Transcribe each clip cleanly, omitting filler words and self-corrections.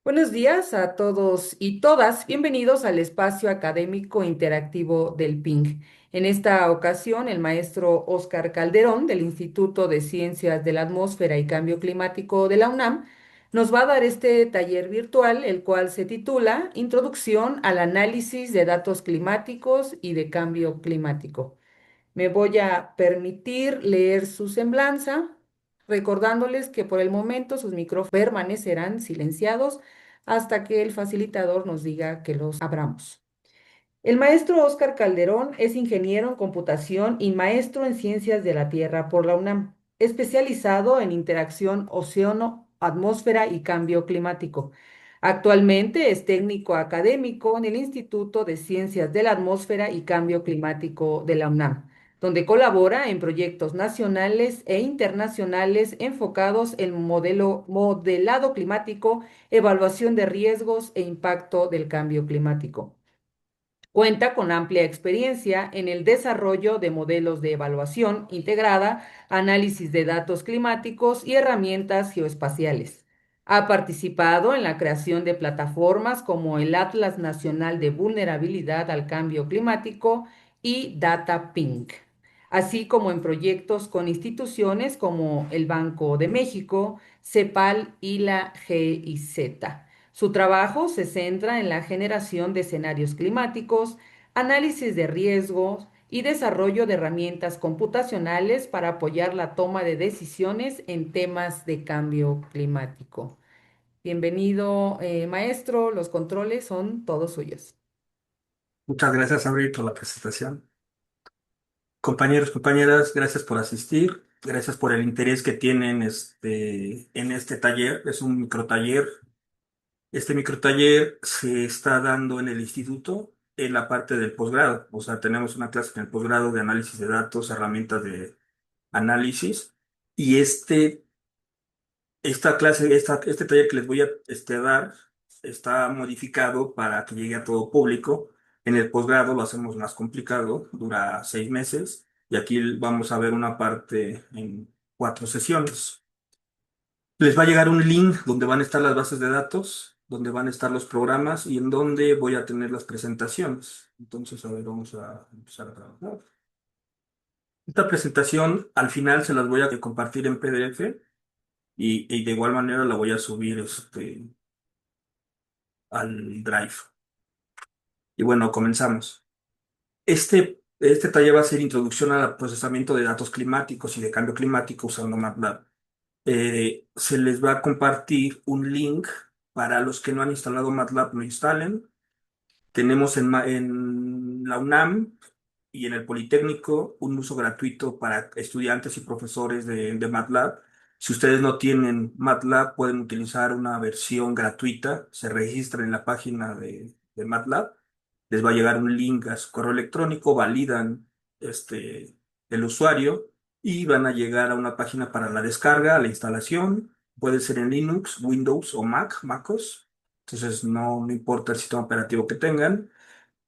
Buenos días a todos y todas. Bienvenidos al espacio académico interactivo del PING. En esta ocasión, el maestro Óscar Calderón del Instituto de Ciencias de la Atmósfera y Cambio Climático de la UNAM nos va a dar este taller virtual, el cual se titula Introducción al análisis de datos climáticos y de cambio climático. Me voy a permitir leer su semblanza, recordándoles que por el momento sus micrófonos permanecerán silenciados hasta que el facilitador nos diga que los abramos. El maestro Óscar Calderón es ingeniero en computación y maestro en ciencias de la Tierra por la UNAM, especializado en interacción océano-atmósfera y cambio climático. Actualmente es técnico académico en el Instituto de Ciencias de la Atmósfera y Cambio Climático de la UNAM, donde colabora en proyectos nacionales e internacionales enfocados en modelado climático, evaluación de riesgos e impacto del cambio climático. Cuenta con amplia experiencia en el desarrollo de modelos de evaluación integrada, análisis de datos climáticos y herramientas geoespaciales. Ha participado en la creación de plataformas como el Atlas Nacional de Vulnerabilidad al Cambio Climático y DataPink, así como en proyectos con instituciones como el Banco de México, CEPAL y la GIZ. Su trabajo se centra en la generación de escenarios climáticos, análisis de riesgos y desarrollo de herramientas computacionales para apoyar la toma de decisiones en temas de cambio climático. Bienvenido, maestro. Los controles son todos suyos. Muchas gracias, Abril, por la presentación. Compañeros, compañeras, gracias por asistir. Gracias por el interés que tienen en este taller. Es un microtaller. Este microtaller se está dando en el instituto en la parte del posgrado. O sea, tenemos una clase en el posgrado de análisis de datos, herramientas de análisis. Y este taller que les voy a dar está modificado para que llegue a todo público. En el posgrado lo hacemos más complicado, dura 6 meses, y aquí vamos a ver una parte en 4 sesiones. Les va a llegar un link donde van a estar las bases de datos, donde van a estar los programas y en donde voy a tener las presentaciones. Entonces, a ver, vamos a empezar a trabajar. Esta presentación al final se las voy a compartir en PDF y de igual manera la voy a subir al Drive. Y bueno, comenzamos. Este taller va a ser introducción al procesamiento de datos climáticos y de cambio climático usando MATLAB. Se les va a compartir un link para los que no han instalado MATLAB, lo instalen. Tenemos en la UNAM y en el Politécnico un uso gratuito para estudiantes y profesores de MATLAB. Si ustedes no tienen MATLAB, pueden utilizar una versión gratuita. Se registran en la página de MATLAB. Les va a llegar un link a su correo electrónico, validan el usuario y van a llegar a una página para la descarga, la instalación. Puede ser en Linux, Windows o MacOS. Entonces no importa el sistema operativo que tengan.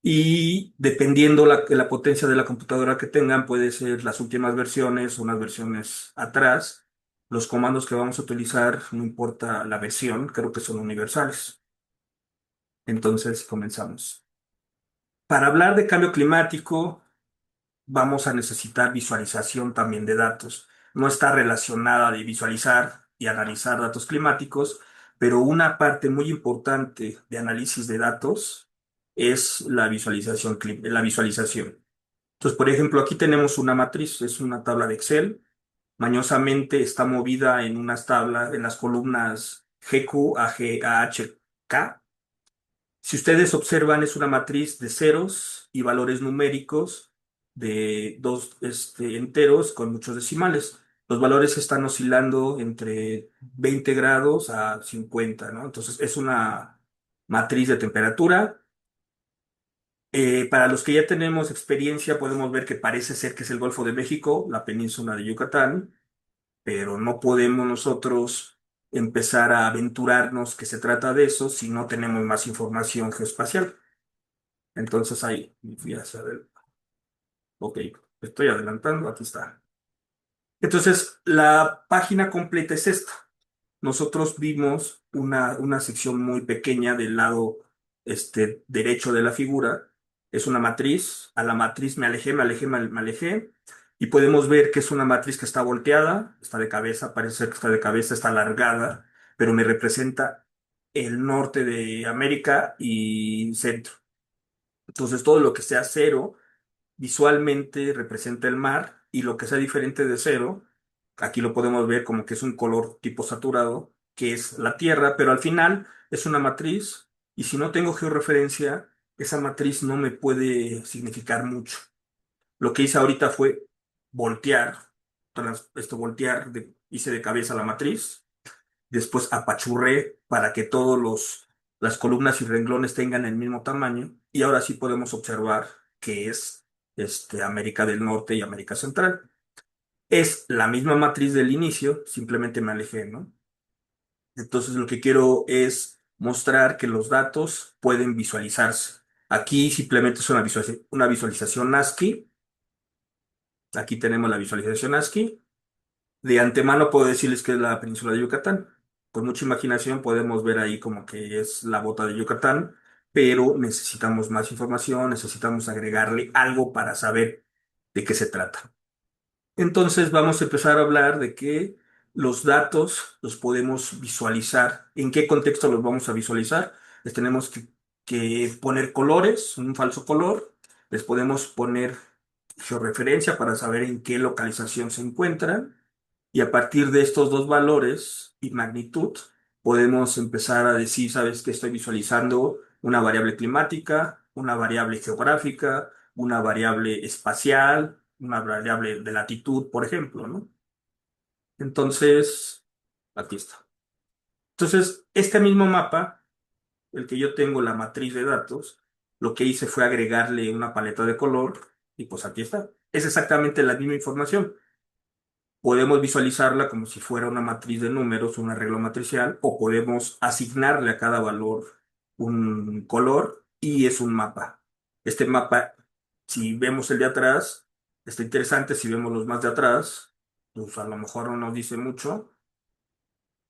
Y dependiendo la potencia de la computadora que tengan, puede ser las últimas versiones o unas versiones atrás. Los comandos que vamos a utilizar, no importa la versión, creo que son universales. Entonces, comenzamos. Para hablar de cambio climático, vamos a necesitar visualización también de datos. No está relacionada de visualizar y analizar datos climáticos, pero una parte muy importante de análisis de datos es la visualización. Entonces, por ejemplo, aquí tenemos una matriz, es una tabla de Excel. Mañosamente está movida en unas tablas, en las columnas GQ, AG, AH, K. Si ustedes observan, es una matriz de ceros y valores numéricos de dos enteros con muchos decimales. Los valores están oscilando entre 20 grados a 50, ¿no? Entonces, es una matriz de temperatura. Para los que ya tenemos experiencia, podemos ver que parece ser que es el Golfo de México, la península de Yucatán, pero no podemos nosotros empezar a aventurarnos que se trata de eso si no tenemos más información geoespacial. Entonces ahí fui a saber, ok, estoy adelantando, aquí está. Entonces la página completa es esta. Nosotros vimos una sección muy pequeña del lado derecho de la figura. Es una matriz. A la matriz me alejé, me alejé, me alejé. Y podemos ver que es una matriz que está volteada, está de cabeza, parece ser que está de cabeza, está alargada, pero me representa el norte de América y centro. Entonces todo lo que sea cero visualmente representa el mar y lo que sea diferente de cero, aquí lo podemos ver como que es un color tipo saturado, que es la Tierra, pero al final es una matriz y si no tengo georreferencia, esa matriz no me puede significar mucho. Lo que hice ahorita fue voltear, voltear, hice de cabeza la matriz, después apachurré para que las columnas y renglones tengan el mismo tamaño y ahora sí podemos observar que es América del Norte y América Central. Es la misma matriz del inicio, simplemente me alejé, ¿no? Entonces lo que quiero es mostrar que los datos pueden visualizarse. Aquí simplemente es una visualización ASCII. Aquí tenemos la visualización ASCII. De antemano puedo decirles que es la península de Yucatán. Con mucha imaginación podemos ver ahí como que es la bota de Yucatán, pero necesitamos más información, necesitamos agregarle algo para saber de qué se trata. Entonces vamos a empezar a hablar de que los datos los podemos visualizar. ¿En qué contexto los vamos a visualizar? Les tenemos que poner colores, un falso color. Les podemos poner georreferencia para saber en qué localización se encuentran. Y a partir de estos dos valores y magnitud, podemos empezar a decir, ¿sabes qué? Estoy visualizando una variable climática, una variable geográfica, una variable espacial, una variable de latitud, por ejemplo, ¿no? Entonces, aquí está. Entonces, este mismo mapa, el que yo tengo, la matriz de datos, lo que hice fue agregarle una paleta de color y pues aquí está. Es exactamente la misma información. Podemos visualizarla como si fuera una matriz de números, un arreglo matricial, o podemos asignarle a cada valor un color y es un mapa. Este mapa, si vemos el de atrás, está interesante. Si vemos los más de atrás, pues a lo mejor no nos dice mucho,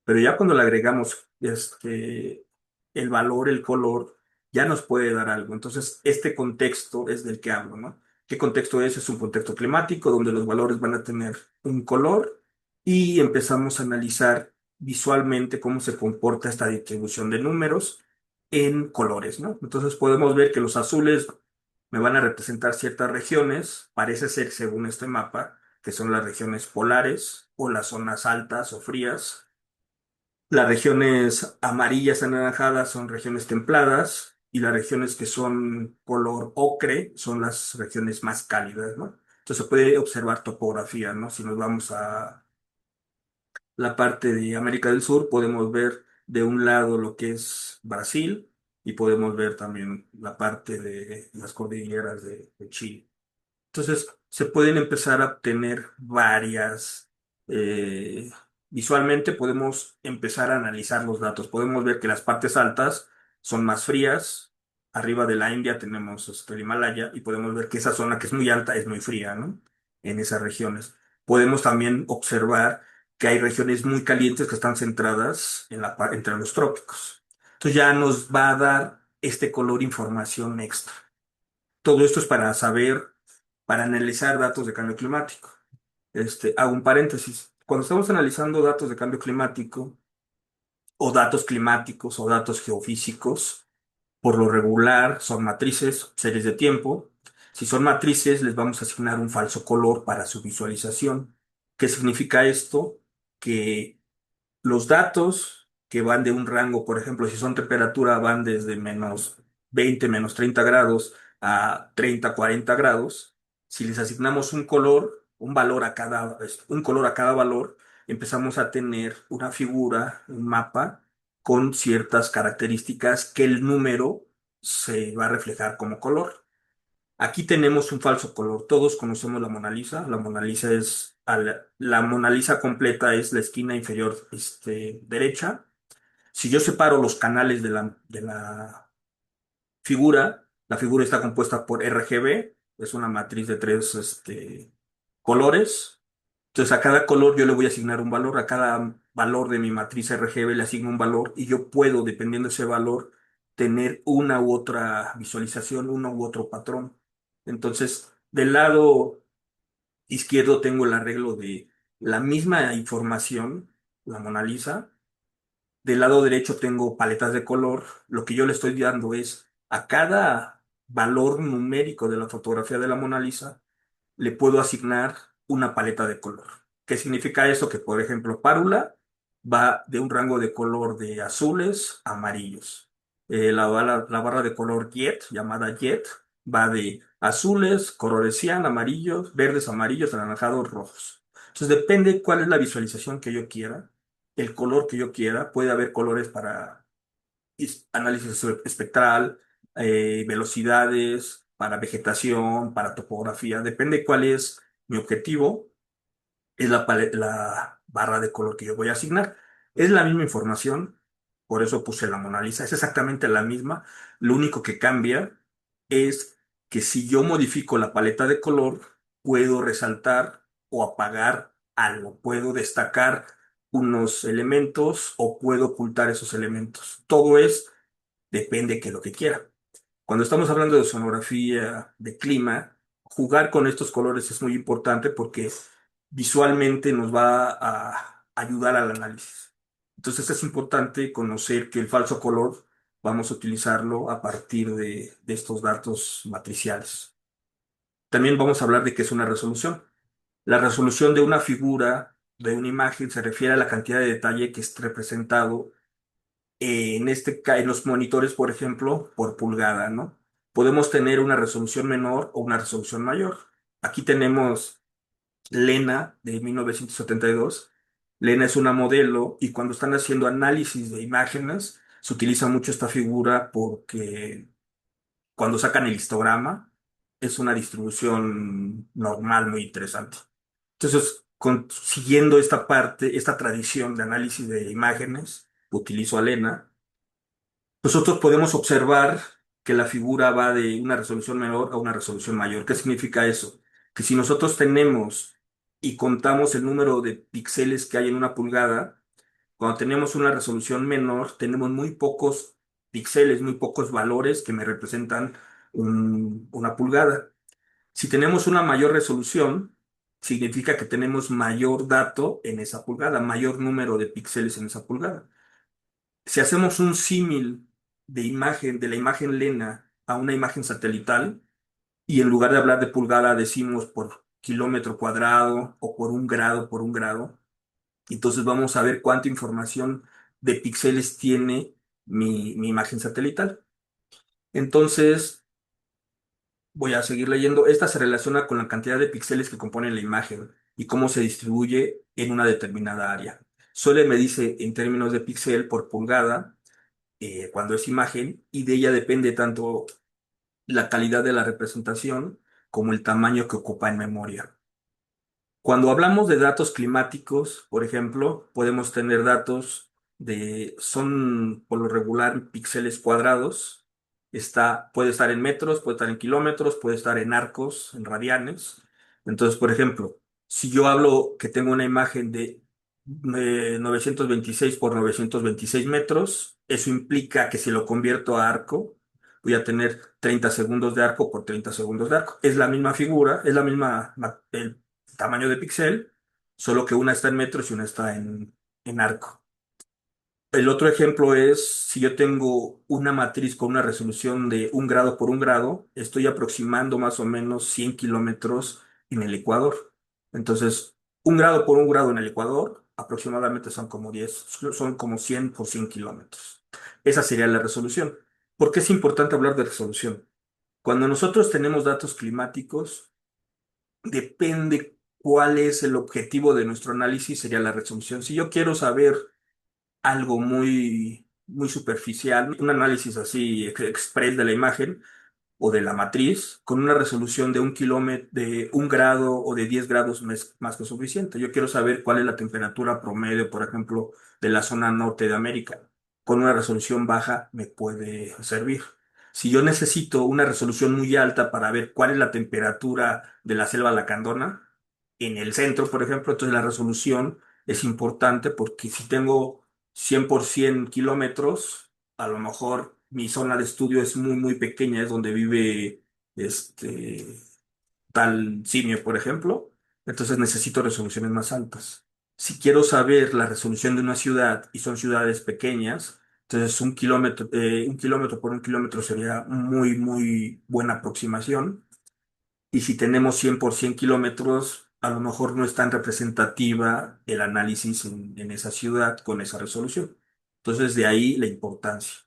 pero ya cuando le agregamos el valor, el color, ya nos puede dar algo. Entonces, este contexto es del que hablo, ¿no? ¿Qué contexto es? Es un contexto climático donde los valores van a tener un color y empezamos a analizar visualmente cómo se comporta esta distribución de números en colores, ¿no? Entonces podemos ver que los azules me van a representar ciertas regiones, parece ser según este mapa, que son las regiones polares o las zonas altas o frías. Las regiones amarillas anaranjadas son regiones templadas y las regiones que son color ocre son las regiones más cálidas, ¿no? Entonces se puede observar topografía, ¿no? Si nos vamos a la parte de América del Sur, podemos ver de un lado lo que es Brasil y podemos ver también la parte de las cordilleras de Chile. Entonces, se pueden empezar a obtener eh, visualmente podemos empezar a analizar los datos. Podemos ver que las partes altas son más frías. Arriba de la India tenemos el Himalaya y podemos ver que esa zona que es muy alta es muy fría, ¿no? En esas regiones. Podemos también observar que hay regiones muy calientes que están centradas entre los trópicos. Entonces ya nos va a dar este color información extra. Todo esto es para saber, para analizar datos de cambio climático. Hago un paréntesis. Cuando estamos analizando datos de cambio climático, o datos climáticos, o datos geofísicos, por lo regular son matrices, series de tiempo. Si son matrices, les vamos a asignar un falso color para su visualización. ¿Qué significa esto? Que los datos que van de un rango, por ejemplo, si son temperatura, van desde -20, -30 grados a 30, 40 grados. Si les asignamos un color, un color a cada valor, empezamos a tener una figura, un mapa con ciertas características que el número se va a reflejar como color. Aquí tenemos un falso color. Todos conocemos la Mona Lisa. La Mona Lisa la Mona Lisa completa es la esquina inferior, derecha. Si yo separo los canales de la figura, la figura está compuesta por RGB, es una matriz de tres, colores. Entonces a cada color yo le voy a asignar un valor, a cada valor de mi matriz RGB le asigno un valor y yo puedo, dependiendo de ese valor, tener una u otra visualización, uno u otro patrón. Entonces, del lado izquierdo tengo el arreglo de la misma información, la Mona Lisa. Del lado derecho tengo paletas de color. Lo que yo le estoy dando es a cada valor numérico de la fotografía de la Mona Lisa, le puedo asignar una paleta de color. ¿Qué significa eso? Que, por ejemplo, Párula va de un rango de color de azules a amarillos. La barra de color Jet, llamada Jet, va de azules, colores cian, amarillos, verdes, amarillos, anaranjados, rojos. Entonces depende cuál es la visualización que yo quiera, el color que yo quiera. Puede haber colores para análisis espectral, velocidades, para vegetación, para topografía. Depende cuál es mi objetivo, es la barra de color que yo voy a asignar. Es la misma información, por eso puse la Mona Lisa, es exactamente la misma. Lo único que cambia es que si yo modifico la paleta de color, puedo resaltar o apagar algo, puedo destacar unos elementos o puedo ocultar esos elementos. Todo es depende que lo que quiera. Cuando estamos hablando de sonografía, de clima, jugar con estos colores es muy importante porque visualmente nos va a ayudar al análisis. Entonces es importante conocer que el falso color vamos a utilizarlo a partir de estos datos matriciales. También vamos a hablar de qué es una resolución. La resolución de una figura, de una imagen, se refiere a la cantidad de detalle que es representado en los monitores, por ejemplo, por pulgada, ¿no? Podemos tener una resolución menor o una resolución mayor. Aquí tenemos Lena de 1972. Lena es una modelo y cuando están haciendo análisis de imágenes se utiliza mucho esta figura porque cuando sacan el histograma es una distribución normal muy interesante. Entonces, siguiendo esta parte, esta tradición de análisis de imágenes, utilizo a Lena. Nosotros podemos observar que la figura va de una resolución menor a una resolución mayor. ¿Qué significa eso? Que si nosotros tenemos y contamos el número de píxeles que hay en una pulgada, cuando tenemos una resolución menor, tenemos muy pocos píxeles, muy pocos valores que me representan una pulgada. Si tenemos una mayor resolución, significa que tenemos mayor dato en esa pulgada, mayor número de píxeles en esa pulgada. Si hacemos un símil de imagen, de la imagen Lena a una imagen satelital, y en lugar de hablar de pulgada decimos por kilómetro cuadrado o por un grado, entonces vamos a ver cuánta información de píxeles tiene mi imagen satelital. Entonces, voy a seguir leyendo. Esta se relaciona con la cantidad de píxeles que componen la imagen y cómo se distribuye en una determinada área. Suele medirse en términos de píxel por pulgada cuando es imagen y de ella depende tanto la calidad de la representación como el tamaño que ocupa en memoria. Cuando hablamos de datos climáticos, por ejemplo, podemos tener datos son por lo regular píxeles cuadrados. Puede estar en metros, puede estar en kilómetros, puede estar en arcos, en radianes. Entonces, por ejemplo, si yo hablo que tengo una imagen de 926 por 926 metros, eso implica que si lo convierto a arco, voy a tener 30 segundos de arco por 30 segundos de arco. Es la misma figura, es la misma, el tamaño de píxel, solo que una está en metros y una está en arco. El otro ejemplo es, si yo tengo una matriz con una resolución de un grado por un grado, estoy aproximando más o menos 100 kilómetros en el ecuador. Entonces, un grado por un grado en el ecuador, aproximadamente son como 100 por 100 kilómetros. Esa sería la resolución. ¿Por qué es importante hablar de resolución? Cuando nosotros tenemos datos climáticos, depende cuál es el objetivo de nuestro análisis, sería la resolución. Si yo quiero saber algo muy superficial, un análisis así express de la imagen o de la matriz, con una resolución de un kilómetro, de un grado o de 10 grados no es más que suficiente. Yo quiero saber cuál es la temperatura promedio, por ejemplo, de la zona norte de América. Con una resolución baja me puede servir. Si yo necesito una resolución muy alta para ver cuál es la temperatura de la selva lacandona, en el centro, por ejemplo, entonces la resolución es importante porque si tengo 100% kilómetros, a lo mejor mi zona de estudio es muy, muy pequeña, es donde vive este tal simio, por ejemplo, entonces necesito resoluciones más altas. Si quiero saber la resolución de una ciudad y son ciudades pequeñas, entonces un kilómetro por un kilómetro sería muy, muy buena aproximación. Y si tenemos 100% kilómetros, a lo mejor no es tan representativa el análisis en esa ciudad con esa resolución. Entonces, de ahí la importancia.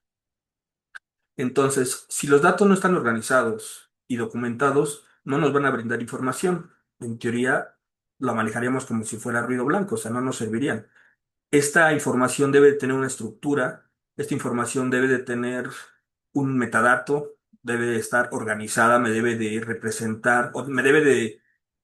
Entonces, si los datos no están organizados y documentados, no nos van a brindar información. En teoría, la manejaríamos como si fuera ruido blanco, o sea, no nos servirían. Esta información debe de tener una estructura, esta información debe de tener un metadato, debe de estar organizada, me debe de representar, o me debe de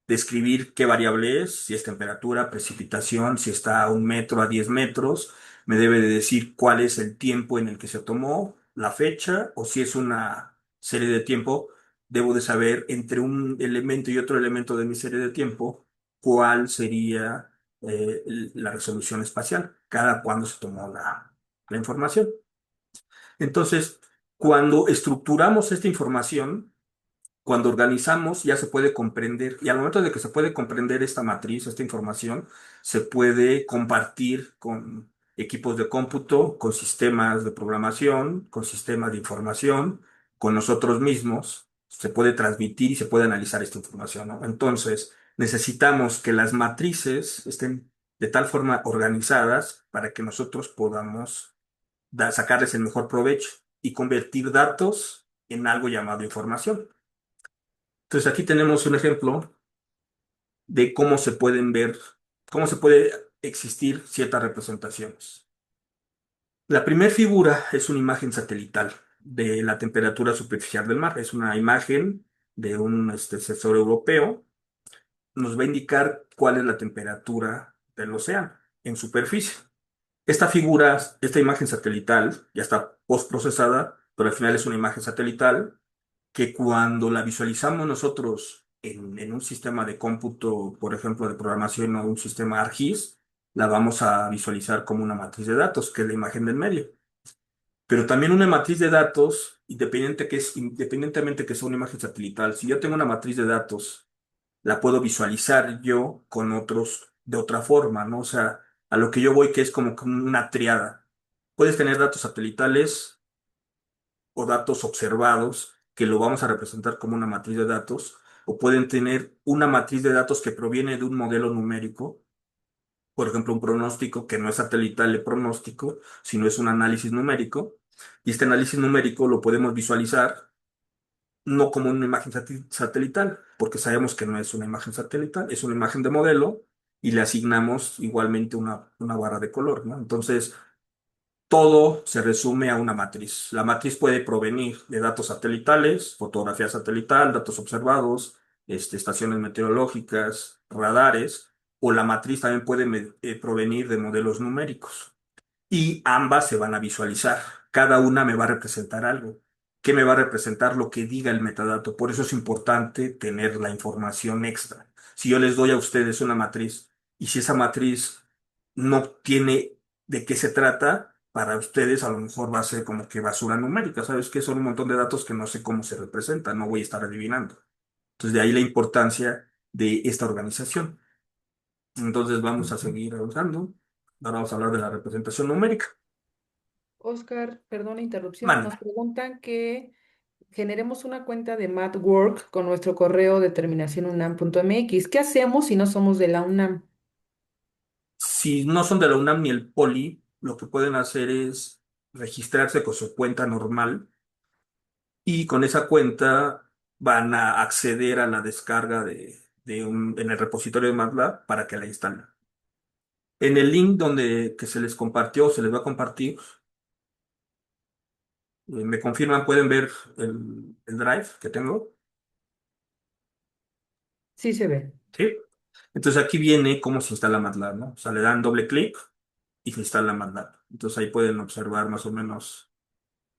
describir qué variable es, si es temperatura, precipitación, si está a 1 metro, a 10 metros, me debe de decir cuál es el tiempo en el que se tomó, la fecha, o si es una serie de tiempo, debo de saber entre un elemento y otro elemento de mi serie de tiempo cuál sería la resolución espacial, cada cuando se tomó la información. Entonces, cuando estructuramos esta información, cuando organizamos, ya se puede comprender, y al momento de que se puede comprender esta matriz, esta información, se puede compartir con equipos de cómputo, con sistemas de programación, con sistemas de información, con nosotros mismos. Se puede transmitir y se puede analizar esta información, ¿no? Entonces, necesitamos que las matrices estén de tal forma organizadas para que nosotros podamos sacarles el mejor provecho y convertir datos en algo llamado información. Entonces aquí tenemos un ejemplo de cómo se pueden ver, cómo se puede existir ciertas representaciones. La primera figura es una imagen satelital de la temperatura superficial del mar. Es una imagen de un sensor europeo. Nos va a indicar cuál es la temperatura del océano en superficie. Esta figura, esta imagen satelital, ya está postprocesada, pero al final es una imagen satelital que cuando la visualizamos nosotros en un sistema de cómputo, por ejemplo, de programación o un sistema ARGIS, la vamos a visualizar como una matriz de datos, que es la imagen del medio. Pero también una matriz de datos, independientemente que sea una imagen satelital, si yo tengo una matriz de datos, la puedo visualizar yo con otros de otra forma, ¿no? O sea, a lo que yo voy que es como que una triada. Puedes tener datos satelitales o datos observados, que lo vamos a representar como una matriz de datos, o pueden tener una matriz de datos que proviene de un modelo numérico, por ejemplo, un pronóstico que no es satelital de pronóstico, sino es un análisis numérico, y este análisis numérico lo podemos visualizar no como una imagen satelital, porque sabemos que no es una imagen satelital, es una imagen de modelo, y le asignamos igualmente una barra de color, ¿no? Entonces, todo se resume a una matriz. La matriz puede provenir de datos satelitales, fotografía satelital, datos observados, estaciones meteorológicas, radares, o la matriz también puede provenir de modelos numéricos. Y ambas se van a visualizar. Cada una me va a representar algo. ¿Qué me va a representar? Lo que diga el metadato. Por eso es importante tener la información extra. Si yo les doy a ustedes una matriz y si esa matriz no tiene de qué se trata, para ustedes a lo mejor va a ser como que basura numérica. ¿Sabes qué? Son un montón de datos que no sé cómo se representan, no voy a estar adivinando. Entonces, de ahí la importancia de esta organización. Entonces, vamos a seguir avanzando. Ahora vamos a hablar de la representación numérica. Oscar, perdón la interrupción, Manda. nos preguntan que generemos una cuenta de MathWork con nuestro correo de terminación unam.mx. ¿Qué hacemos si no somos de la UNAM? Si no son de la UNAM ni el Poli, lo que pueden hacer es registrarse con su cuenta normal y con esa cuenta van a acceder a la descarga en el repositorio de MATLAB para que la instalen. En el link que se les compartió, se les va a compartir, me confirman, pueden ver el drive que tengo, Sí se ve. ¿sí? Entonces aquí viene cómo se instala MATLAB, ¿no? O sea, le dan doble clic y se instala MATLAB. Entonces ahí pueden observar más o menos,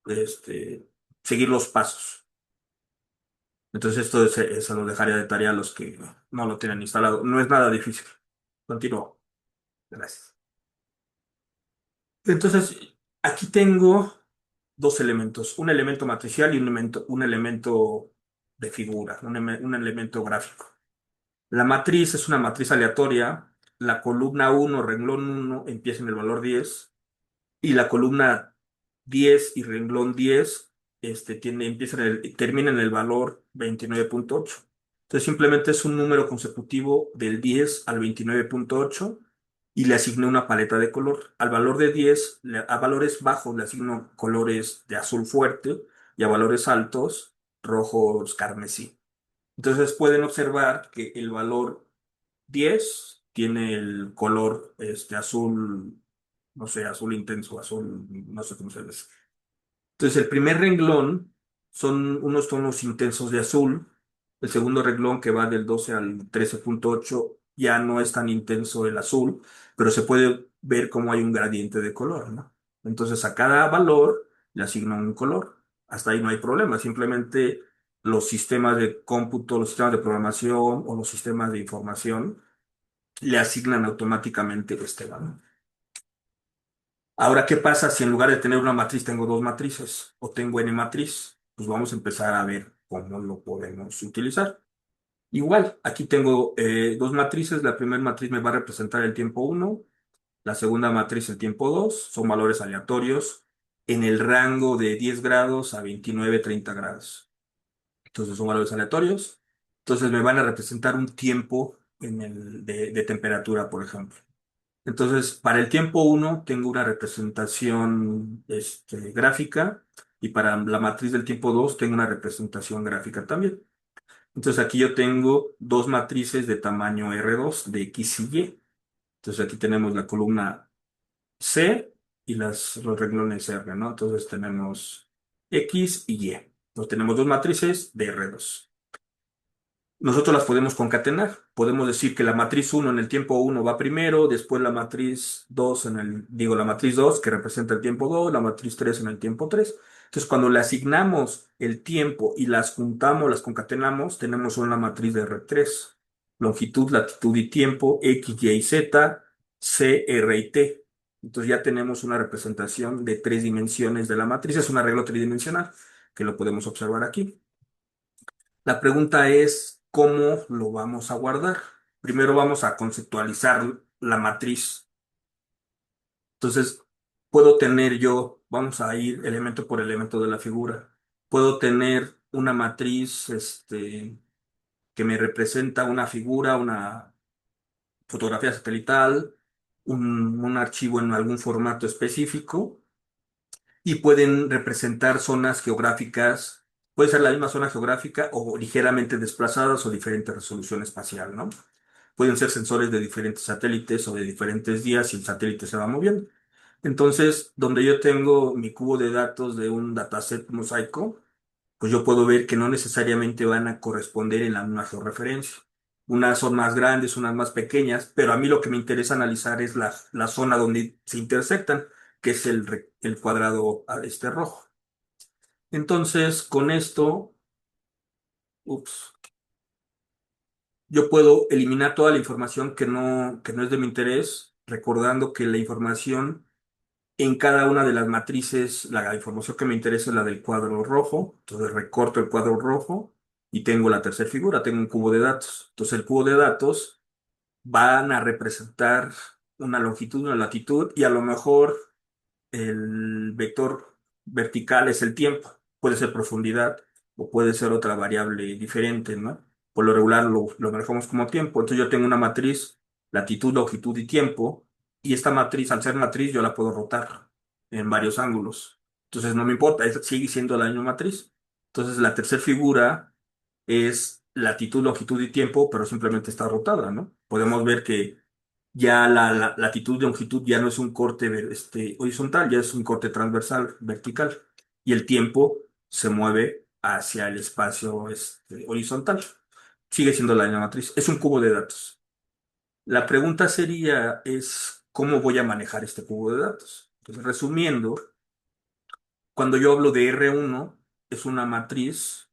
este, seguir los pasos. Entonces esto se lo dejaría de tarea a los que no lo tienen instalado. No es nada difícil. Continúo. Gracias. Entonces, aquí tengo dos elementos, un elemento matricial y un elemento de figura, un elemento gráfico. La matriz es una matriz aleatoria. La columna uno renglón uno empieza en el valor 10 y la columna 10 y renglón 10 termina en el valor 29.8. Entonces simplemente es un número consecutivo del 10 al 29.8 y le asigné una paleta de color. Al valor de 10, a valores bajos le asigno colores de azul fuerte y a valores altos rojos carmesí. Entonces pueden observar que el valor 10 tiene el color azul, no sé, azul intenso, azul, no sé cómo se ve. Entonces, el primer renglón son unos tonos intensos de azul. El segundo renglón, que va del 12 al 13.8, ya no es tan intenso el azul, pero se puede ver cómo hay un gradiente de color, ¿no? Entonces, a cada valor le asigno un color. Hasta ahí no hay problema. Simplemente los sistemas de cómputo, los sistemas de programación o los sistemas de información le asignan automáticamente este valor. Ahora, ¿qué pasa si en lugar de tener una matriz tengo dos matrices o tengo n matriz? Pues vamos a empezar a ver cómo lo podemos utilizar. Igual, aquí tengo dos matrices. La primera matriz me va a representar el tiempo uno, la segunda matriz el tiempo 2. Son valores aleatorios en el rango de 10 grados a 29, 30 grados. Entonces son valores aleatorios. Entonces me van a representar un tiempo de temperatura, por ejemplo. Entonces, para el tiempo uno tengo una representación gráfica y para la matriz del tiempo 2 tengo una representación gráfica también. Entonces, aquí yo tengo dos matrices de tamaño R2 de X y Y. Entonces, aquí tenemos la columna C y los renglones R, ¿no? Entonces, tenemos X y Y. Entonces, tenemos dos matrices de R2. Nosotros las podemos concatenar. Podemos decir que la matriz uno en el tiempo uno va primero, después la matriz 2 la matriz 2 que representa el tiempo 2, la matriz 3 en el tiempo 3. Entonces, cuando le asignamos el tiempo y las juntamos, las concatenamos, tenemos una matriz de R3. Longitud, latitud y tiempo, X, Y y Z, C, R y T. Entonces ya tenemos una representación de tres dimensiones de la matriz. Es un arreglo tridimensional que lo podemos observar aquí. La pregunta es, ¿cómo lo vamos a guardar? Primero vamos a conceptualizar la matriz. Entonces, puedo tener yo, vamos a ir elemento por elemento de la figura. Puedo tener una matriz, que me representa una figura, una fotografía satelital, un archivo en algún formato específico y pueden representar zonas geográficas. Puede ser la misma zona geográfica o ligeramente desplazadas o diferente resolución espacial, ¿no? Pueden ser sensores de diferentes satélites o de diferentes días y el satélite se va moviendo. Entonces, donde yo tengo mi cubo de datos de un dataset mosaico, pues yo puedo ver que no necesariamente van a corresponder en la misma georreferencia. Unas son más grandes, unas más pequeñas, pero a mí lo que me interesa analizar es la zona donde se intersectan, que es el cuadrado rojo. Entonces, con esto, ups, yo puedo eliminar toda la información que no es de mi interés, recordando que la información en cada una de las matrices, la información que me interesa es la del cuadro rojo. Entonces recorto el cuadro rojo y tengo la tercera figura, tengo un cubo de datos. Entonces el cubo de datos van a representar una longitud, una latitud y a lo mejor el vector vertical es el tiempo. Puede ser profundidad o puede ser otra variable diferente, ¿no? Por lo regular lo manejamos como tiempo. Entonces yo tengo una matriz, latitud, longitud y tiempo, y esta matriz, al ser matriz, yo la puedo rotar en varios ángulos. Entonces no me importa, sigue siendo la misma matriz. Entonces la tercera figura es latitud, longitud y tiempo, pero simplemente está rotada, ¿no? Podemos ver que ya la latitud y longitud ya no es un corte horizontal, ya es un corte transversal, vertical. Y el tiempo se mueve hacia el espacio horizontal. Sigue siendo la misma matriz. Es un cubo de datos. La pregunta ¿cómo voy a manejar este cubo de datos? Entonces, resumiendo, cuando yo hablo de R1, es una matriz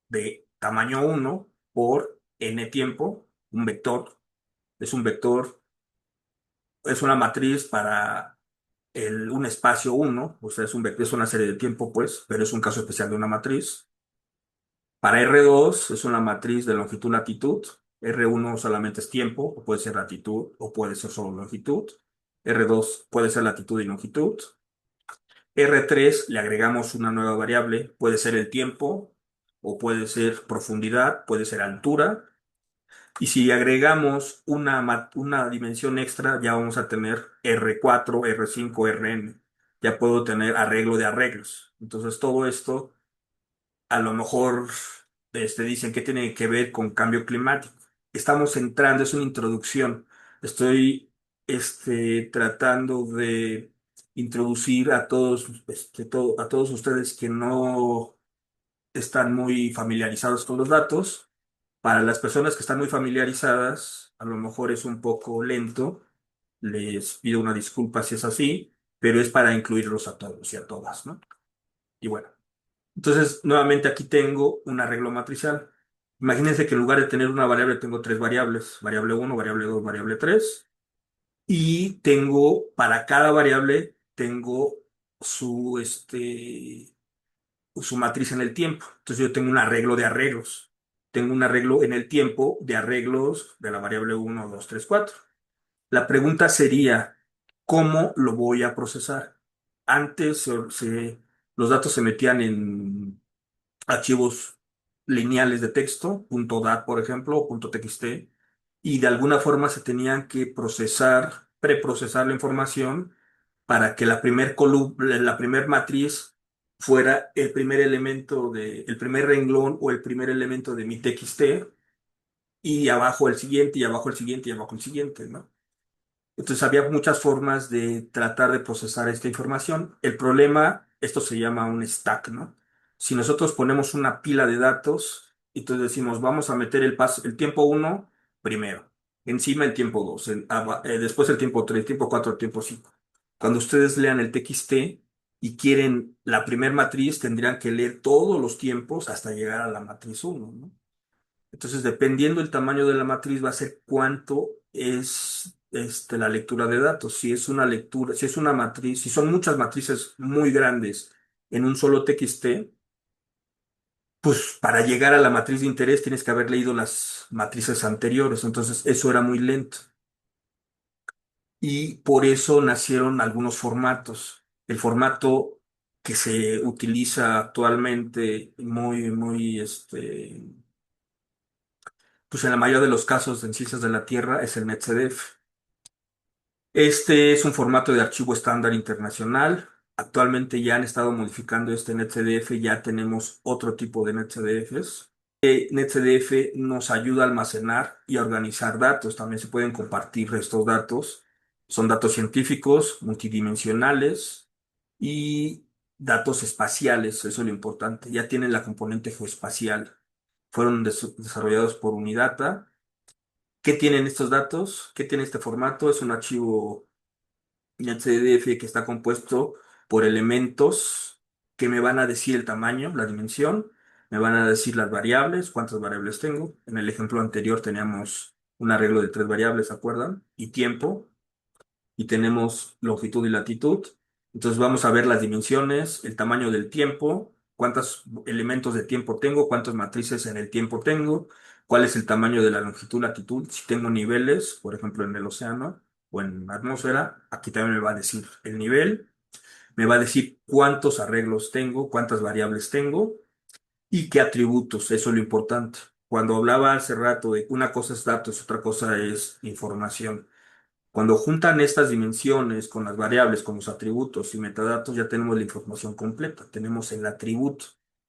de tamaño uno por n tiempo, un vector. Es un vector, es una matriz para un espacio uno, o sea, es un vector, es una serie de tiempo, pues, pero es un caso especial de una matriz. Para R2 es una matriz de longitud-latitud. R1 solamente es tiempo, o puede ser latitud, o puede ser solo longitud. R2 puede ser latitud y longitud. R3 le agregamos una nueva variable, puede ser el tiempo, o puede ser profundidad, puede ser altura. Y si agregamos una dimensión extra, ya vamos a tener R4, R5, Rn. Ya puedo tener arreglo de arreglos. Entonces todo esto a lo mejor dicen que tiene que ver con cambio climático. Estamos entrando, es una introducción. Estoy tratando de introducir a todos, a todos ustedes que no están muy familiarizados con los datos. Para las personas que están muy familiarizadas, a lo mejor es un poco lento. Les pido una disculpa si es así, pero es para incluirlos a todos y a todas, ¿no? Y bueno. Entonces, nuevamente aquí tengo un arreglo matricial. Imagínense que en lugar de tener una variable, tengo tres variables, variable uno, variable 2, variable 3. Y tengo, para cada variable, tengo su, su matriz en el tiempo. Entonces yo tengo un arreglo de arreglos. Tengo un arreglo en el tiempo de arreglos de la variable uno, 2, 3, 4. La pregunta sería, ¿cómo lo voy a procesar? Antes los datos se metían en archivos lineales de texto, .dat, por ejemplo, o .txt, y de alguna forma se tenían que procesar, preprocesar la información para que la primer matriz fuera el primer elemento el primer renglón o el primer elemento de mi txt, y abajo el siguiente, y abajo el siguiente, y abajo el siguiente, ¿no? Entonces había muchas formas de tratar de procesar esta información. El problema, esto se llama un stack, ¿no? Si nosotros ponemos una pila de datos y entonces decimos, vamos a meter el tiempo uno primero, encima el tiempo 2, después el tiempo 3, el tiempo 4, el tiempo 5. Cuando ustedes lean el TXT y quieren la primer matriz, tendrían que leer todos los tiempos hasta llegar a la matriz uno, ¿no? Entonces, dependiendo del tamaño de la matriz, va a ser cuánto es la lectura de datos. Si es una lectura, si es una matriz, si son muchas matrices muy grandes en un solo TXT, pues para llegar a la matriz de interés tienes que haber leído las matrices anteriores. Entonces, eso era muy lento. Y por eso nacieron algunos formatos. El formato que se utiliza actualmente pues en la mayoría de los casos en ciencias de la Tierra es el NetCDF. Este es un formato de archivo estándar internacional. Actualmente ya han estado modificando este NetCDF, ya tenemos otro tipo de NetCDFs. NetCDF nos ayuda a almacenar y a organizar datos. También se pueden compartir estos datos. Son datos científicos, multidimensionales y datos espaciales. Eso es lo importante. Ya tienen la componente geoespacial. Fueron desarrollados por Unidata. ¿Qué tienen estos datos? ¿Qué tiene este formato? Es un archivo NetCDF que está compuesto por elementos que me van a decir el tamaño, la dimensión, me van a decir las variables, cuántas variables tengo. En el ejemplo anterior teníamos un arreglo de tres variables, ¿se acuerdan? Y tiempo, y tenemos longitud y latitud. Entonces vamos a ver las dimensiones, el tamaño del tiempo, cuántos elementos de tiempo tengo, cuántas matrices en el tiempo tengo, cuál es el tamaño de la longitud, latitud, si tengo niveles, por ejemplo en el océano o en la atmósfera, aquí también me va a decir el nivel, me va a decir cuántos arreglos tengo, cuántas variables tengo y qué atributos, eso es lo importante. Cuando hablaba hace rato de que una cosa es datos, otra cosa es información. Cuando juntan estas dimensiones con las variables, con los atributos y metadatos, ya tenemos la información completa. Tenemos el atributo,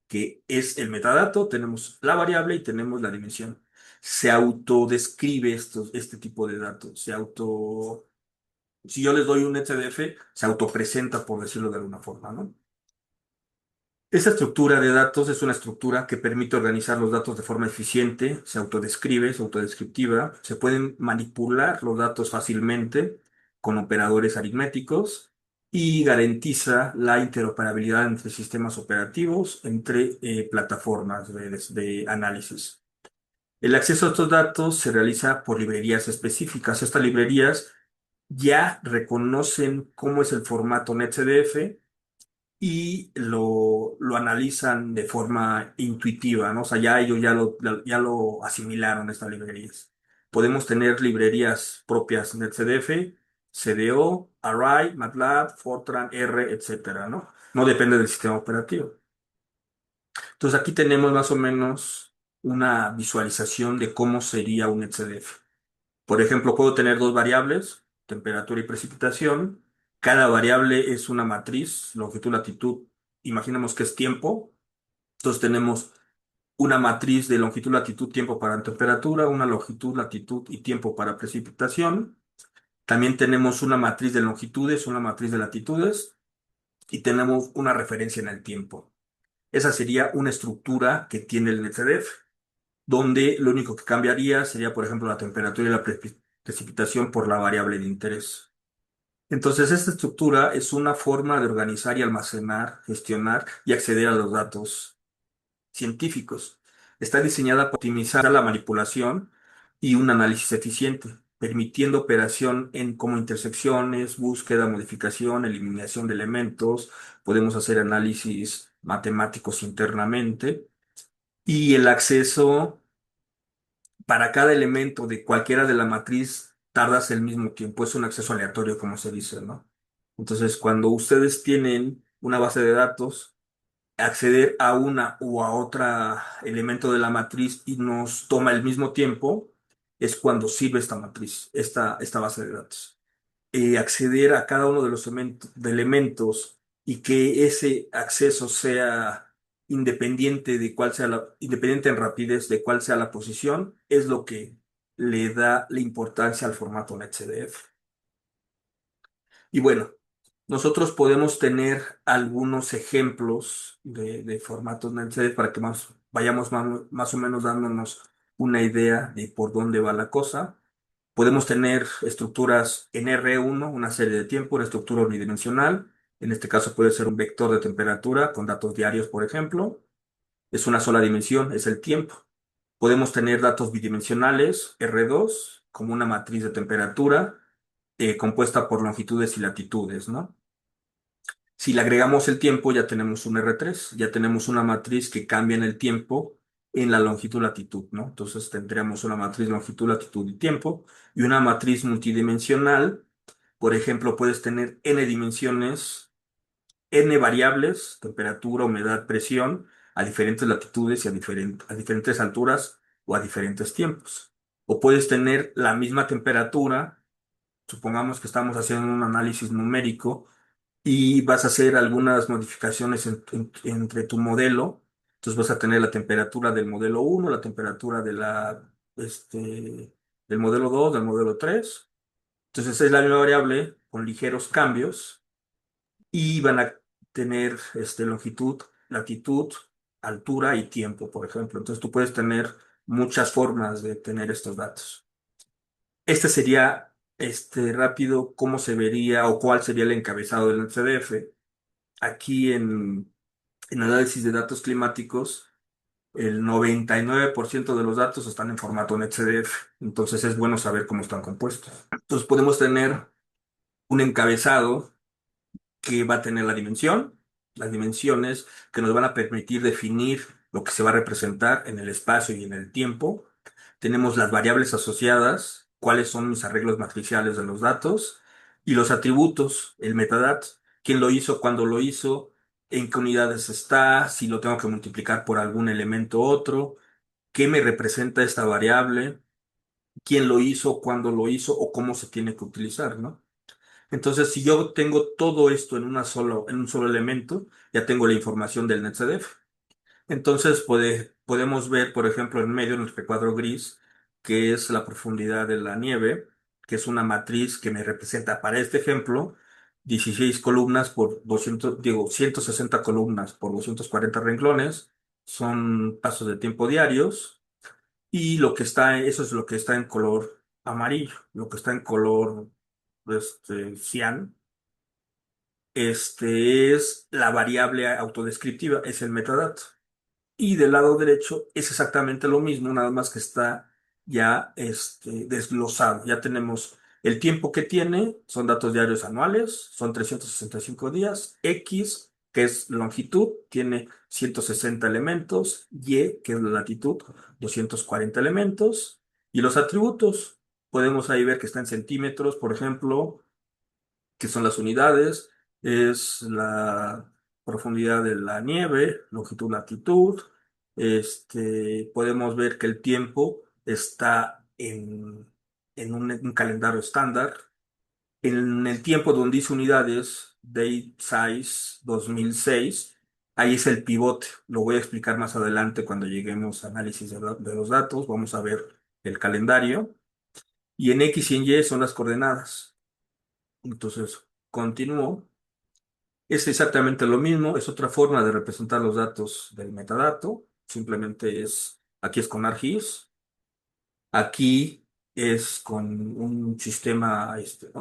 que es el metadato, tenemos la variable y tenemos la dimensión. Se autodescribe este tipo de datos. Si yo les doy un XDF, se autopresenta, por decirlo de alguna forma, ¿no? Esta estructura de datos es una estructura que permite organizar los datos de forma eficiente, se autodescribe, es autodescriptiva, se pueden manipular los datos fácilmente con operadores aritméticos y garantiza la interoperabilidad entre sistemas operativos, entre plataformas de análisis. El acceso a estos datos se realiza por librerías específicas. Estas librerías ya reconocen cómo es el formato NetCDF y lo analizan de forma intuitiva, ¿no? O sea, ya ellos ya lo asimilaron estas librerías. Podemos tener librerías propias NetCDF, CDO, Array, MATLAB, Fortran, R, etcétera, ¿no? No depende del sistema operativo. Entonces aquí tenemos más o menos una visualización de cómo sería un NetCDF. Por ejemplo, puedo tener dos variables, temperatura y precipitación. Cada variable es una matriz, longitud, latitud. Imaginemos que es tiempo. Entonces tenemos una matriz de longitud, latitud, tiempo para temperatura, una longitud, latitud y tiempo para precipitación. También tenemos una matriz de longitudes, una matriz de latitudes y tenemos una referencia en el tiempo. Esa sería una estructura que tiene el NetCDF, donde lo único que cambiaría sería, por ejemplo, la temperatura y la precipitación por la variable de interés. Entonces, esta estructura es una forma de organizar y almacenar, gestionar y acceder a los datos científicos. Está diseñada para optimizar la manipulación y un análisis eficiente, permitiendo operación en como intersecciones, búsqueda, modificación, eliminación de elementos. Podemos hacer análisis matemáticos internamente y el acceso para cada elemento de cualquiera de la matriz tardas el mismo tiempo. Es un acceso aleatorio, como se dice, ¿no? Entonces, cuando ustedes tienen una base de datos, acceder a una u a otra elemento de la matriz y nos toma el mismo tiempo, es cuando sirve esta matriz, esta base de datos. Acceder a cada uno de los de elementos y que ese acceso sea independiente de cuál sea independiente en rapidez de cuál sea la posición, es lo que le da la importancia al formato NetCDF. Y bueno, nosotros podemos tener algunos ejemplos de formatos NetCDF para que vayamos más o menos dándonos una idea de por dónde va la cosa. Podemos tener estructuras en R1, una serie de tiempo, una estructura unidimensional. En este caso puede ser un vector de temperatura con datos diarios, por ejemplo. Es una sola dimensión, es el tiempo. Podemos tener datos bidimensionales, R2, como una matriz de temperatura compuesta por longitudes y latitudes, ¿no? Si le agregamos el tiempo, ya tenemos un R3, ya tenemos una matriz que cambia en el tiempo en la longitud-latitud, ¿no? Entonces tendríamos una matriz longitud, latitud y tiempo y una matriz multidimensional. Por ejemplo, puedes tener n dimensiones, n variables, temperatura, humedad, presión, a diferentes latitudes y a diferentes alturas o a diferentes tiempos. O puedes tener la misma temperatura, supongamos que estamos haciendo un análisis numérico y vas a hacer algunas modificaciones entre tu modelo. Entonces vas a tener la temperatura del modelo uno, la temperatura del modelo 2, del modelo 3. Entonces es la misma variable con ligeros cambios y van a tener longitud, latitud, altura y tiempo, por ejemplo. Entonces tú puedes tener muchas formas de tener estos datos. Este sería rápido cómo se vería o cuál sería el encabezado del CDF. Aquí en análisis de datos climáticos, el 99% de los datos están en formato NetCDF, entonces es bueno saber cómo están compuestos. Entonces podemos tener un encabezado que va a tener la dimensión, las dimensiones que nos van a permitir definir lo que se va a representar en el espacio y en el tiempo. Tenemos las variables asociadas, cuáles son mis arreglos matriciales de los datos y los atributos, el metadata, quién lo hizo, cuándo lo hizo, en qué unidades está, si lo tengo que multiplicar por algún elemento otro, qué me representa esta variable, quién lo hizo, cuándo lo hizo o cómo se tiene que utilizar, ¿no? Entonces, si yo tengo todo esto en un solo elemento, ya tengo la información del NetCDF. Entonces podemos ver, por ejemplo, en medio en el recuadro gris, que es la profundidad de la nieve, que es una matriz que me representa para este ejemplo 16 columnas por 200, digo, 160 columnas por 240 renglones, son pasos de tiempo diarios, y eso es lo que está en color amarillo, lo que está en color cian es la variable autodescriptiva, es el metadato. Y del lado derecho es exactamente lo mismo, nada más que está ya desglosado. Ya tenemos el tiempo que tiene, son datos diarios anuales, son 365 días. X, que es longitud, tiene 160 elementos. Y, que es la latitud, 240 elementos. Y los atributos, podemos ahí ver que está en centímetros, por ejemplo, que son las unidades, es la profundidad de la nieve, longitud, latitud. Podemos ver que el tiempo está en un calendario estándar. En el tiempo donde dice unidades, Date Size 2006, ahí es el pivote. Lo voy a explicar más adelante cuando lleguemos a análisis de los datos. Vamos a ver el calendario. Y en X y en Y son las coordenadas. Entonces, continúo. Es exactamente lo mismo, es otra forma de representar los datos del metadato. Simplemente aquí es con ArcGIS, aquí es con un sistema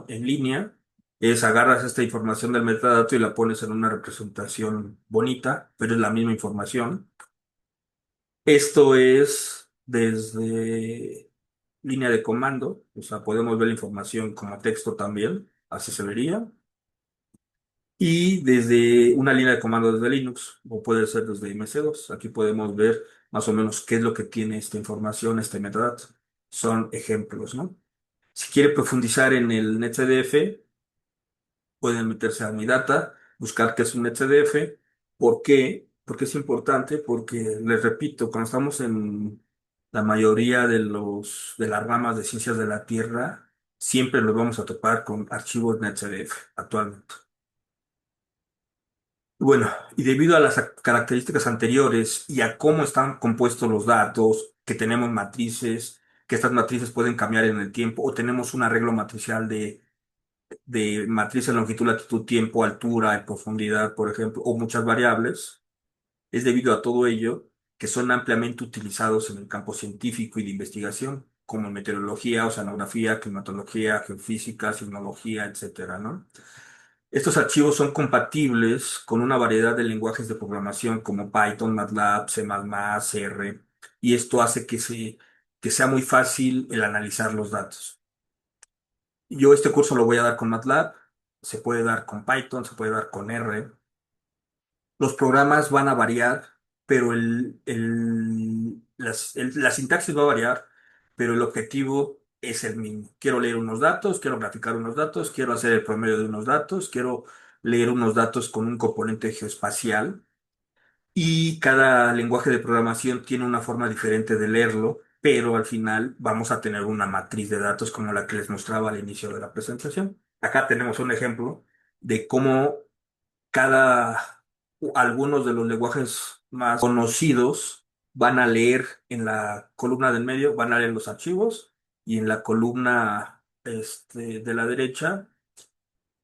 en línea. Agarras esta información del metadato y la pones en una representación bonita, pero es la misma información. Esto es desde línea de comando, o sea, podemos ver la información como texto también, así se vería. Y desde una línea de comando desde Linux, o puede ser desde MS2. Aquí podemos ver más o menos qué es lo que tiene esta información, este metadato. Son ejemplos, ¿no? Si quiere profundizar en el NetCDF, pueden meterse a mi data, buscar qué es un NetCDF. ¿Por qué? Porque es importante, porque les repito, cuando estamos en la mayoría de las ramas de ciencias de la Tierra, siempre los vamos a topar con archivos NetCDF actualmente. Bueno, y debido a las características anteriores y a cómo están compuestos los datos, que tenemos matrices, que estas matrices pueden cambiar en el tiempo, o tenemos un arreglo matricial de matrices longitud, latitud, tiempo, altura y profundidad, por ejemplo, o muchas variables, es debido a todo ello que son ampliamente utilizados en el campo científico y de investigación, como en meteorología, oceanografía, climatología, geofísica, sismología, etcétera, ¿no? Estos archivos son compatibles con una variedad de lenguajes de programación como Python, MATLAB, C++, R, y esto hace que sea muy fácil el analizar los datos. Yo este curso lo voy a dar con MATLAB, se puede dar con Python, se puede dar con R. Los programas van a variar, pero la sintaxis va a variar, pero el objetivo es el mismo. Quiero leer unos datos, quiero graficar unos datos, quiero hacer el promedio de unos datos, quiero leer unos datos con un componente geoespacial y cada lenguaje de programación tiene una forma diferente de leerlo, pero al final vamos a tener una matriz de datos como la que les mostraba al inicio de la presentación. Acá tenemos un ejemplo de cómo algunos de los lenguajes más conocidos van a leer en la columna del medio, van a leer los archivos y en la columna de la derecha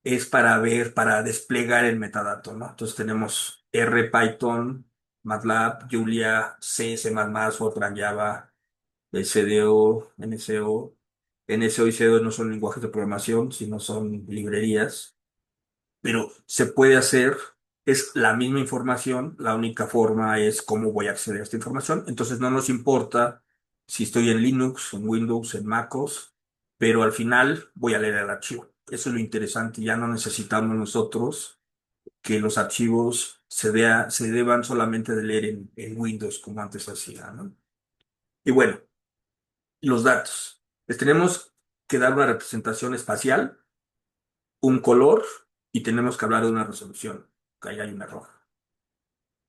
es para ver, para desplegar el metadato, ¿no? Entonces tenemos R, Python, MATLAB, Julia, C, C++, Fortran, Java, CDO, NCO. NCO y CDO no son lenguajes de programación, sino son librerías, pero se puede hacer, es la misma información, la única forma es cómo voy a acceder a esta información. Entonces no nos importa si estoy en Linux, en Windows, en MacOS, pero al final voy a leer el archivo. Eso es lo interesante, ya no necesitamos nosotros que los archivos se deban solamente de leer en Windows como antes hacía, ¿no? Y bueno, los datos. Les tenemos que dar una representación espacial, un color y tenemos que hablar de una resolución, que ahí hay un error.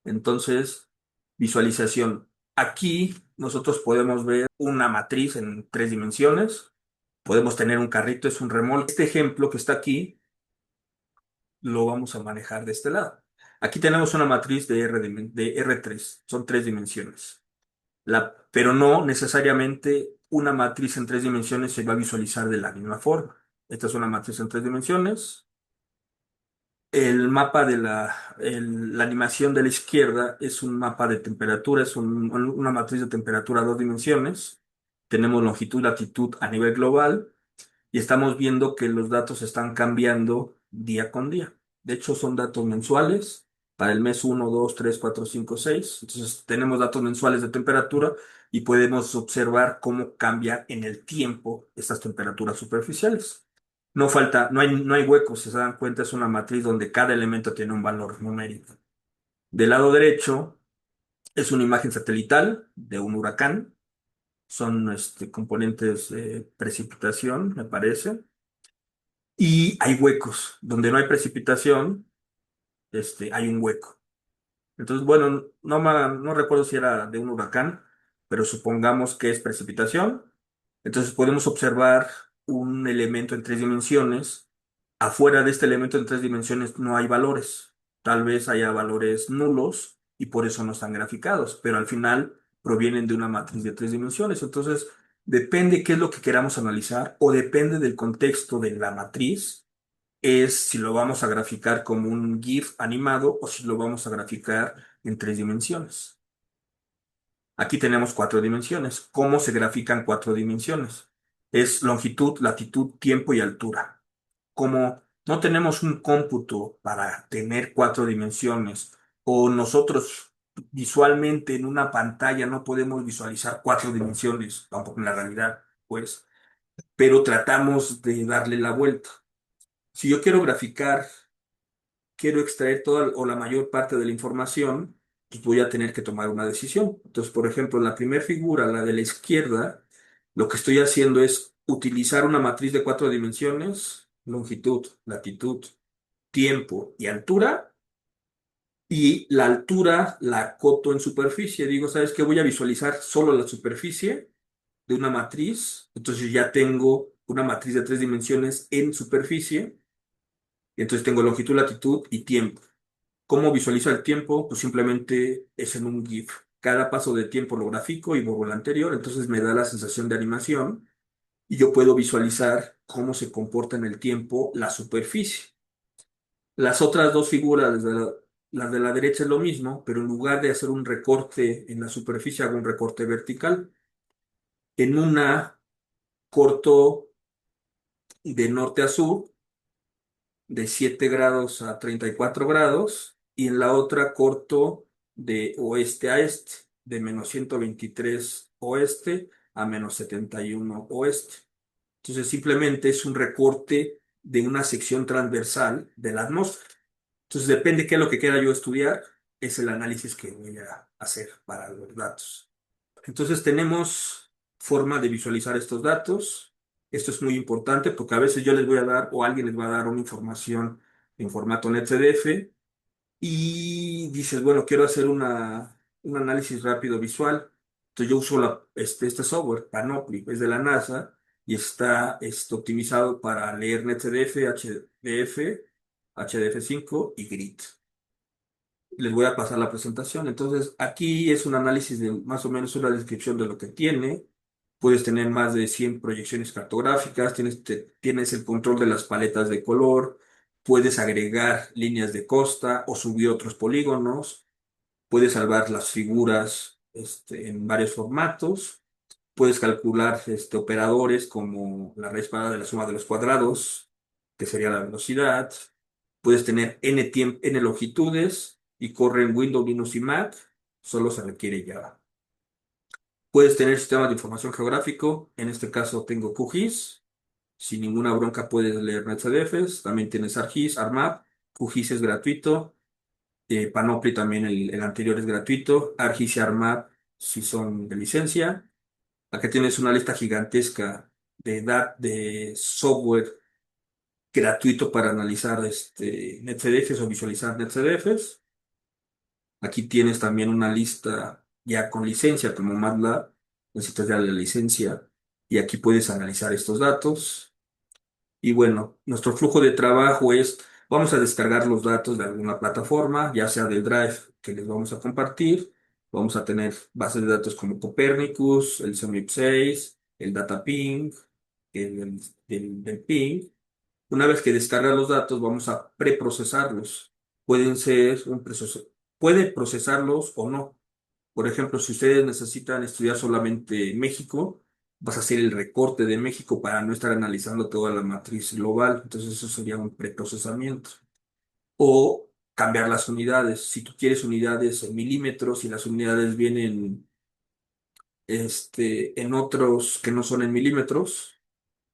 Entonces, visualización. Aquí nosotros podemos ver una matriz en 3 dimensiones, podemos tener un carrito, es un remolque. Este ejemplo que está aquí lo vamos a manejar de este lado. Aquí tenemos una matriz de R3, son 3 dimensiones. Pero no necesariamente una matriz en 3 dimensiones se va a visualizar de la misma forma. Esta es una matriz en 3 dimensiones. El mapa la animación de la izquierda es un mapa de temperatura, es una matriz de temperatura a 2 dimensiones. Tenemos longitud y latitud a nivel global y estamos viendo que los datos están cambiando día con día. De hecho, son datos mensuales para el mes 1, 2, 3, 4, 5, 6. Entonces, tenemos datos mensuales de temperatura y podemos observar cómo cambian en el tiempo estas temperaturas superficiales. No hay huecos, si se dan cuenta, es una matriz donde cada elemento tiene un valor numérico. Del lado derecho es una imagen satelital de un huracán. Son componentes de precipitación, me parece. Y hay huecos. Donde no hay precipitación, hay un hueco. Entonces, bueno, no recuerdo si era de un huracán, pero supongamos que es precipitación. Entonces podemos observar un elemento en 3 dimensiones. Afuera de este elemento en 3 dimensiones no hay valores. Tal vez haya valores nulos y por eso no están graficados, pero al final provienen de una matriz de 3 dimensiones. Entonces, depende qué es lo que queramos analizar o depende del contexto de la matriz, es si lo vamos a graficar como un GIF animado o si lo vamos a graficar en 3 dimensiones. Aquí tenemos 4 dimensiones. ¿Cómo se grafican 4 dimensiones? Es longitud, latitud, tiempo y altura. Como no tenemos un cómputo para tener 4 dimensiones o nosotros visualmente en una pantalla no podemos visualizar 4 dimensiones, tampoco en la realidad, pues, pero tratamos de darle la vuelta. Si yo quiero extraer toda o la mayor parte de la información, pues voy a tener que tomar una decisión. Entonces, por ejemplo, en la primera figura, la de la izquierda, lo que estoy haciendo es utilizar una matriz de 4 dimensiones, longitud, latitud, tiempo y altura, y la altura la acoto en superficie. Digo, ¿sabes qué? Voy a visualizar solo la superficie de una matriz. Entonces ya tengo una matriz de 3 dimensiones en superficie. Y entonces tengo longitud, latitud y tiempo. ¿Cómo visualizo el tiempo? Pues simplemente es en un GIF. Cada paso de tiempo lo grafico y borro el anterior, entonces me da la sensación de animación y yo puedo visualizar cómo se comporta en el tiempo la superficie. Las otras dos figuras, las de la derecha es lo mismo, pero en lugar de hacer un recorte en la superficie, hago un recorte vertical. En una corto de norte a sur, de 7 grados a 34 grados, y en la otra corto de oeste a este, de -123 oeste a -71 oeste. Entonces simplemente es un recorte de una sección transversal de la atmósfera. Entonces depende qué es lo que quiera yo estudiar, es el análisis que voy a hacer para los datos. Entonces tenemos forma de visualizar estos datos. Esto es muy importante porque a veces yo les voy a dar o alguien les va a dar una información en formato NetCDF y dices, bueno, quiero hacer un análisis rápido visual. Entonces yo uso este software, Panoply, es de la NASA y está optimizado para leer NetCDF, HDF, HDF5 y Grid. Les voy a pasar la presentación. Entonces, aquí es un análisis de más o menos una descripción de lo que tiene. Puedes tener más de 100 proyecciones cartográficas, tienes el control de las paletas de color, puedes agregar líneas de costa o subir otros polígonos, puedes salvar las figuras en varios formatos, puedes calcular operadores como la raíz cuadrada de la suma de los cuadrados, que sería la velocidad. Puedes tener n longitudes y corre en Windows, Linux y Mac, solo se requiere Java. Puedes tener sistemas de información geográfico, en este caso tengo QGIS, sin ninguna bronca puedes leer NetCDFs, también tienes ArcGIS, ArcMap, QGIS es gratuito, Panoply también el anterior es gratuito, ArcGIS y ArcMap si son de licencia. Acá tienes una lista gigantesca de software gratuito para analizar NetCDFs o visualizar NetCDFs. Aquí tienes también una lista ya con licencia como MATLAB, necesitas ya la licencia y aquí puedes analizar estos datos. Y bueno, nuestro flujo de trabajo es, vamos a descargar los datos de alguna plataforma, ya sea del Drive que les vamos a compartir. Vamos a tener bases de datos como Copernicus, el SEMIP6, el DataPing, del Ping. Una vez que descarga los datos, vamos a preprocesarlos. Pueden ser puede procesarlos o no. Por ejemplo, si ustedes necesitan estudiar solamente México, vas a hacer el recorte de México para no estar analizando toda la matriz global. Entonces, eso sería un preprocesamiento. o cambiar las unidades. Si tú quieres unidades en milímetros y las unidades vienen en otros que no son en milímetros,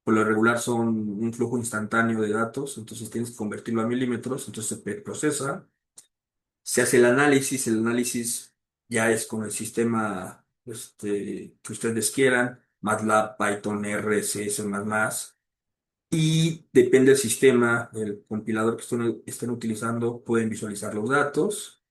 por lo regular son un flujo instantáneo de datos, entonces tienes que convertirlo a milímetros, entonces se procesa, se hace el análisis ya es con el sistema que ustedes quieran, MATLAB, Python, R, CS++, y depende del sistema, el compilador que estén utilizando, pueden visualizar los datos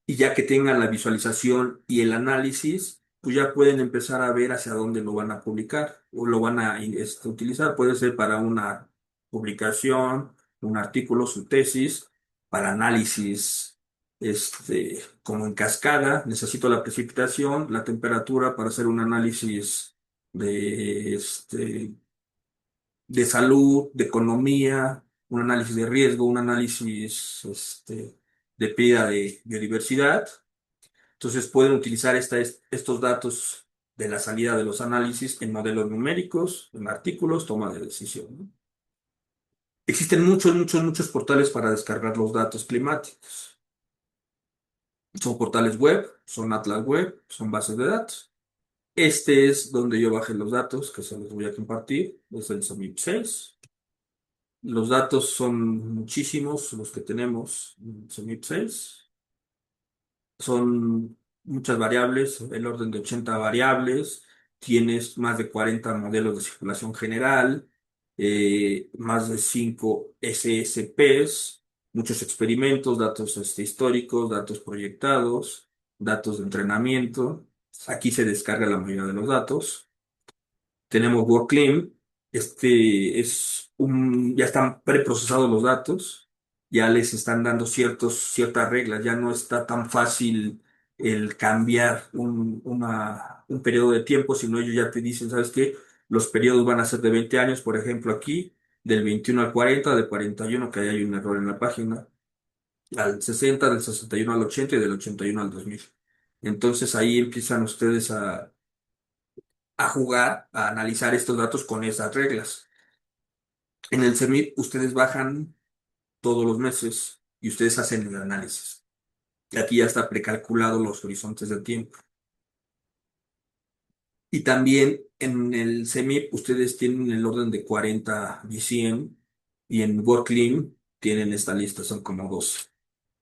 y ya que tengan la visualización y el análisis, pues ya pueden empezar a ver hacia dónde lo van a publicar o lo van a utilizar. Puede ser para una publicación, un artículo, su tesis, para análisis, como en cascada. Necesito la precipitación, la temperatura para hacer un análisis de, de salud, de economía, un análisis de riesgo, un análisis, de pérdida de biodiversidad. Entonces pueden utilizar estos datos de la salida de los análisis en modelos numéricos, en artículos, toma de decisión, ¿no? Existen muchos portales para descargar los datos climáticos. Son portales web, son atlas web, son bases de datos. Este es donde yo bajé los datos que se los voy a compartir, es el SOMIP 6. Los datos son muchísimos los que tenemos en SOMIP 6. Son muchas variables, el orden de 80 variables, tienes más de 40 modelos de circulación general, más de 5 SSPs, muchos experimentos, datos históricos, datos proyectados, datos de entrenamiento. Aquí se descarga la mayoría de los datos. Tenemos WorkClean, ya están preprocesados los datos, ya les están dando ciertas reglas, ya no está tan fácil el cambiar un periodo de tiempo, sino ellos ya te dicen, ¿sabes qué? Los periodos van a ser de 20 años, por ejemplo, aquí, del 21 al 40, de 41, que ahí hay un error en la página, al 60, del 61 al 80 y del 81 al 2000. Entonces ahí empiezan ustedes a jugar, a analizar estos datos con esas reglas. En el CERMIP ustedes bajan todos los meses y ustedes hacen el análisis. Y aquí ya está precalculado los horizontes de tiempo. Y también en el CEMIP ustedes tienen el orden de 40 y 100 y en WorkClean tienen esta lista, son como 12.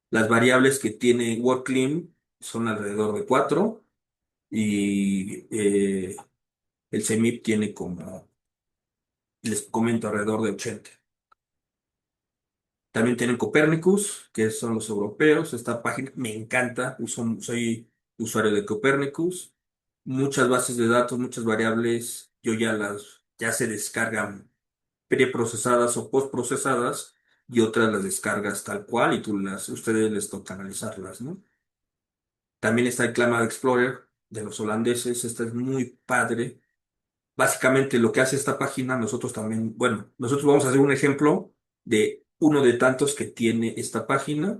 Las variables que tiene WorkClean son alrededor de 4 y el CEMIP tiene como, les comento, alrededor de 80. También tienen Copernicus, que son los europeos. Esta página me encanta. Soy usuario de Copernicus. Muchas bases de datos, muchas variables, ya se descargan preprocesadas o postprocesadas y otras las descargas tal cual y ustedes les toca analizarlas, ¿no? También está el Climate Explorer de los holandeses. Esta es muy padre. Básicamente lo que hace esta página, nosotros también, bueno, nosotros vamos a hacer un ejemplo de uno de tantos que tiene esta página.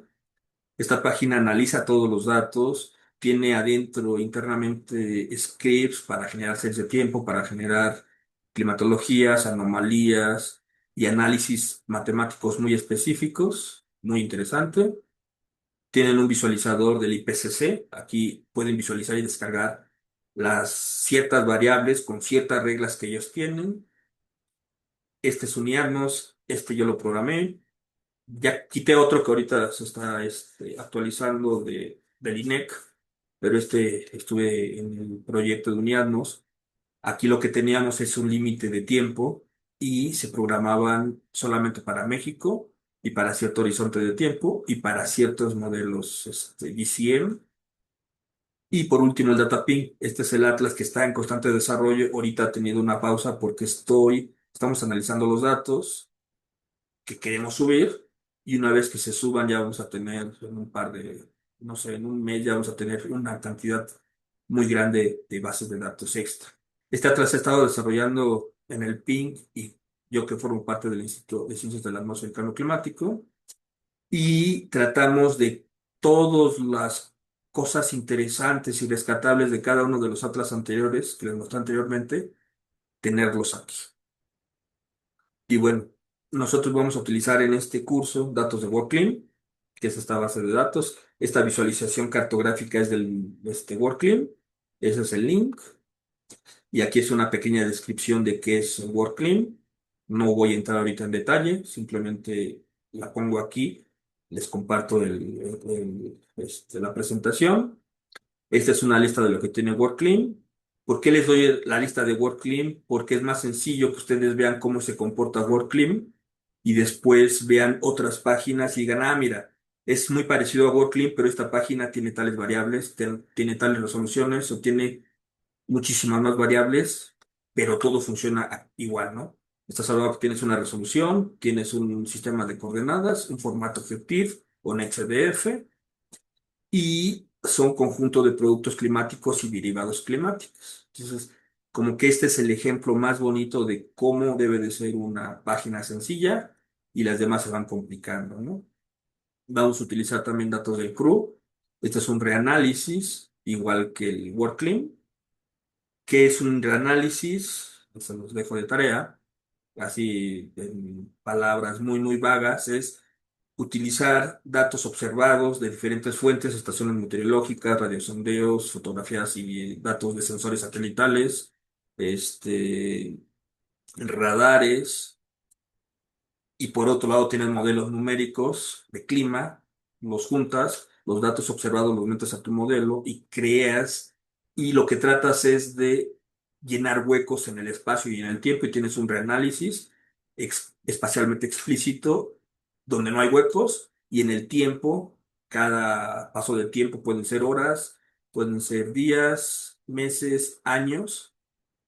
Esta página analiza todos los datos, tiene adentro internamente scripts para generar series de tiempo, para generar climatologías, anomalías y análisis matemáticos muy específicos, muy interesante. Tienen un visualizador del IPCC. Aquí pueden visualizar y descargar las ciertas variables con ciertas reglas que ellos tienen. Este es un IARMOS, este yo lo programé. Ya quité otro que ahorita se está actualizando del INEC, pero estuve en el proyecto de UNIADMOS. Aquí lo que teníamos es un límite de tiempo y se programaban solamente para México y para cierto horizonte de tiempo y para ciertos modelos DCM. Y por último, el DataPing. Este es el Atlas que está en constante desarrollo. Ahorita ha tenido una pausa porque estamos analizando los datos que queremos subir y una vez que se suban ya vamos a tener en no sé, en un mes ya vamos a tener una cantidad muy grande de bases de datos extra. Este Atlas se ha estado desarrollando en el PINC y yo que formo parte del Instituto de Ciencias de la Atmósfera y Cambio Climático y tratamos de todas las cosas interesantes y rescatables de cada uno de los atlas anteriores que les mostré anteriormente, tenerlos aquí. Y bueno, nosotros vamos a utilizar en este curso datos de WorkClean. que es esta base de datos. Esta visualización cartográfica es del WorkClim. Ese es el link. Y aquí es una pequeña descripción de qué es WorkClim. No voy a entrar ahorita en detalle, simplemente la pongo aquí. Les comparto la presentación. Esta es una lista de lo que tiene WorkClean. ¿Por qué les doy la lista de WorkClean? Porque es más sencillo que ustedes vean cómo se comporta WorkClean y después vean otras páginas y digan, ah, mira, es muy parecido a WorkClean, pero esta página tiene tales variables, tiene tales resoluciones o tiene muchísimas más variables, pero todo funciona igual, ¿no? Estás hablando que tienes una resolución, tienes un sistema de coordenadas, un formato FFIR o un XDF y son conjunto de productos climáticos y derivados climáticos. Entonces, como que este es el ejemplo más bonito de cómo debe de ser una página sencilla y las demás se van complicando, ¿no? Vamos a utilizar también datos del CRU. Este es un reanálisis, igual que el WorkClim. ¿Qué es un reanálisis? Se los dejo de tarea. Así en palabras muy, muy vagas, es utilizar datos observados de diferentes fuentes, estaciones meteorológicas, radiosondeos, fotografías y datos de sensores satelitales, este, radares, y por otro lado tienes modelos numéricos de clima, los juntas, los datos observados los metes a tu modelo y creas, y lo que tratas es de llenar huecos en el espacio y en el tiempo y tienes un reanálisis espacialmente explícito donde no hay huecos y en el tiempo, cada paso del tiempo pueden ser horas, pueden ser días, meses, años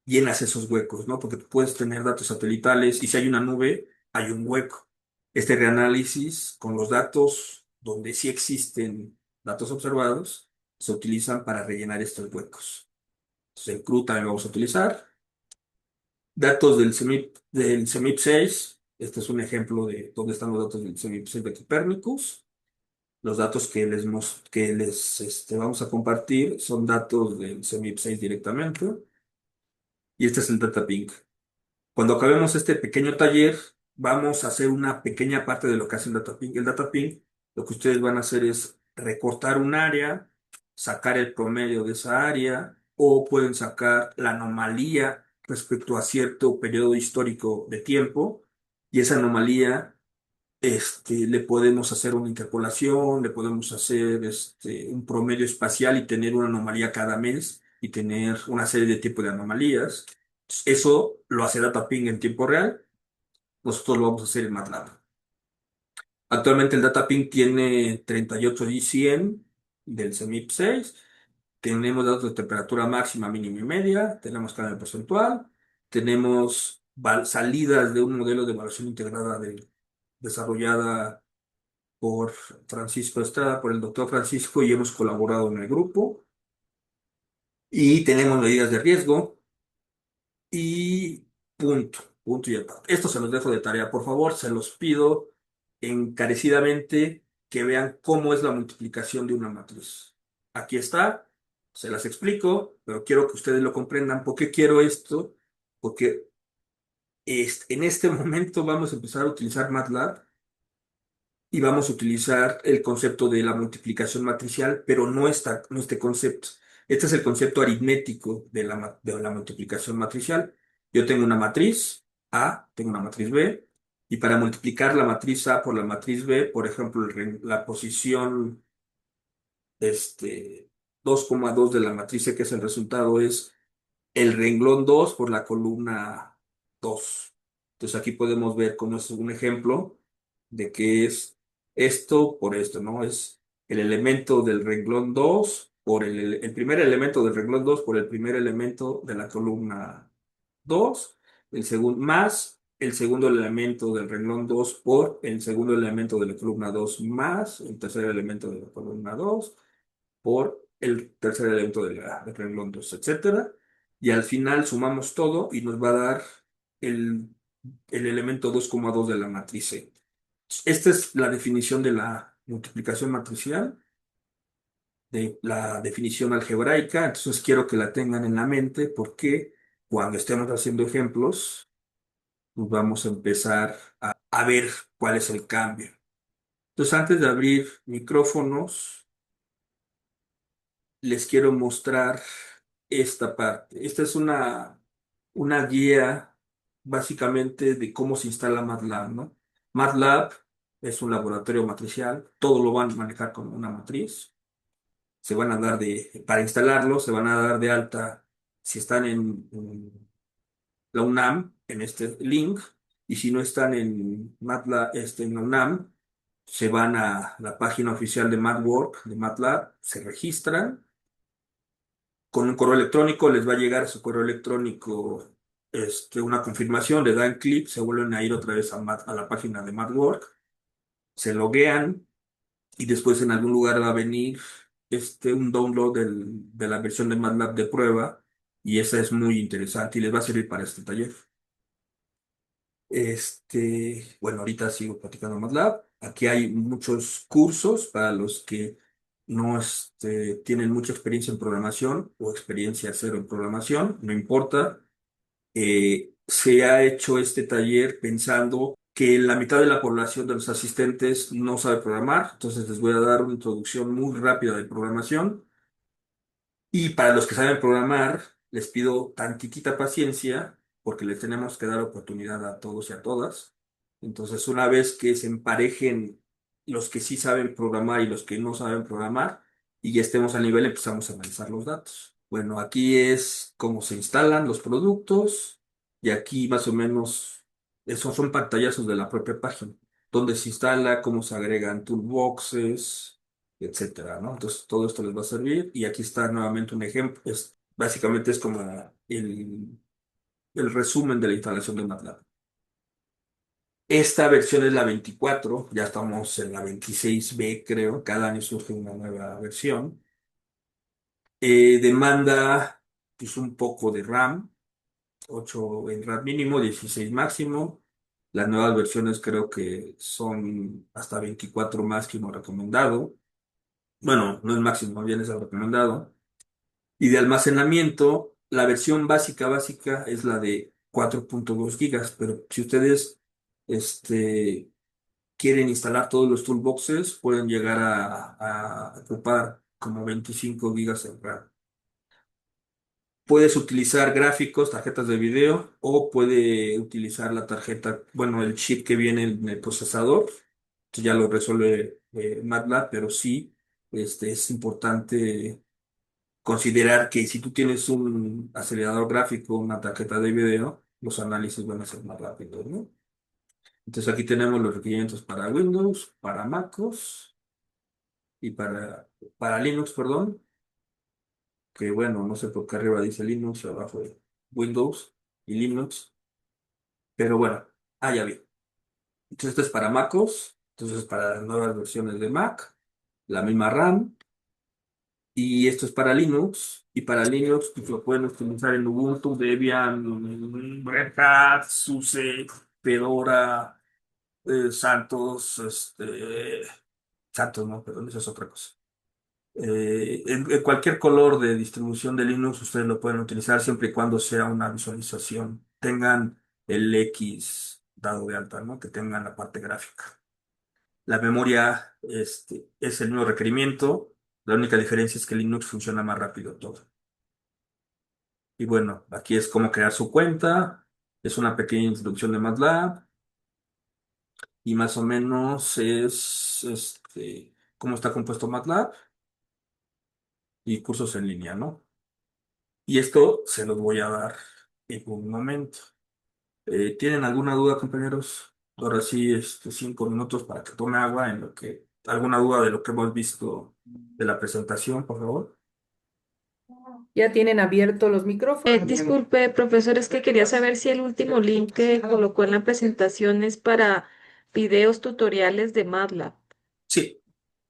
llenas esos huecos, ¿no? Porque tú puedes tener datos satelitales y si hay una nube, hay un hueco. Este reanálisis con los datos donde sí existen datos observados se utilizan para rellenar estos huecos. Entonces, el CRU también lo vamos a utilizar. Datos del CEMIP 6. Este es un ejemplo de dónde están los datos del CEMIP 6 de Copernicus. Los datos que les vamos a compartir son datos del CEMIP 6 directamente. Y este es el data ping. Cuando acabemos este pequeño taller, vamos a hacer una pequeña parte de lo que hace el data ping. El data ping, lo que ustedes van a hacer es recortar un área, sacar el promedio de esa área, o pueden sacar la anomalía respecto a cierto periodo histórico de tiempo, y esa anomalía, le podemos hacer una interpolación, le podemos hacer un promedio espacial y tener una anomalía cada mes y tener una serie de tipos de anomalías. Eso lo hace DataPing en tiempo real. Nosotros lo vamos a hacer en MATLAB. Actualmente el DataPing tiene 38G100 del CEMIP 6. Tenemos datos de temperatura máxima, mínima y media. Tenemos cambio porcentual. Tenemos salidas de un modelo de evaluación integrada desarrollada por Francisco Estrada, por el doctor Francisco, y hemos colaborado en el grupo. Y tenemos medidas de riesgo y punto y aparte. Esto se los dejo de tarea, por favor, se los pido encarecidamente que vean cómo es la multiplicación de una matriz. Aquí está, se las explico, pero quiero que ustedes lo comprendan. ¿Por qué quiero esto? Porque en este momento vamos a empezar a utilizar MATLAB y vamos a utilizar el concepto de la multiplicación matricial, pero no este concepto. Este es el concepto aritmético de la multiplicación matricial. Yo tengo una matriz A, tengo una matriz B, y para multiplicar la matriz A por la matriz B, por ejemplo, la posición este, 2,2 de la matriz C, que es el resultado, es el renglón 2 por la columna 2. Entonces aquí podemos ver cómo es un ejemplo de que es esto por esto, ¿no? Es el elemento del renglón 2 por el primer elemento del renglón 2 por el primer elemento de la columna 2, el segundo más el segundo elemento del renglón 2 por el segundo elemento de la columna 2 más el tercer elemento de la columna 2 por el tercer elemento del renglón 2, etcétera. Y al final sumamos todo y nos va a dar el, el elemento 2,2 de la matriz C. Esta es la definición de la multiplicación matricial, de la definición algebraica. Entonces quiero que la tengan en la mente porque cuando estemos haciendo ejemplos, pues vamos a empezar a ver cuál es el cambio. Entonces, antes de abrir micrófonos, les quiero mostrar esta parte. Esta es una guía básicamente de cómo se instala MATLAB, ¿no? MATLAB es un laboratorio matricial, todo lo van a manejar como una matriz. Se van a dar para instalarlo, se van a dar de alta si están en la UNAM, en este link, y si no están en MATLAB, en la UNAM, se van a la página oficial de MATWork, de MATLAB, se registran con un correo electrónico, les va a llegar a su correo electrónico una confirmación, le dan clic, se vuelven a ir otra vez a la página de MathWork, se loguean y después en algún lugar va a venir un download de la versión de MATLAB de prueba y esa es muy interesante y les va a servir para este taller. Bueno, ahorita sigo platicando MATLAB. Aquí hay muchos cursos para los que no tienen mucha experiencia en programación o experiencia cero en programación, no importa. Se ha hecho este taller pensando que la mitad de la población de los asistentes no sabe programar, entonces les voy a dar una introducción muy rápida de programación y para los que saben programar, les pido tantitita paciencia porque les tenemos que dar oportunidad a todos y a todas. Entonces, una vez que se emparejen los que sí saben programar y los que no saben programar, y ya estemos al nivel, empezamos a analizar los datos. Bueno, aquí es cómo se instalan los productos y aquí más o menos esos son pantallazos de la propia página, donde se instala, cómo se agregan toolboxes, etcétera, ¿no? Entonces, todo esto les va a servir y aquí está nuevamente un ejemplo. Básicamente es como el resumen de la instalación de MATLAB. Esta versión es la 24, ya estamos en la 26B, creo. Cada año surge una nueva versión. Demanda pues, un poco de RAM, 8 en RAM mínimo, 16 máximo. Las nuevas versiones creo que son hasta 24 máximo recomendado. Bueno, no es máximo, más bien es el recomendado. Y de almacenamiento, la versión básica es la de 4.2 gigas, pero si ustedes este, quieren instalar todos los toolboxes, pueden llegar a ocupar como 25 gigas en RAM. Puedes utilizar gráficos, tarjetas de video, o puede utilizar la tarjeta, bueno, el chip que viene en el procesador, que ya lo resuelve MATLAB, pero sí, es importante considerar que si tú tienes un acelerador gráfico, una tarjeta de video, los análisis van a ser más rápidos, ¿no? Entonces aquí tenemos los requerimientos para Windows, para MacOS y para Linux, perdón, que bueno, no sé por qué arriba dice Linux y abajo Windows y Linux, pero bueno, ya vi. Entonces esto es para MacOS, entonces para las nuevas versiones de Mac, la misma RAM. Y esto es para Linux. Y para Linux pues, lo pueden utilizar en Ubuntu, Debian, Red Hat, SUSE, Fedora, Santos, Santos no, perdón, eso es otra cosa. En cualquier color de distribución de Linux ustedes lo pueden utilizar siempre y cuando sea una visualización. Tengan el X dado de alta, ¿no? Que tengan la parte gráfica. La memoria, es el mismo requerimiento. La única diferencia es que Linux funciona más rápido todo. Y bueno, aquí es cómo crear su cuenta. Es una pequeña introducción de MATLAB. Y más o menos es cómo está compuesto MATLAB y cursos en línea, ¿no? Y esto se los voy a dar en un momento. ¿Tienen alguna duda, compañeros? Ahora sí, 5 minutos para que tome agua en lo que, alguna duda de lo que hemos visto de la presentación, por favor. Ya tienen abiertos los micrófonos. Disculpe, profesor, es que quería saber si el último link que colocó en la presentación es para videos tutoriales de MATLAB. Sí,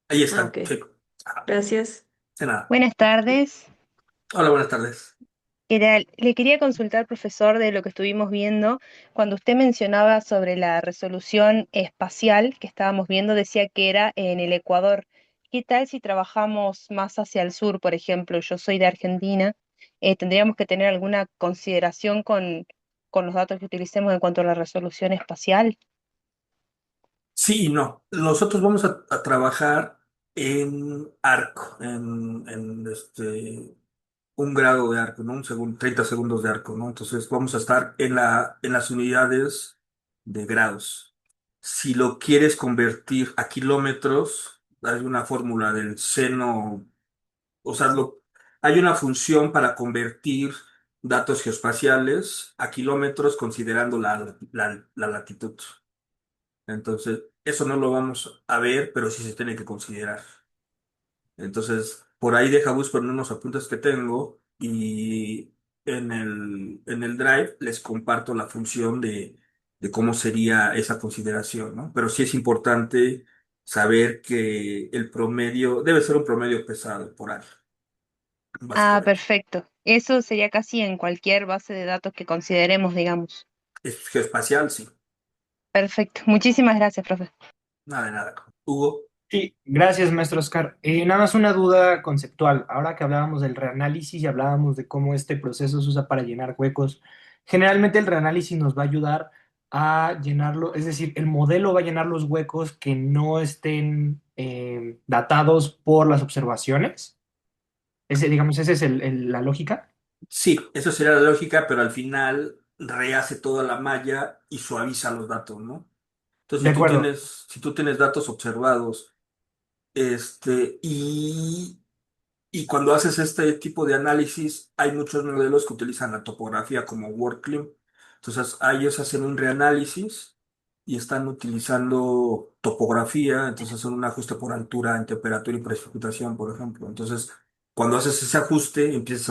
ahí Ah, están. ok. Sí. Ah, Gracias. de nada. Buenas tardes. Hola, buenas tardes. Le quería consultar, profesor, de lo que estuvimos viendo. Cuando usted mencionaba sobre la resolución espacial que estábamos viendo, decía que era en el Ecuador. ¿Qué tal si trabajamos más hacia el sur, por ejemplo? Yo soy de Argentina. ¿Tendríamos que tener alguna consideración con los datos que utilicemos en cuanto a la resolución espacial? Sí y no. Nosotros vamos a trabajar en arco, un grado de arco, ¿no? 30 segundos de arco, ¿no? Entonces vamos a estar en las unidades de grados. Si lo quieres convertir a kilómetros, hay una fórmula del seno, o sea, hay una función para convertir datos geoespaciales a kilómetros considerando la latitud. Entonces, eso no lo vamos a ver, pero sí se tiene que considerar. Entonces, por ahí deja busco en unos apuntes que tengo y en el Drive les comparto la función de cómo sería esa consideración, ¿no? Pero sí es importante saber que el promedio debe ser un promedio pesado por ahí, Ah, básicamente. perfecto. Eso sería casi en cualquier base de datos que consideremos, digamos. Es geoespacial, sí. Perfecto. Muchísimas gracias, profe. Nada de nada. Hugo, Sí, gracias, maestro Oscar. Nada más una duda conceptual. Ahora que hablábamos del reanálisis y hablábamos de cómo este proceso se usa para llenar huecos, generalmente el reanálisis nos va a ayudar a llenarlo, es decir, el modelo va a llenar los huecos que no estén datados por las observaciones. Digamos, esa es la lógica. sí, eso sería la lógica, pero al final rehace toda la malla y suaviza los datos, ¿no? Entonces, De acuerdo. si tú tienes datos observados, este, y cuando haces este tipo de análisis, hay muchos modelos que utilizan la topografía como WordClim. Entonces, a ellos hacen un reanálisis y están utilizando topografía, entonces hacen un ajuste por altura en temperatura y precipitación, por ejemplo. Entonces, cuando haces ese ajuste, empiezas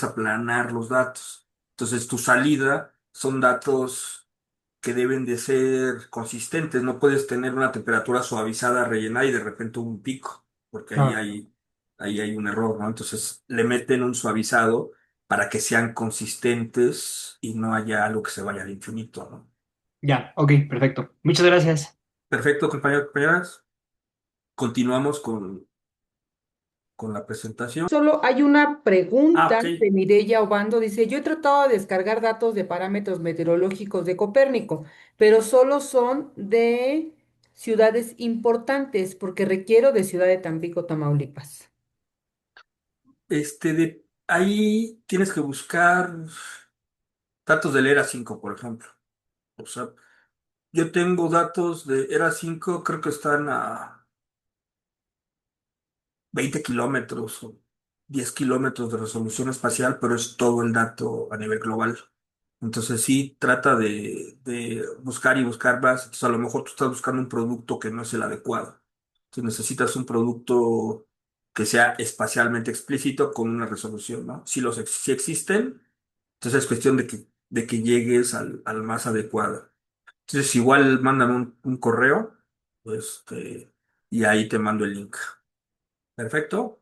a aplanar los datos. Entonces, tu salida son datos que deben de ser consistentes. No puedes tener una temperatura suavizada, rellenada y de repente un pico, porque Ah, ahí hay un error, ¿no? Entonces le meten un suavizado para que sean consistentes y no haya algo que se vaya al infinito, ¿no? ya, ok, perfecto. Muchas gracias. Perfecto, compañeros, compañeras. Continuamos con la presentación. Solo hay una Ah, pregunta ok. de Mireya Obando. Dice, yo he tratado de descargar datos de parámetros meteorológicos de Copérnico, pero solo son de ciudades importantes porque requiero de Ciudad de Tampico, Tamaulipas. Ahí tienes que buscar datos del ERA 5, por ejemplo. O sea, yo tengo datos de ERA 5, creo que están a 20 kilómetros o 10 kilómetros de resolución espacial, pero es todo el dato a nivel global. Entonces sí, trata de buscar y buscar más. Entonces a lo mejor tú estás buscando un producto que no es el adecuado. Entonces necesitas un producto que sea espacialmente explícito con una resolución, ¿no? Si existen, entonces es cuestión de que llegues al más adecuado. Entonces igual mándame un correo, y ahí te mando el link. Perfecto.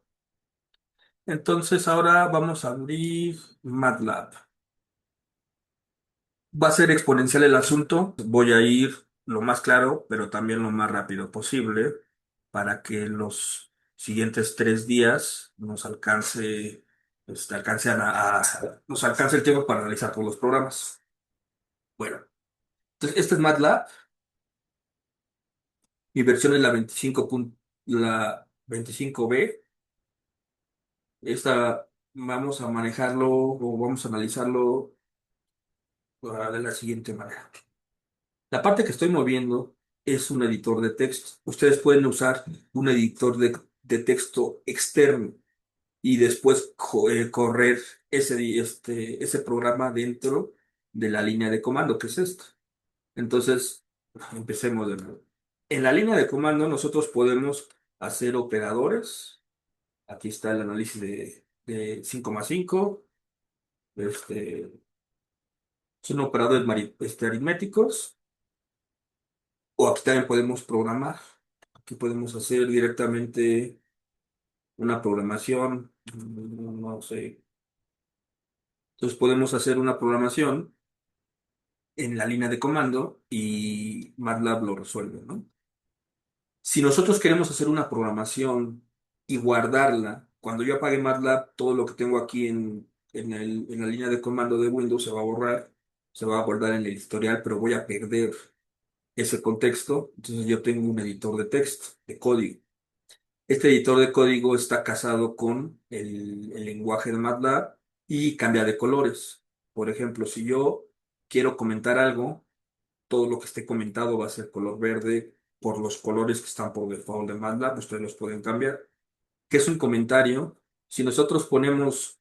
Entonces ahora vamos a abrir MATLAB. Va a ser exponencial el asunto. Voy a ir lo más claro, pero también lo más rápido posible para que los siguientes 3 días nos alcance el tiempo para realizar todos los programas. Bueno, entonces este es MATLAB. Mi versión es la 25B. Esta vamos a manejarlo o vamos a analizarlo de la siguiente manera. La parte que estoy moviendo es un editor de texto. Ustedes pueden usar un editor de texto externo y después correr ese programa dentro de la línea de comando, que es esta. Entonces, empecemos de nuevo. En la línea de comando nosotros podemos hacer operadores. Aquí está el análisis de 5 más 5. Este, son operadores aritméticos. O aquí también podemos programar. Aquí podemos hacer directamente una programación, no sé. Entonces podemos hacer una programación en la línea de comando y MATLAB lo resuelve, ¿no? Si nosotros queremos hacer una programación y guardarla, cuando yo apague MATLAB, todo lo que tengo aquí en la línea de comando de Windows se va a borrar, se va a guardar en el historial, pero voy a perder ese contexto. Entonces yo tengo un editor de texto, de código. Este editor de código está casado con el lenguaje de MATLAB y cambia de colores. Por ejemplo, si yo quiero comentar algo, todo lo que esté comentado va a ser color verde por los colores que están por default de MATLAB. Ustedes los pueden cambiar. ¿Qué es un comentario? Si nosotros ponemos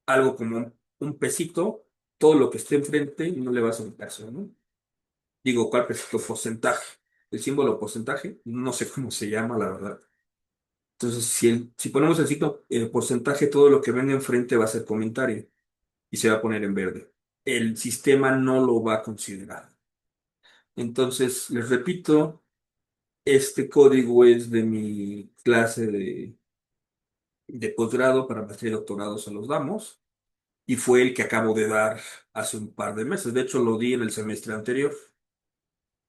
algo como un pesito, todo lo que esté enfrente no le va a hacer caso, ¿no? Digo, ¿cuál pesito? Porcentaje. El símbolo porcentaje, no sé cómo se llama, la verdad. Entonces, si ponemos el porcentaje, todo lo que ven enfrente va a ser comentario y se va a poner en verde. El sistema no lo va a considerar. Entonces, les repito, este código es de mi clase de posgrado para maestría y doctorado, se los damos, y fue el que acabo de dar hace un par de meses. De hecho, lo di en el semestre anterior,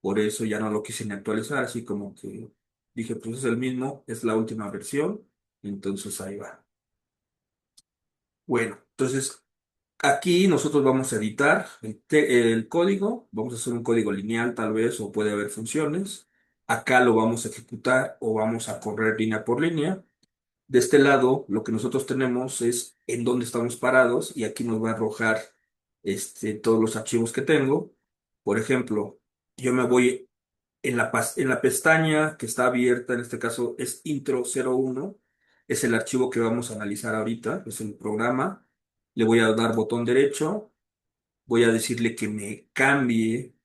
por eso ya no lo quise ni actualizar, así como que dije, pues es el mismo, es la última versión, entonces ahí va. Bueno, entonces aquí nosotros vamos a editar el código, vamos a hacer un código lineal tal vez, o puede haber funciones. Acá lo vamos a ejecutar o vamos a correr línea por línea. De este lado, lo que nosotros tenemos es en dónde estamos parados y aquí nos va a arrojar todos los archivos que tengo. Por ejemplo, yo me voy en la pestaña que está abierta, en este caso es intro 01, es el archivo que vamos a analizar ahorita, es el programa. Le voy a dar botón derecho, voy a decirle que me cambie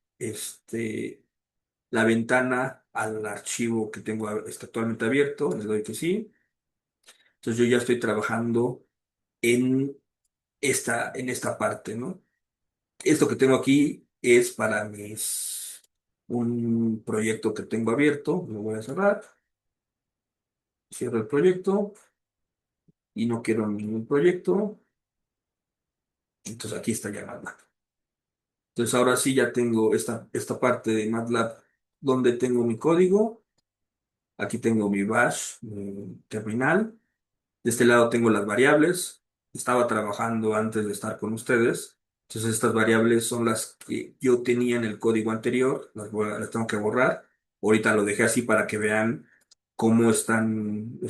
la ventana al archivo que tengo actualmente abierto, le doy que sí. Entonces yo ya estoy trabajando en en esta parte, ¿no? Esto que tengo aquí es para un proyecto que tengo abierto, lo voy a cerrar, cierro el proyecto y no quiero ningún proyecto, entonces aquí está ya MATLAB. Entonces ahora sí ya tengo esta parte de MATLAB donde tengo mi código, aquí tengo mi bash, mi terminal. De este lado tengo las variables. Estaba trabajando antes de estar con ustedes. Entonces estas variables son las que yo tenía en el código anterior. Las tengo que borrar. Ahorita lo dejé así para que vean cómo están,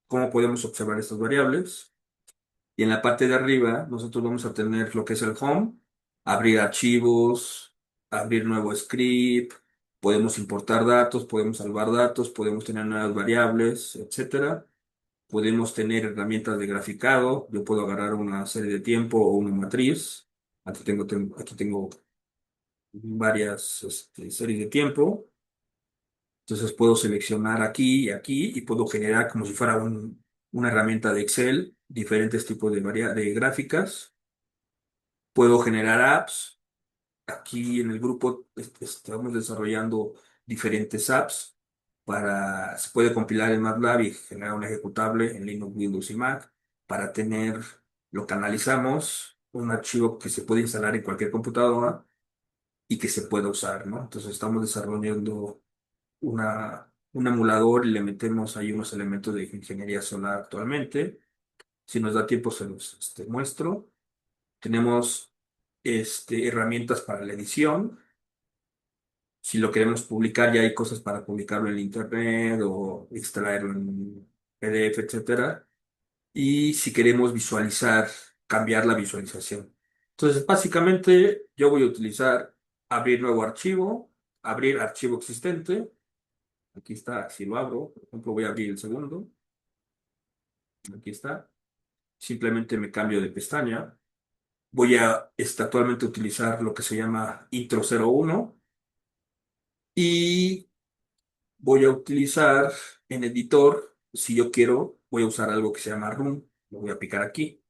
cómo podemos observar estas variables. Y en la parte de arriba nosotros vamos a tener lo que es el home, abrir archivos, abrir nuevo script, podemos importar datos, podemos salvar datos, podemos tener nuevas variables, etcétera. Podemos tener herramientas de graficado. Yo puedo agarrar una serie de tiempo o una matriz. Aquí tengo varias series de tiempo. Entonces puedo seleccionar aquí y aquí y puedo generar como si fuera una herramienta de Excel, diferentes tipos de gráficas. Puedo generar apps. Aquí en el grupo estamos desarrollando diferentes apps se puede compilar en MATLAB y generar un ejecutable en Linux, Windows y Mac para tener lo que analizamos, un archivo que se puede instalar en cualquier computadora y que se pueda usar, ¿no? Entonces estamos desarrollando un emulador y le metemos ahí unos elementos de ingeniería solar actualmente. Si nos da tiempo se los muestro. Tenemos herramientas para la edición. Si lo queremos publicar, ya hay cosas para publicarlo en internet o extraerlo en PDF, etcétera. Y si queremos visualizar, cambiar la visualización. Entonces, básicamente, yo voy a utilizar abrir nuevo archivo, abrir archivo existente. Aquí está, si lo abro, por ejemplo, voy a abrir el segundo. Aquí está. Simplemente me cambio de pestaña. Voy a actualmente utilizar lo que se llama intro 01 y voy a utilizar en editor, si yo quiero, voy a usar algo que se llama Room, lo voy a picar aquí,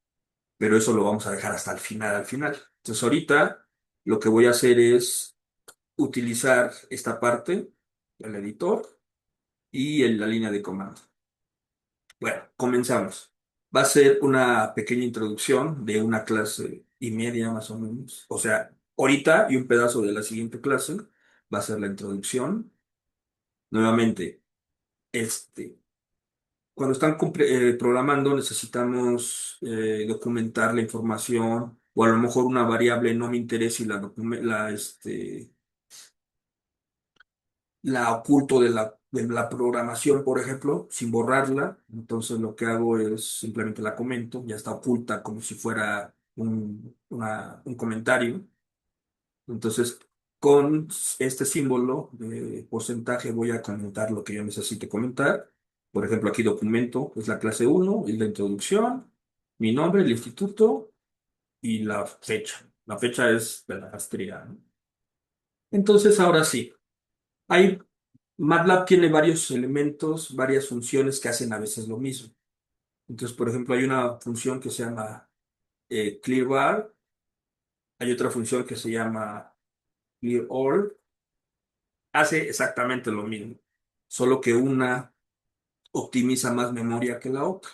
pero eso lo vamos a dejar hasta el final, al final. Entonces ahorita lo que voy a hacer es utilizar esta parte, el editor y en la línea de comando. Bueno, comenzamos. Va a ser una pequeña introducción de una clase y media más o menos. O sea, ahorita y un pedazo de la siguiente clase va a ser la introducción. Nuevamente, este. Cuando están programando necesitamos documentar la información o a lo mejor una variable no me interesa y la oculto de la programación, por ejemplo, sin borrarla. Entonces lo que hago es simplemente la comento, ya está oculta como si fuera un comentario. Entonces, con este símbolo de porcentaje voy a comentar lo que yo necesite comentar. Por ejemplo, aquí documento es la clase uno, es la introducción, mi nombre, el instituto y la fecha. La fecha es de la maestría, ¿no? Entonces, ahora sí, hay, MATLAB tiene varios elementos, varias funciones que hacen a veces lo mismo. Entonces, por ejemplo, hay una función que se llama clear hay otra función que se llama clear all, hace exactamente lo mismo, solo que una optimiza más memoria que la otra,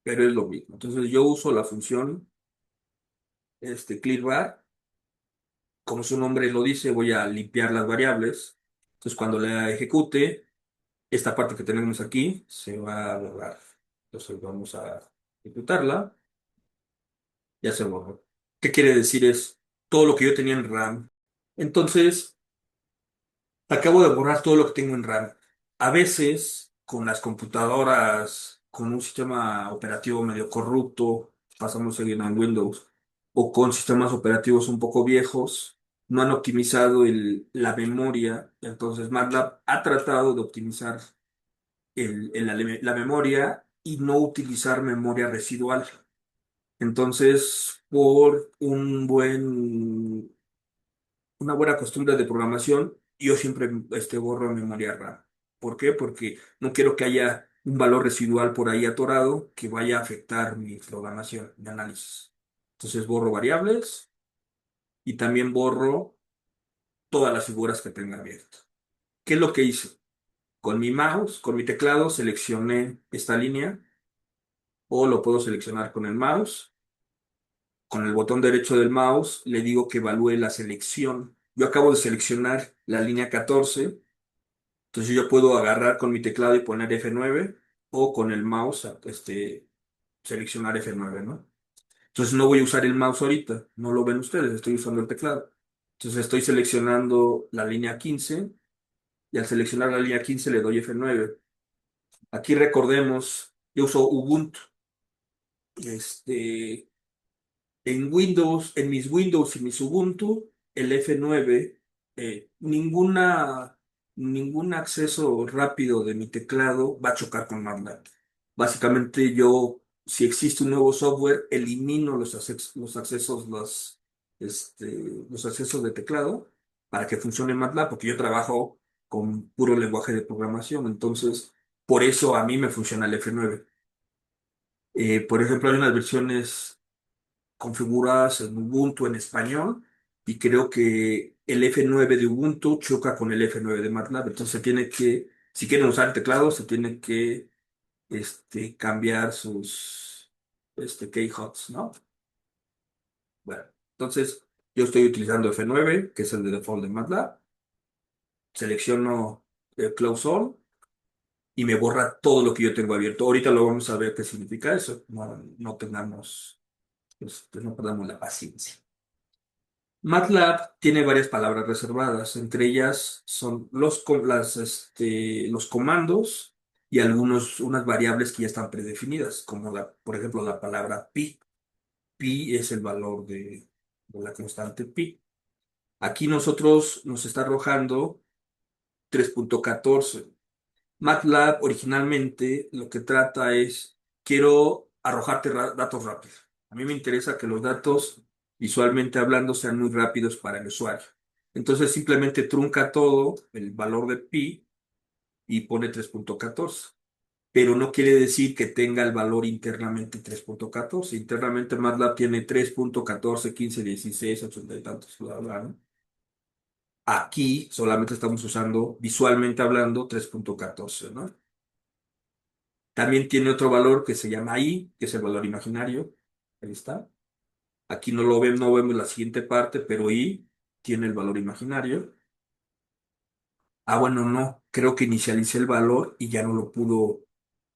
pero es lo mismo. Entonces yo uso la función clear, como su nombre lo dice, voy a limpiar las variables. Entonces cuando la ejecute, esta parte que tenemos aquí se va a borrar. Entonces vamos a ejecutarla, ya se borró. ¿Qué quiere decir? Es todo lo que yo tenía en RAM. Entonces, acabo de borrar todo lo que tengo en RAM. A veces, con las computadoras, con un sistema operativo medio corrupto, pasamos seguido en Windows, o con sistemas operativos un poco viejos, no han optimizado la memoria. Entonces, MATLAB ha tratado de optimizar la memoria y no utilizar memoria residual. Entonces, por una buena costumbre de programación, yo siempre borro memoria RAM. ¿Por qué? Porque no quiero que haya un valor residual por ahí atorado que vaya a afectar mi programación, mi análisis. Entonces borro variables y también borro todas las figuras que tenga abiertas. ¿Qué es lo que hice? Con mi mouse, con mi teclado, seleccioné esta línea o lo puedo seleccionar con el mouse. Con el botón derecho del mouse le digo que evalúe la selección. Yo acabo de seleccionar la línea 14. Entonces yo puedo agarrar con mi teclado y poner F9 o con el mouse, seleccionar F9, ¿no? Entonces no voy a usar el mouse ahorita, no lo ven ustedes, estoy usando el teclado. Entonces estoy seleccionando la línea 15 y al seleccionar la línea 15 le doy F9. Aquí recordemos, yo uso Ubuntu. Este, En Windows, en mis Windows y mis Ubuntu, el F9, ningún acceso rápido de mi teclado va a chocar con MATLAB. Básicamente yo, si existe un nuevo software, elimino los accesos, los accesos de teclado para que funcione MATLAB, porque yo trabajo con puro lenguaje de programación. Entonces, por eso a mí me funciona el F9. Por ejemplo, hay unas versiones configuradas en Ubuntu en español y creo que el F9 de Ubuntu choca con el F9 de MATLAB. Entonces si quieren usar el teclado, se tiene que cambiar sus keyhots, ¿no? Bueno, entonces yo estoy utilizando F9, que es el de default de MATLAB. Selecciono Close All y me borra todo lo que yo tengo abierto. Ahorita lo vamos a ver qué significa eso. No perdamos la paciencia. MATLAB tiene varias palabras reservadas, entre ellas son los comandos y unas variables que ya están predefinidas, como por ejemplo la palabra pi. Pi es el valor de la constante pi. Aquí nos está arrojando 3.14. MATLAB originalmente lo que trata es, quiero arrojarte datos rápidos. A mí me interesa que los datos, visualmente hablando, sean muy rápidos para el usuario. Entonces simplemente trunca todo el valor de pi y pone 3.14. Pero no quiere decir que tenga el valor internamente 3.14. Internamente MATLAB tiene 3.14, 15, 16, 80 y tantos, bla, bla, ¿no? Aquí solamente estamos usando, visualmente hablando, 3.14, ¿no? También tiene otro valor que se llama i, que es el valor imaginario. Ahí está. Aquí no vemos la siguiente parte, pero i tiene el valor imaginario. Ah, bueno, no. Creo que inicialicé el valor y ya no lo pudo. O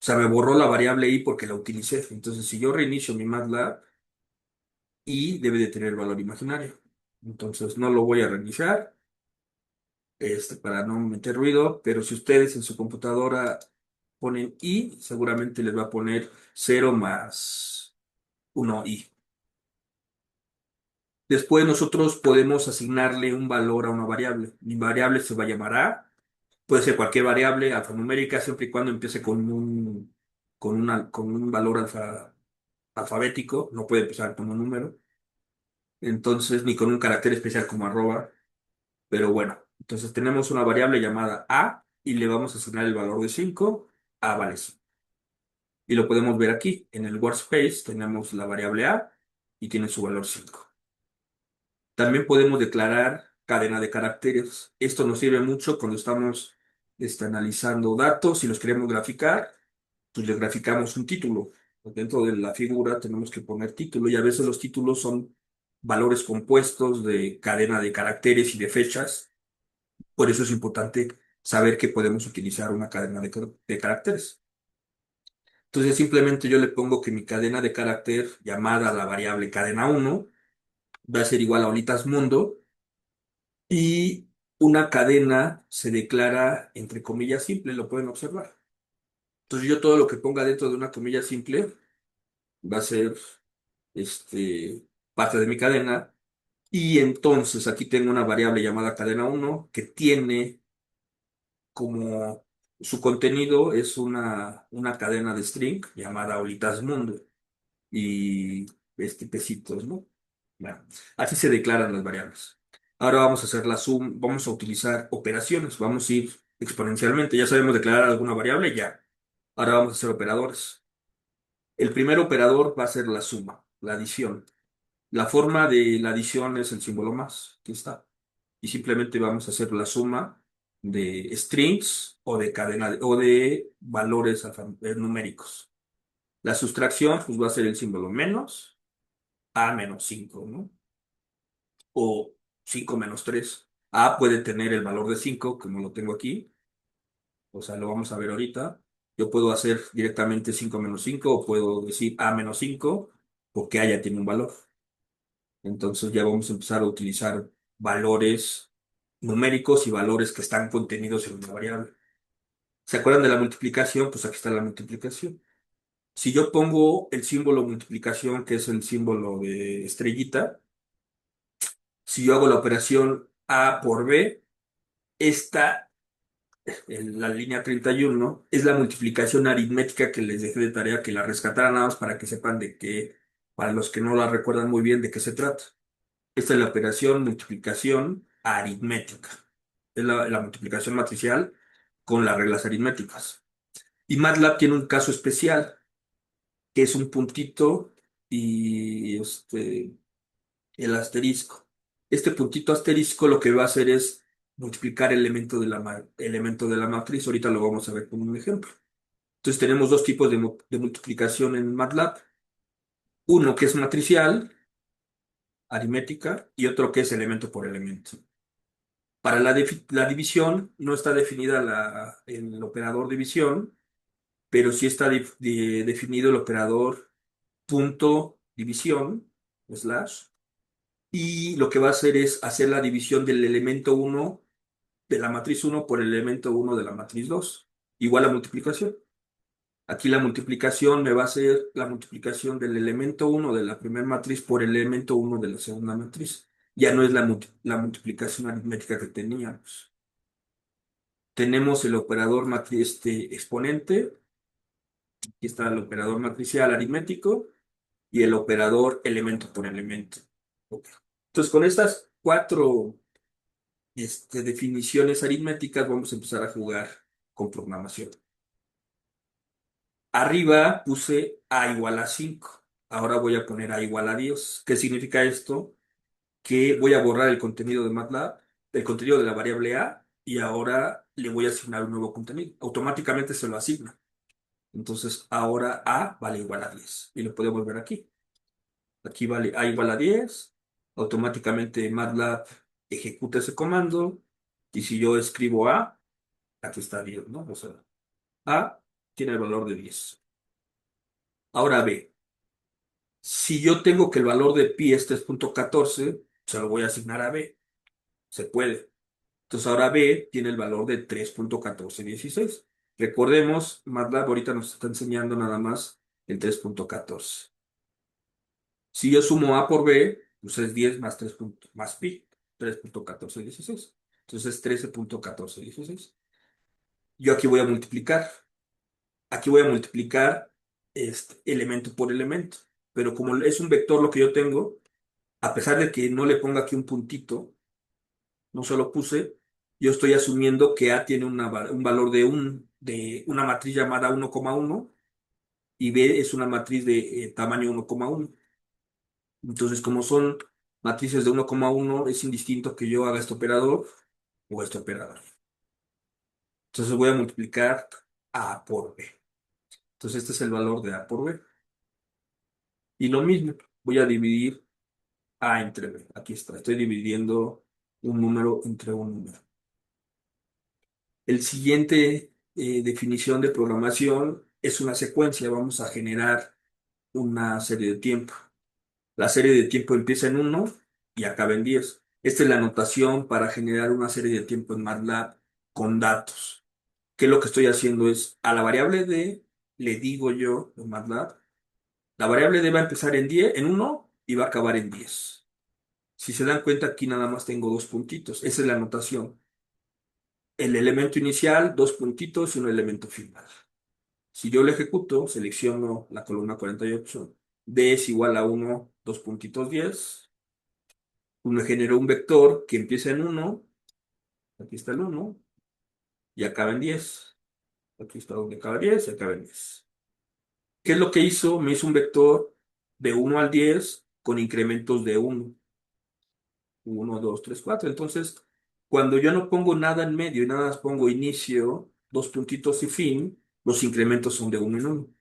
sea, me borró la variable i porque la utilicé. Entonces, si yo reinicio mi MATLAB, i debe de tener el valor imaginario. Entonces, no lo voy a reiniciar. para no meter ruido, pero si ustedes en su computadora ponen i, seguramente les va a poner 0 más 1i. Después nosotros podemos asignarle un valor a una variable. Mi variable se va a llamar a, puede ser cualquier variable alfanumérica siempre y cuando empiece con un valor alfabético, no puede empezar con un número, entonces ni con un carácter especial como arroba, pero bueno, entonces tenemos una variable llamada a y le vamos a asignar el valor de 5, a vale 5. Y lo podemos ver aquí, en el workspace tenemos la variable a y tiene su valor 5. También podemos declarar cadena de caracteres. Esto nos sirve mucho cuando estamos analizando datos y los queremos graficar, pues le graficamos un título. Dentro de la figura tenemos que poner título y a veces los títulos son valores compuestos de cadena de caracteres y de fechas. Por eso es importante saber que podemos utilizar una cadena de caracteres. Entonces simplemente yo le pongo que mi cadena de carácter llamada la variable cadena uno va a ser igual a olitas mundo y una cadena se declara entre comillas simple, lo pueden observar. Entonces yo todo lo que ponga dentro de una comilla simple va a ser este, parte de mi cadena. Y entonces aquí tengo una variable llamada cadena uno que tiene como su contenido es una cadena de string llamada olitas mundo y pesitos, ¿no? Bueno, así se declaran las variables. Ahora vamos a hacer la sum, vamos a utilizar operaciones, vamos a ir exponencialmente. Ya sabemos declarar alguna variable, ya. Ahora vamos a hacer operadores. El primer operador va a ser la suma, la adición. La forma de la adición es el símbolo más, aquí está. Y simplemente vamos a hacer la suma de strings o de o de valores numéricos. La sustracción pues va a ser el símbolo menos a menos 5, ¿no? O 5 menos 3. A puede tener el valor de 5, como lo tengo aquí. O sea, lo vamos a ver ahorita. Yo puedo hacer directamente 5 menos 5 o puedo decir A menos 5 porque A ya tiene un valor. Entonces ya vamos a empezar a utilizar valores numéricos y valores que están contenidos en una variable. ¿Se acuerdan de la multiplicación? Pues aquí está la multiplicación. Si yo pongo el símbolo multiplicación, que es el símbolo de estrellita, si yo hago la operación A por B, esta, en la línea 31, es la multiplicación aritmética que les dejé de tarea que la rescataran nada más para que sepan de qué, para los que no la recuerdan muy bien, de qué se trata. Esta es la operación multiplicación aritmética. Es la multiplicación matricial con las reglas aritméticas. Y MATLAB tiene un caso especial, que es un puntito y el asterisco. Este puntito asterisco lo que va a hacer es multiplicar el elemento de la matriz. Ahorita lo vamos a ver con un ejemplo. Entonces tenemos dos tipos de multiplicación en MATLAB. Uno que es matricial, aritmética, y otro que es elemento por elemento. Para la división no está definida el operador división, pero sí está definido el operador punto división, slash, y lo que va a hacer es hacer la división del elemento uno de la matriz uno por el elemento uno de la matriz 2 igual a multiplicación. Aquí la multiplicación me va a hacer la multiplicación del elemento uno de la primera matriz por el elemento uno de la segunda matriz. Ya no es la multiplicación aritmética que teníamos. Tenemos el operador exponente, aquí está el operador matricial aritmético y el operador elemento por elemento. Ok. Entonces, con estas cuatro definiciones aritméticas vamos a empezar a jugar con programación. Arriba puse A igual a 5. Ahora voy a poner A igual a 10. ¿Qué significa esto? Que voy a borrar el contenido de MATLAB, el contenido de la variable A, y ahora le voy a asignar un nuevo contenido. Automáticamente se lo asigna. Entonces ahora A vale igual a 10. Y lo podemos ver aquí. Aquí vale A igual a 10. Automáticamente MATLAB ejecuta ese comando. Y si yo escribo A, aquí está 10, ¿no? O sea, A tiene el valor de 10. Ahora B. Si yo tengo que el valor de pi es 3.14, se lo voy a asignar a B. Se puede. Entonces ahora B tiene el valor de 3.1416. Recordemos, MATLAB ahorita nos está enseñando nada más el 3.14. Si yo sumo A por B, pues es 10 más 3 más pi, 3.1416. Entonces es 13.1416. Yo aquí voy a multiplicar. Aquí voy a multiplicar elemento por elemento. Pero como es un vector lo que yo tengo, a pesar de que no le ponga aquí un puntito, no se lo puse, yo estoy asumiendo que A tiene un valor de una matriz llamada 1,1 y B es una matriz de tamaño 1,1. Entonces, como son matrices de 1,1, es indistinto que yo haga este operador o este operador. Entonces voy a multiplicar A por B. Entonces este es el valor de A por B. Y lo mismo, voy a dividir A entre B. Aquí está, estoy dividiendo un número entre un número. El siguiente definición de programación es una secuencia. Vamos a generar una serie de tiempo. La serie de tiempo empieza en 1 y acaba en 10. Esta es la notación para generar una serie de tiempo en MATLAB con datos. ¿Qué es lo que estoy haciendo? Es a la variable D, le digo yo en MATLAB, la variable D va a empezar en 10, en 1 y va a acabar en 10. Si se dan cuenta, aquí nada más tengo dos puntitos. Esa es la notación. El elemento inicial, dos puntitos y un elemento final. Si yo lo ejecuto, selecciono la columna 48, D es igual a 1, 2 puntitos 10. Me generó un vector que empieza en 1, aquí está el 1, y acaba en 10. Aquí está donde acaba 10 y acaba en 10. ¿Qué es lo que hizo? Me hizo un vector de 1 al 10 con incrementos de 1. 1, 2, 3, 4. Entonces, cuando yo no pongo nada en medio y nada más pongo inicio, dos puntitos y fin, los incrementos son de 1 en 1.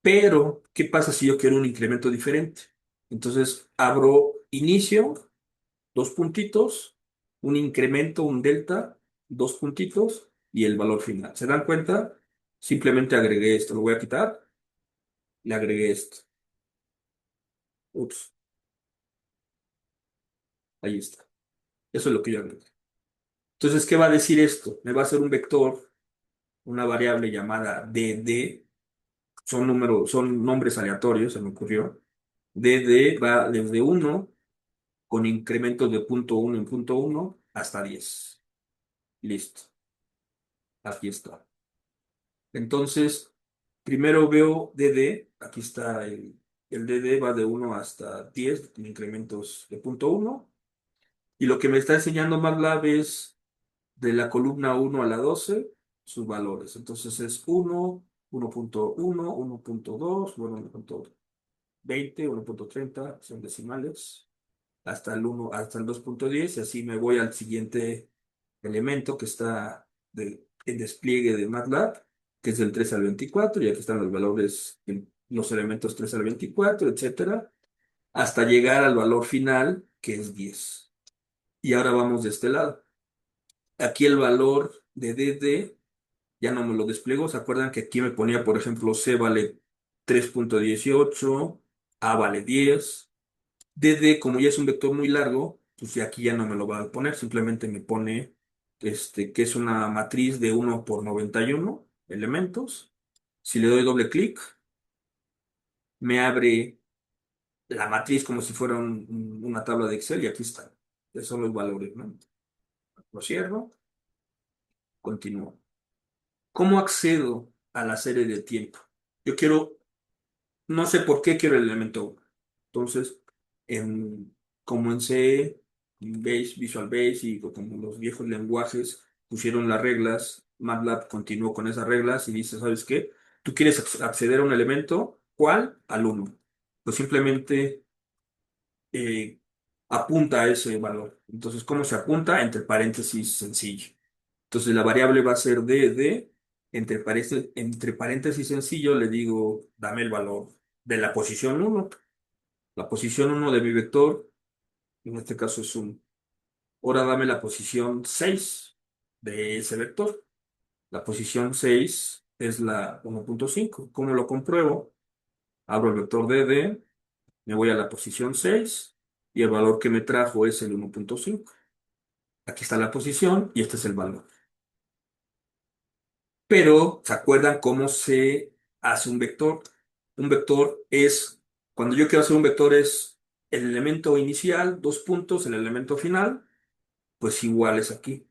Pero, ¿qué pasa si yo quiero un incremento diferente? Entonces, abro inicio, dos puntitos, un incremento, un delta, dos puntitos y el valor final. ¿Se dan cuenta? Simplemente agregué esto. Lo voy a quitar. Le agregué esto. Ups, ahí está. Eso es lo que yo agregué. Entonces, ¿qué va a decir esto? Me va a hacer un vector, una variable llamada dd. Son nombres aleatorios, se me ocurrió. Dd va desde 1 con incrementos de punto 1 en punto 1 hasta 10. Listo. Aquí está. Entonces, primero veo dd. Aquí está el dd va de 1 hasta 10 con incrementos de punto 1. Y lo que me está enseñando MATLAB es de la columna 1 a la 12 sus valores. Entonces es 1, 1.1, 1.2, bueno, 1.20, 1.30, son decimales, hasta el 1, hasta el 2.10, y así me voy al siguiente elemento que está en despliegue de MATLAB, que es del 3 al 24, y aquí están los valores, los elementos 3 al 24, etcétera, hasta llegar al valor final, que es 10. Y ahora vamos de este lado. Aquí el valor de dd ya no me lo desplegó. ¿Se acuerdan que aquí me ponía, por ejemplo, C vale 3.18, A vale 10? dd, como ya es un vector muy largo, pues aquí ya no me lo va a poner, simplemente me pone que es una matriz de 1 por 91 elementos. Si le doy doble clic, me abre la matriz como si fuera una tabla de Excel y aquí están. Esos son los valores, ¿no? Lo cierro, continúo. ¿Cómo accedo a la serie de tiempo? Yo quiero, no sé por qué quiero el elemento 1. Entonces, en, como en C, en Visual Basic o como los viejos lenguajes pusieron las reglas, MATLAB continuó con esas reglas y dice, ¿sabes qué? Tú quieres acceder a un elemento, ¿cuál? Al 1. Pues simplemente eh, apunta a ese valor. Entonces, ¿cómo se apunta? Entre paréntesis sencillo. Entonces la variable va a ser dd, entre paréntesis sencillo le digo, dame el valor de la posición 1. La posición 1 de mi vector, en este caso es 1. Ahora dame la posición 6 de ese vector. La posición 6 es la 1.5. ¿Cómo lo compruebo? Abro el vector dd, me voy a la posición 6 y el valor que me trajo es el 1.5. Aquí está la posición y este es el valor. Pero, ¿se acuerdan cómo se hace un vector? Un vector es, cuando yo quiero hacer un vector es el elemento inicial, dos puntos, el elemento final, pues igual es aquí.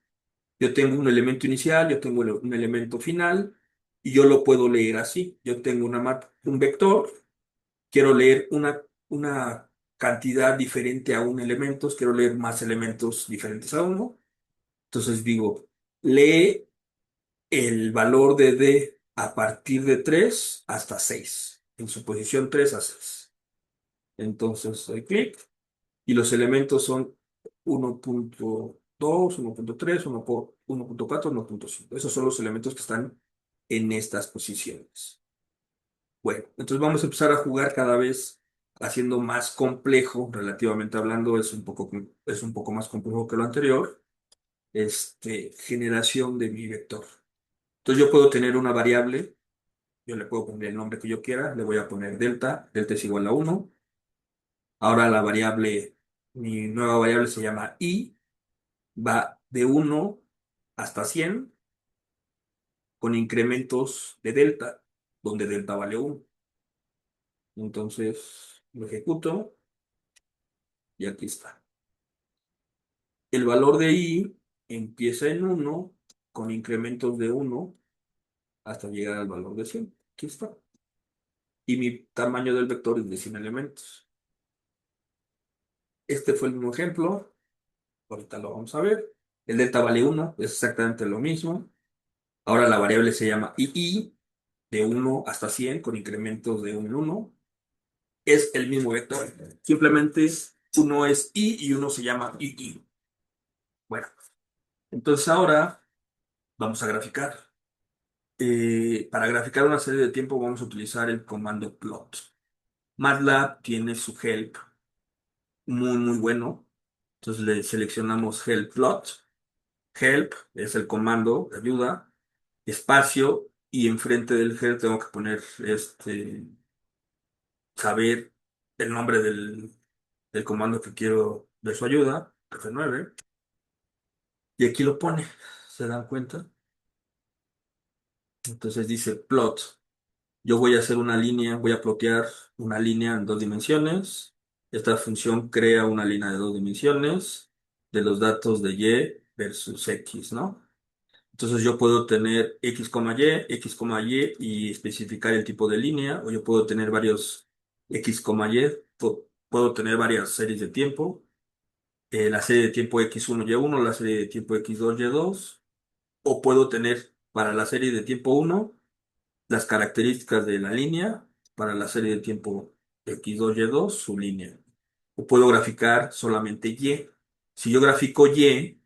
Yo tengo un elemento inicial, yo tengo un elemento final y yo lo puedo leer así. Yo tengo un vector, quiero leer una cantidad diferente a un elemento, quiero leer más elementos diferentes a uno. Entonces digo, lee el valor de D a partir de 3 hasta 6 en su posición 3 a 6. Entonces doy clic y los elementos son 1.2, 1.3, 1.4, 1.5. Esos son los elementos que están en estas posiciones. Bueno, entonces vamos a empezar a jugar cada vez haciendo más complejo, relativamente hablando, es un poco más complejo que lo anterior, generación de mi vector. Entonces yo puedo tener una variable. Yo le puedo poner el nombre que yo quiera, le voy a poner delta, delta es igual a 1. Ahora mi nueva variable se llama i, va de 1 hasta 100 con incrementos de delta, donde delta vale 1. Entonces lo ejecuto y aquí está. El valor de i empieza en 1 con incrementos de 1 hasta llegar al valor de 100. Aquí está. Y mi tamaño del vector es de 100 elementos. Este fue el mismo ejemplo. Ahorita lo vamos a ver. El delta vale 1, es exactamente lo mismo. Ahora la variable se llama ii, de 1 hasta 100 con incrementos de 1 en 1. Es el mismo vector. Simplemente uno es i y uno se llama ii. Bueno, entonces ahora vamos a graficar. Para graficar una serie de tiempo vamos a utilizar el comando plot. MATLAB tiene su help muy, muy bueno. Entonces le seleccionamos help plot. Help es el comando de ayuda, espacio, y enfrente del help tengo que poner saber el nombre del comando que quiero de su ayuda, F9, y aquí lo pone, ¿se dan cuenta? Entonces dice plot. Yo voy a hacer una línea, voy a plotear una línea en 2 dimensiones. Esta función crea una línea de 2 dimensiones de los datos de Y versus X, ¿no? Entonces yo puedo tener X, Y y especificar el tipo de línea, o yo puedo tener varios X, Y, puedo tener varias series de tiempo, la serie de tiempo X1, Y1, la serie de tiempo X2, Y2, o puedo tener para la serie de tiempo 1 las características de la línea, para la serie de tiempo X2, Y2 su línea. O puedo graficar solamente Y. Si yo grafico Y,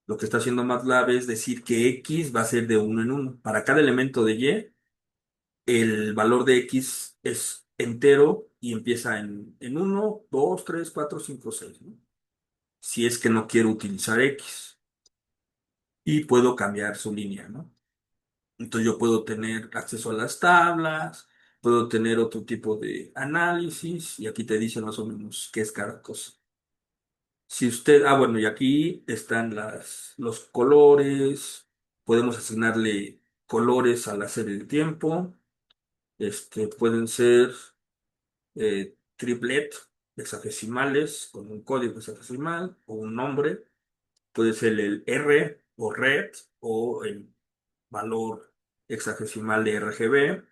lo que está haciendo MATLAB es decir que X va a ser de 1 en 1. Para cada elemento de Y, el valor de X es entero y empieza en 1, 2, 3, 4, 5, 6, ¿no? Si es que no quiero utilizar X. Y puedo cambiar su línea, ¿no? Entonces yo puedo tener acceso a las tablas, puedo tener otro tipo de análisis y aquí te dice más o menos qué es cada cosa. Si usted, bueno, y aquí están los colores, podemos asignarle colores a la serie de tiempo, pueden ser triplet hexadesimales con un código hexadecimal o un nombre, puede ser el R o red o el valor hexadecimal de RGB.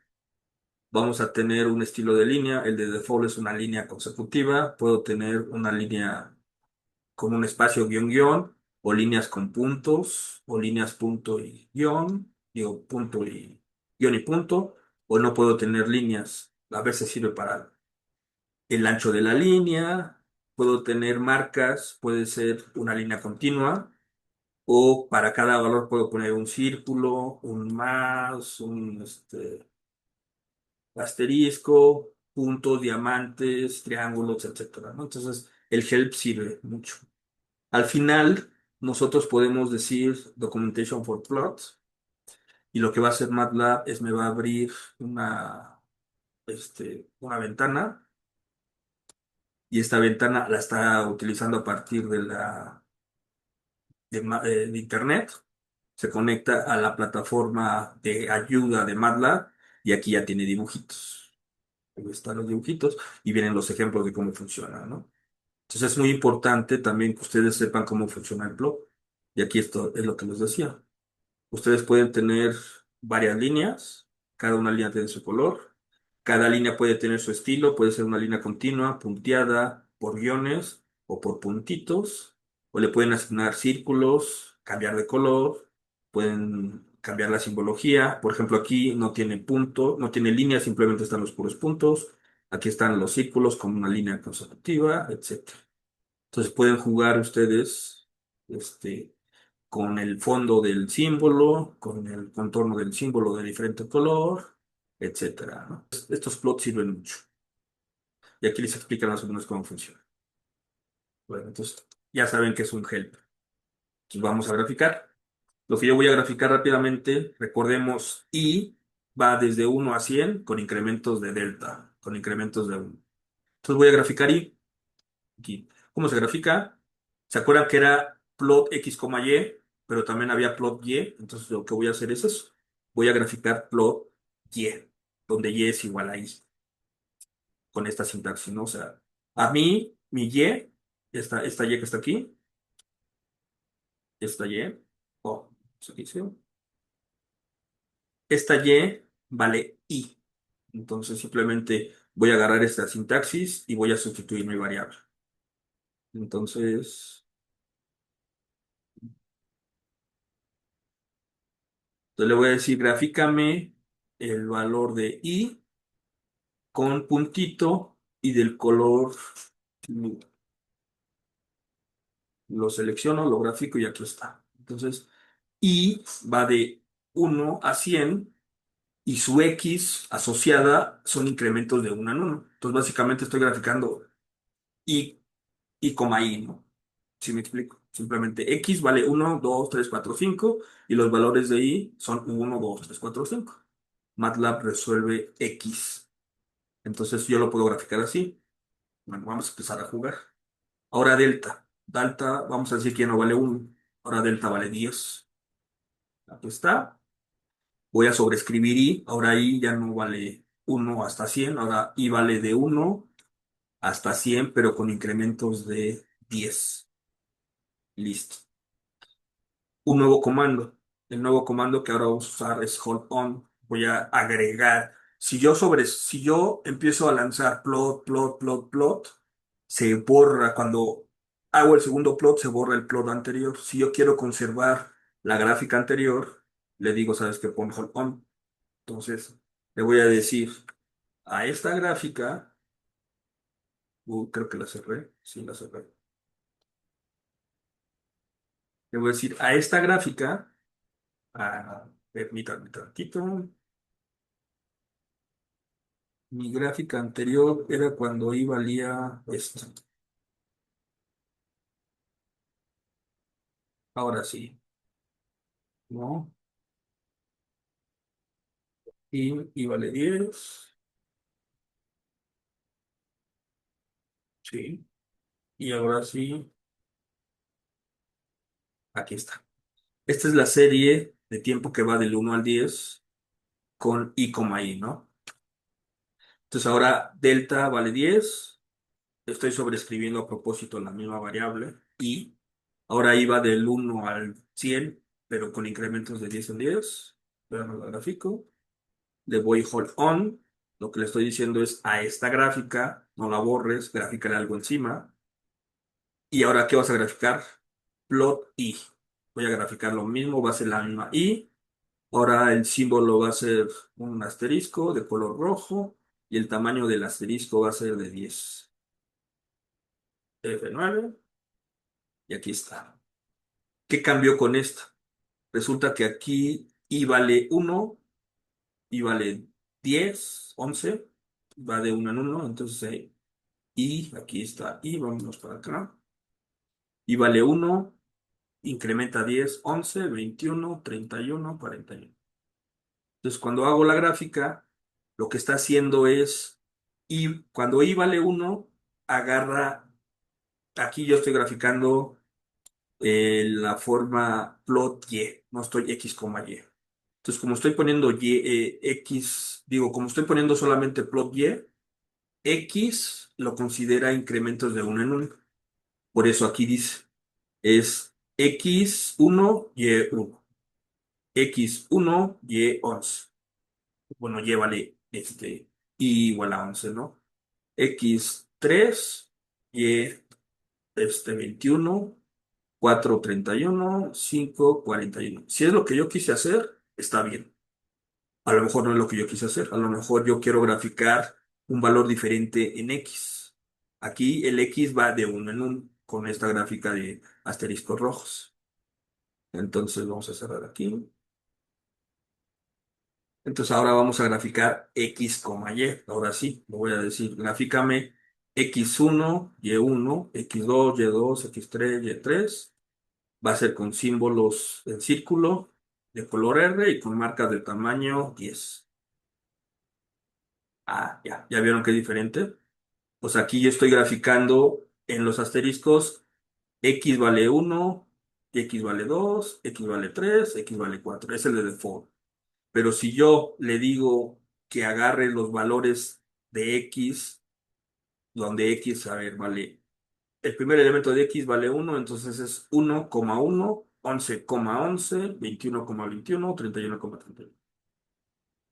Vamos a tener un estilo de línea, el de default es una línea consecutiva, puedo tener una línea con un espacio guión guión, o líneas con puntos, o líneas punto y guión, digo punto y guión y punto, o no puedo tener líneas. A veces sirve para el ancho de la línea, puedo tener marcas, puede ser una línea continua, o para cada valor puedo poner un círculo, un más, un asterisco, puntos, diamantes, triángulos, etcétera, ¿no? Entonces, el help sirve mucho. Al final, nosotros podemos decir documentation for plots y lo que va a hacer MATLAB es me va a abrir una ventana y esta ventana la está utilizando a partir de Internet, se conecta a la plataforma de ayuda de MATLAB y aquí ya tiene dibujitos. Ahí están los dibujitos y vienen los ejemplos de cómo funciona, ¿no? Entonces es muy importante también que ustedes sepan cómo funciona el plot. Y aquí esto es lo que les decía. Ustedes pueden tener varias líneas, cada una línea tiene su color, cada línea puede tener su estilo, puede ser una línea continua, punteada, por guiones o por puntitos, o le pueden asignar círculos, cambiar de color, pueden cambiar la simbología. Por ejemplo, aquí no tiene punto, no tiene línea, simplemente están los puros puntos. Aquí están los círculos con una línea consecutiva, etcétera. Entonces pueden jugar ustedes con el fondo del símbolo, con el contorno del símbolo de diferente color, etcétera, ¿no? Estos plots sirven mucho. Y aquí les explican más o menos cómo funciona. Bueno, entonces ya saben que es un help. Entonces vamos a graficar. Lo que yo voy a graficar rápidamente, recordemos, I va desde 1 a 100 con incrementos de delta, con incrementos de 1. Entonces voy a graficar I. Aquí. ¿Cómo se grafica? ¿Se acuerdan que era plot X, Y, pero también había plot Y? Entonces lo que voy a hacer es eso. Voy a graficar plot Y, donde Y es igual a I, con esta sintaxis, ¿no? O sea, a mí, mi Y, esta Y que está aquí, esta Y, oh, ¿se dice? Esta Y vale I. Entonces simplemente voy a agarrar esta sintaxis y voy a sustituir mi variable. Entonces, le voy a decir, grafícame el valor de I con puntito y del color, lo selecciono, lo grafico y aquí está. Entonces, I va de 1 a 100 y su X asociada son incrementos de 1 en 1. Entonces, básicamente estoy graficando I, I, ¿no? ¿Sí me explico? Simplemente X vale 1, 2, 3, 4, 5 y los valores de I son 1, 2, 3, 4, 5. MATLAB resuelve X. Entonces yo lo puedo graficar así. Bueno, vamos a empezar a jugar. Ahora delta. Delta, vamos a decir que ya no vale 1. Ahora delta vale 10. Aquí está. Voy a sobreescribir I. Ahora I ya no vale 1 hasta 100. Ahora I vale de 1 hasta 100, pero con incrementos de 10. Listo. Un nuevo comando. El nuevo comando que ahora vamos a usar es hold on. Voy a agregar. Si yo empiezo a lanzar plot, plot, plot, plot, se borra. Cuando hago el segundo plot, se borra el plot anterior. Si yo quiero conservar la gráfica anterior, le digo, ¿sabes qué? Pon hold on. Entonces, le voy a decir a esta gráfica, creo que la cerré. Sí, la cerré. Le voy a decir a esta gráfica, permítanme tantito. Mi gráfica anterior era cuando I valía esto. Ahora sí, ¿no? I vale 10. Sí. Y ahora sí, aquí está. Esta es la serie de tiempo que va del 1 al 10 con I, I, ¿no? Entonces ahora delta vale 10. Estoy sobreescribiendo a propósito la misma variable. I. Ahora I va del 1 al 100, pero con incrementos de 10 en 10. Veamos el gráfico. Le voy hold on. Lo que le estoy diciendo es a esta gráfica, no la borres, gráficale algo encima. Y ahora, ¿qué vas a graficar? Plot I. Voy a graficar lo mismo, va a ser la misma I. Ahora el símbolo va a ser un asterisco de color rojo y el tamaño del asterisco va a ser de 10. F9 y aquí está. ¿Qué cambió con esta? Resulta que aquí I vale 1, I vale 10, 11, va de 1 en 1, entonces y aquí está, y vámonos para acá. Y vale 1, incrementa 10, 11, 21, 31, 41. Entonces, cuando hago la gráfica, lo que está haciendo es, y cuando i vale 1, agarra, aquí yo estoy graficando la forma plot y, no estoy x, y. Entonces, como estoy poniendo y, como estoy poniendo solamente plot y, x lo considera incrementos de uno en uno. Por eso aquí dice, es x1, y1, x1, y11. Bueno, y vale y igual a 11, ¿no? X3, y 21, 4, 31, 5, 41. Si es lo que yo quise hacer, está bien. A lo mejor no es lo que yo quise hacer. A lo mejor yo quiero graficar un valor diferente en X. Aquí el X va de uno en uno con esta gráfica de asteriscos rojos. Entonces vamos a cerrar aquí. Entonces ahora vamos a graficar X, Y. Ahora sí, lo voy a decir. Grafícame X1, Y1, X2, Y2, X3, Y3. Va a ser con símbolos en círculo de color R y con marcas de tamaño 10. Ah, ya vieron que es diferente. Pues aquí yo estoy graficando en los asteriscos X vale 1, X vale 2, X vale 3, X vale 4. Es el de default. Pero si yo le digo que agarre los valores de X, donde X, a ver, vale, el primer elemento de X vale 1, entonces es 1,1, 11,11, 21,21, 31,31.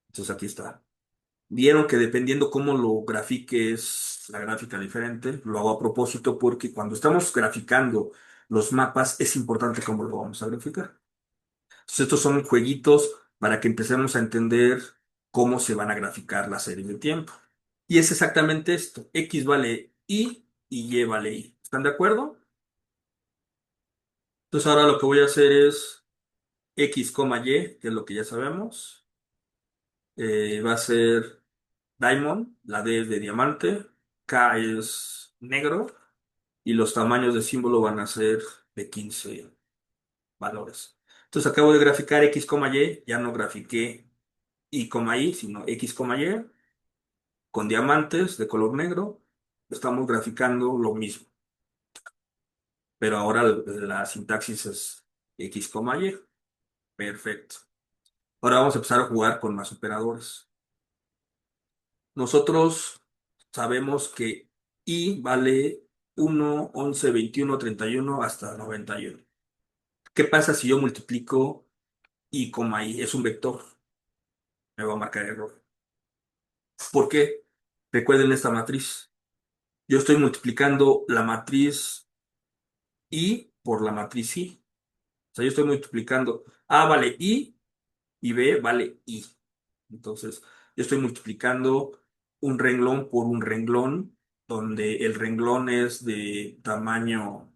Entonces aquí está. Vieron que dependiendo cómo lo grafique es la gráfica diferente. Lo hago a propósito porque cuando estamos graficando los mapas es importante cómo lo vamos a graficar. Entonces, estos son jueguitos para que empecemos a entender cómo se van a graficar las series de tiempo. Y es exactamente esto. X vale y Y vale Y. ¿Están de acuerdo? Entonces ahora lo que voy a hacer es X, Y, que es lo que ya sabemos. Va a ser Diamond, la D es de diamante, K es negro y los tamaños de símbolo van a ser de 15 valores. Entonces acabo de graficar X, Y, ya no grafiqué Y, Y, sino X, Y con diamantes de color negro. Estamos graficando lo mismo, pero ahora la sintaxis es X, Y. Perfecto. Ahora vamos a empezar a jugar con más operadores. Nosotros sabemos que I vale 1, 11, 21, 31 hasta 91. ¿Qué pasa si yo multiplico I, I? Es un vector. Me va a marcar error. ¿Por qué? Recuerden esta matriz. Yo estoy multiplicando la matriz I por la matriz I. O sea, yo estoy multiplicando A vale I y B vale I. Entonces, yo estoy multiplicando un renglón por un renglón, donde el renglón es de tamaño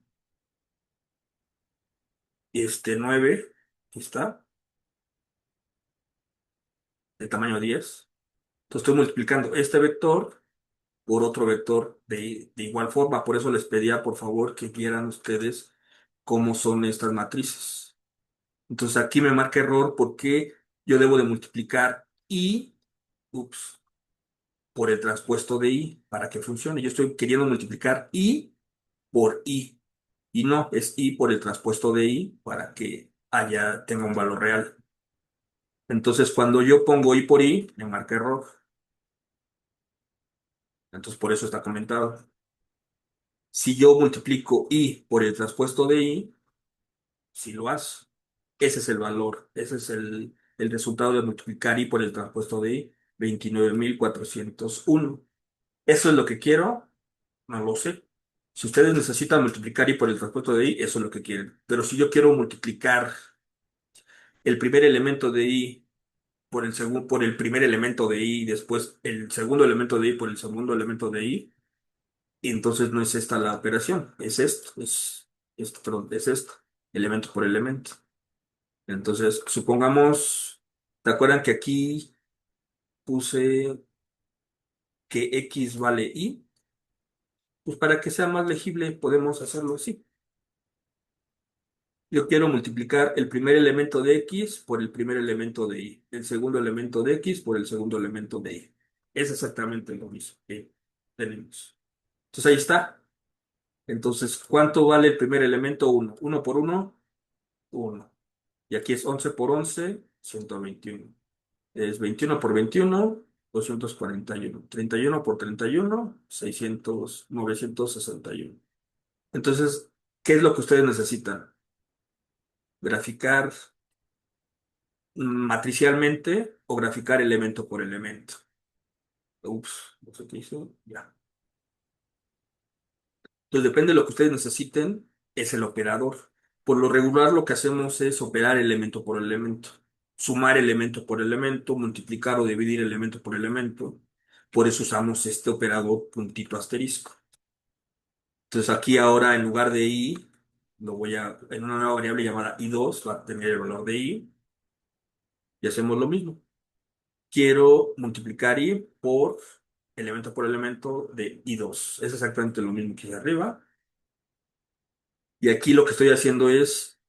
9, aquí está, de tamaño 10. Entonces, estoy multiplicando este vector por otro vector de igual forma. Por eso les pedía, por favor, que vieran ustedes cómo son estas matrices. Entonces, aquí me marca error porque yo debo de multiplicar I, ups, por el transpuesto de I para que funcione. Yo estoy queriendo multiplicar I por I. Y no, es I por el transpuesto de I para que tenga un valor real. Entonces, cuando yo pongo I por I, me marca error. Entonces, por eso está comentado. Si yo multiplico I por el transpuesto de I, si lo hace. Ese es el valor. Ese es el resultado de multiplicar I por el transpuesto de I. 29.401. ¿Eso es lo que quiero? No lo sé. Si ustedes necesitan multiplicar I por el transpuesto de I, eso es lo que quieren. Pero si yo quiero multiplicar el primer elemento de I por el primer elemento de I, y después el segundo elemento de I por el segundo elemento de I, y entonces no es esta la operación, es esto, perdón, es esto, elemento por elemento. Entonces, supongamos, ¿te acuerdan que aquí puse que X vale Y? Pues para que sea más legible podemos hacerlo así. Yo quiero multiplicar el primer elemento de X por el primer elemento de Y, el segundo elemento de X por el segundo elemento de Y. Es exactamente lo mismo que tenemos. Entonces ahí está. Entonces, ¿cuánto vale el primer elemento? Uno. Uno por uno, uno. Y aquí es 11 por 11, 121. Es 21 por 21, 241. 31 por 31, 600, 961. Entonces, ¿qué es lo que ustedes necesitan? Graficar matricialmente o graficar elemento por elemento. Ups, no sé qué hizo. Ya. Entonces, depende de lo que ustedes necesiten, es el operador. Por lo regular, lo que hacemos es operar elemento por elemento, sumar elemento por elemento, multiplicar o dividir elemento por elemento. Por eso usamos este operador puntito asterisco. Entonces, aquí ahora en lugar de i, en una nueva variable llamada i2, va a tener el valor de i y hacemos lo mismo. Quiero multiplicar i por elemento de i2. Es exactamente lo mismo que hice arriba. Y aquí lo que estoy haciendo es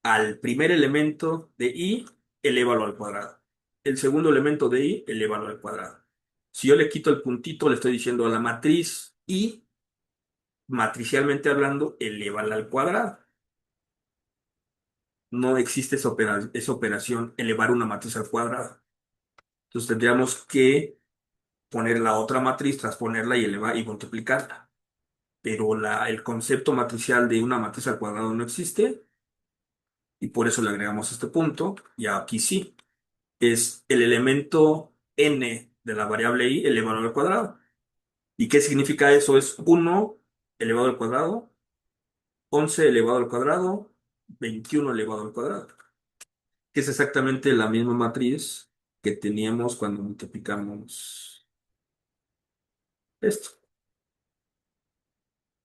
al primer elemento de i, elévalo al cuadrado. El segundo elemento de i, elévalo al cuadrado. Si yo le quito el puntito, le estoy diciendo a la matriz i, matricialmente hablando, elévala al cuadrado. No existe esa operación, elevar una matriz al cuadrado. Entonces tendríamos que poner la otra matriz, transponerla y elevar y multiplicarla. Pero el concepto matricial de una matriz al cuadrado no existe y por eso le agregamos este punto. Y aquí sí, es el elemento n de la variable i elevado al cuadrado. ¿Y qué significa eso? Es 1 elevado al cuadrado, 11 elevado al cuadrado, 21 elevado al cuadrado, que es exactamente la misma matriz que teníamos cuando multiplicamos esto.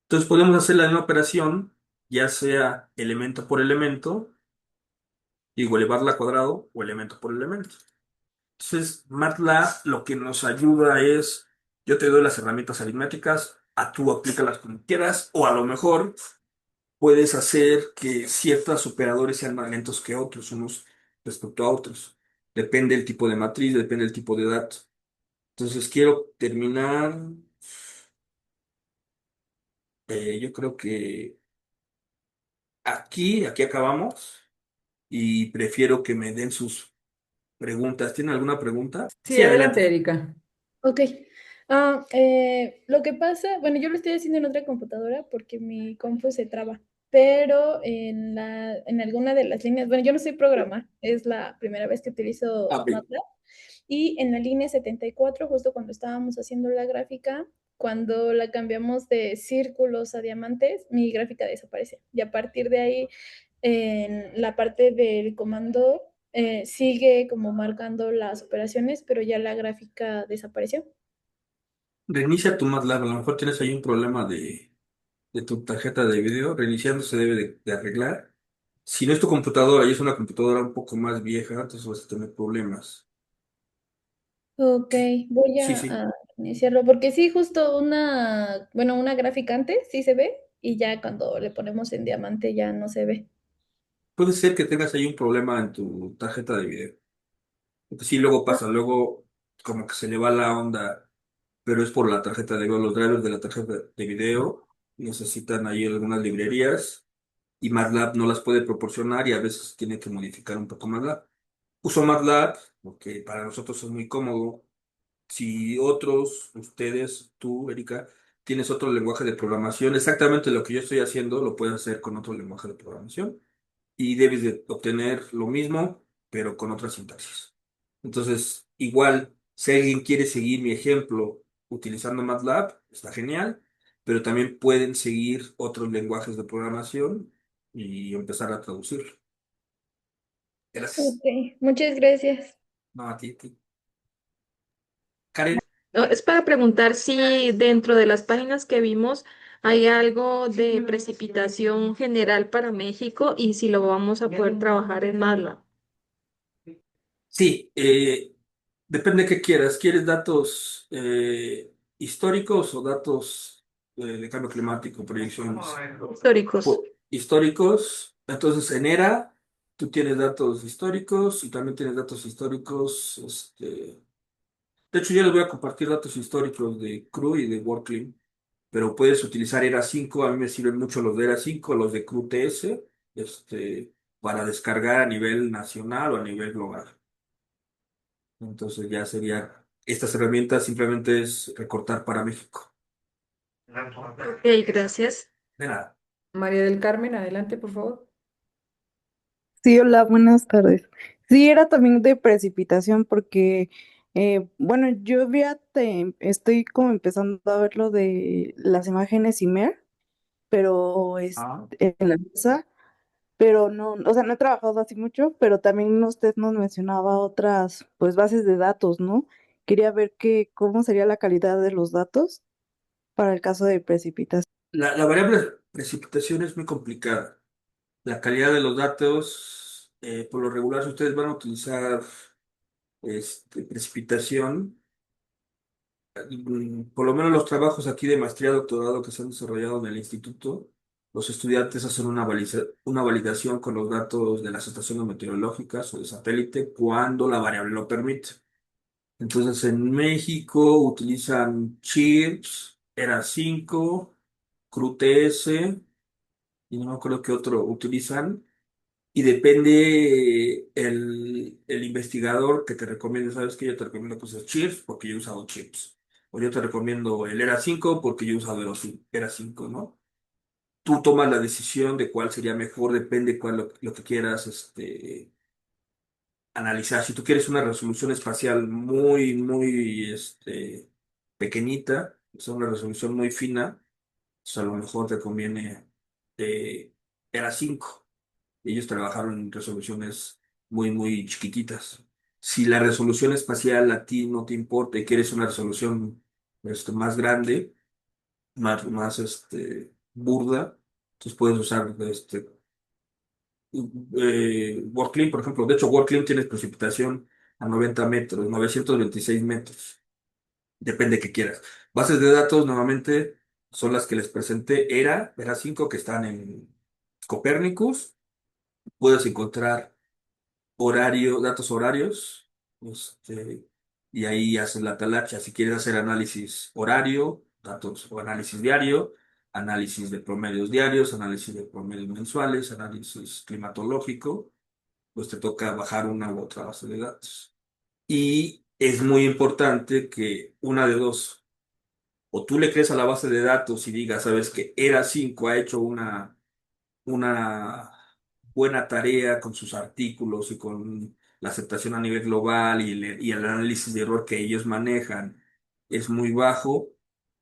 Entonces podemos hacer la misma operación, ya sea elemento por elemento, digo, elevarla al cuadrado o elemento por elemento. Entonces, MATLAB lo que nos ayuda es, yo te doy las herramientas aritméticas, a tú aplícalas como quieras, o a lo mejor puedes hacer que ciertos operadores sean más lentos que otros, unos respecto a otros. Depende del tipo de matriz, depende del tipo de datos. Entonces, quiero terminar, yo creo que aquí acabamos y prefiero que me den sus preguntas. ¿Tienen alguna pregunta? Sí, Sí, adelante, adelante. Erika. Ok. Lo que pasa, bueno, yo lo estoy haciendo en otra computadora porque mi compu se traba, pero en alguna de las líneas, bueno, yo no sé programar, es la primera vez que utilizo Ah, bien. MATLAB, y en la línea 74, justo cuando estábamos haciendo la gráfica, cuando la cambiamos de círculos a diamantes, mi gráfica desaparece. Y a partir de ahí, en la parte del comando, sigue como marcando las operaciones, pero ya la gráfica desapareció. Reinicia tu MATLAB, a lo mejor tienes ahí un problema de tu tarjeta de video, reiniciando se debe de arreglar. Si no es tu computadora y es una computadora un poco más vieja, entonces vas a tener problemas. Ok, voy Sí, sí. a iniciarlo, porque sí, justo bueno, una gráfica antes sí se ve, y ya cuando le ponemos en diamante ya no se ve. Puede ser que tengas ahí un problema en tu tarjeta de video. Porque sí, luego pasa, luego como que se le va la onda, pero es por la tarjeta de video. Los drivers de la tarjeta de video necesitan ahí algunas librerías y MATLAB no las puede proporcionar y a veces tiene que modificar un poco MATLAB. Uso MATLAB porque para nosotros es muy cómodo. Si otros, ustedes, tú, Erika, tienes otro lenguaje de programación, exactamente lo que yo estoy haciendo lo puedes hacer con otro lenguaje de programación y debes de obtener lo mismo, pero con otra sintaxis. Entonces, igual, si alguien quiere seguir mi ejemplo utilizando MATLAB, está genial, pero también pueden seguir otros lenguajes de programación y empezar a traducirlo. Gracias. Ok, muchas gracias. No, a ti. Karen. No, es para preguntar si dentro de las páginas que vimos hay algo de precipitación general para México y si lo vamos a poder trabajar en MATLAB. Sí, depende de qué quieras. ¿Quieres datos históricos o datos de cambio climático, proyecciones? Históricos. Históricos. Entonces, en ERA, tú tienes datos históricos y también tienes datos históricos. De hecho, yo les voy a compartir datos históricos de CRU y de WorldClim. pero puedes utilizar ERA 5. A mí me sirven mucho los de ERA 5, los de CRUTS, para descargar a nivel nacional o a nivel global. Entonces ya sería, estas herramientas simplemente es recortar para México. Ok, gracias. De nada. María del Carmen, adelante, por favor. Sí, hola, buenas tardes. Sí, era también de precipitación porque, bueno, yo estoy como empezando a ver lo de las imágenes IMER, pero Ah. en la mesa, pero no, o sea, no he trabajado así mucho, pero también usted nos mencionaba otras, pues, bases de datos, ¿no? Quería ver cómo sería la calidad de los datos para el caso de precipitación. La variable precipitación es muy complicada. La calidad de los datos, por lo regular, si ustedes van a utilizar precipitación, por lo menos los trabajos aquí de maestría, doctorado que se han desarrollado en el instituto, los estudiantes hacen una validación con los datos de las estaciones meteorológicas o de satélite cuando la variable lo permite. Entonces, en México utilizan CHIRPS, ERA 5, CRUTS, y no creo que otro utilizan. Y depende el investigador que te recomiende. ¿Sabes que yo te recomiendo que uses Chips porque yo he usado Chips? O yo te recomiendo el ERA 5 porque yo he usado el ERA 5, ¿no? Tú tomas la decisión de cuál sería mejor, depende cuál lo que quieras analizar. Si tú quieres una resolución espacial muy, muy pequeñita, o sea, una resolución muy fina, pues a lo mejor te conviene ERA 5. Ellos trabajaron en resoluciones muy, muy chiquititas. Si la resolución espacial a ti no te importa y quieres una resolución más grande, más burda, entonces puedes usar WorldClim, por ejemplo. De hecho, WorldClim tiene precipitación a 90 metros, 926 metros. Depende que quieras. Bases de datos normalmente son las que les presenté. ERA 5 que están en Copernicus. Puedes encontrar datos horarios, y ahí haces la talacha. Si quieres hacer análisis horario, datos o análisis diario, análisis de promedios diarios, análisis de promedios mensuales, análisis climatológico, pues te toca bajar una u otra base de datos. Y es muy importante que una de dos, o tú le crees a la base de datos y digas, sabes que ERA 5 ha hecho una buena tarea con sus artículos y con la aceptación a nivel global y el análisis de error que ellos manejan es muy bajo,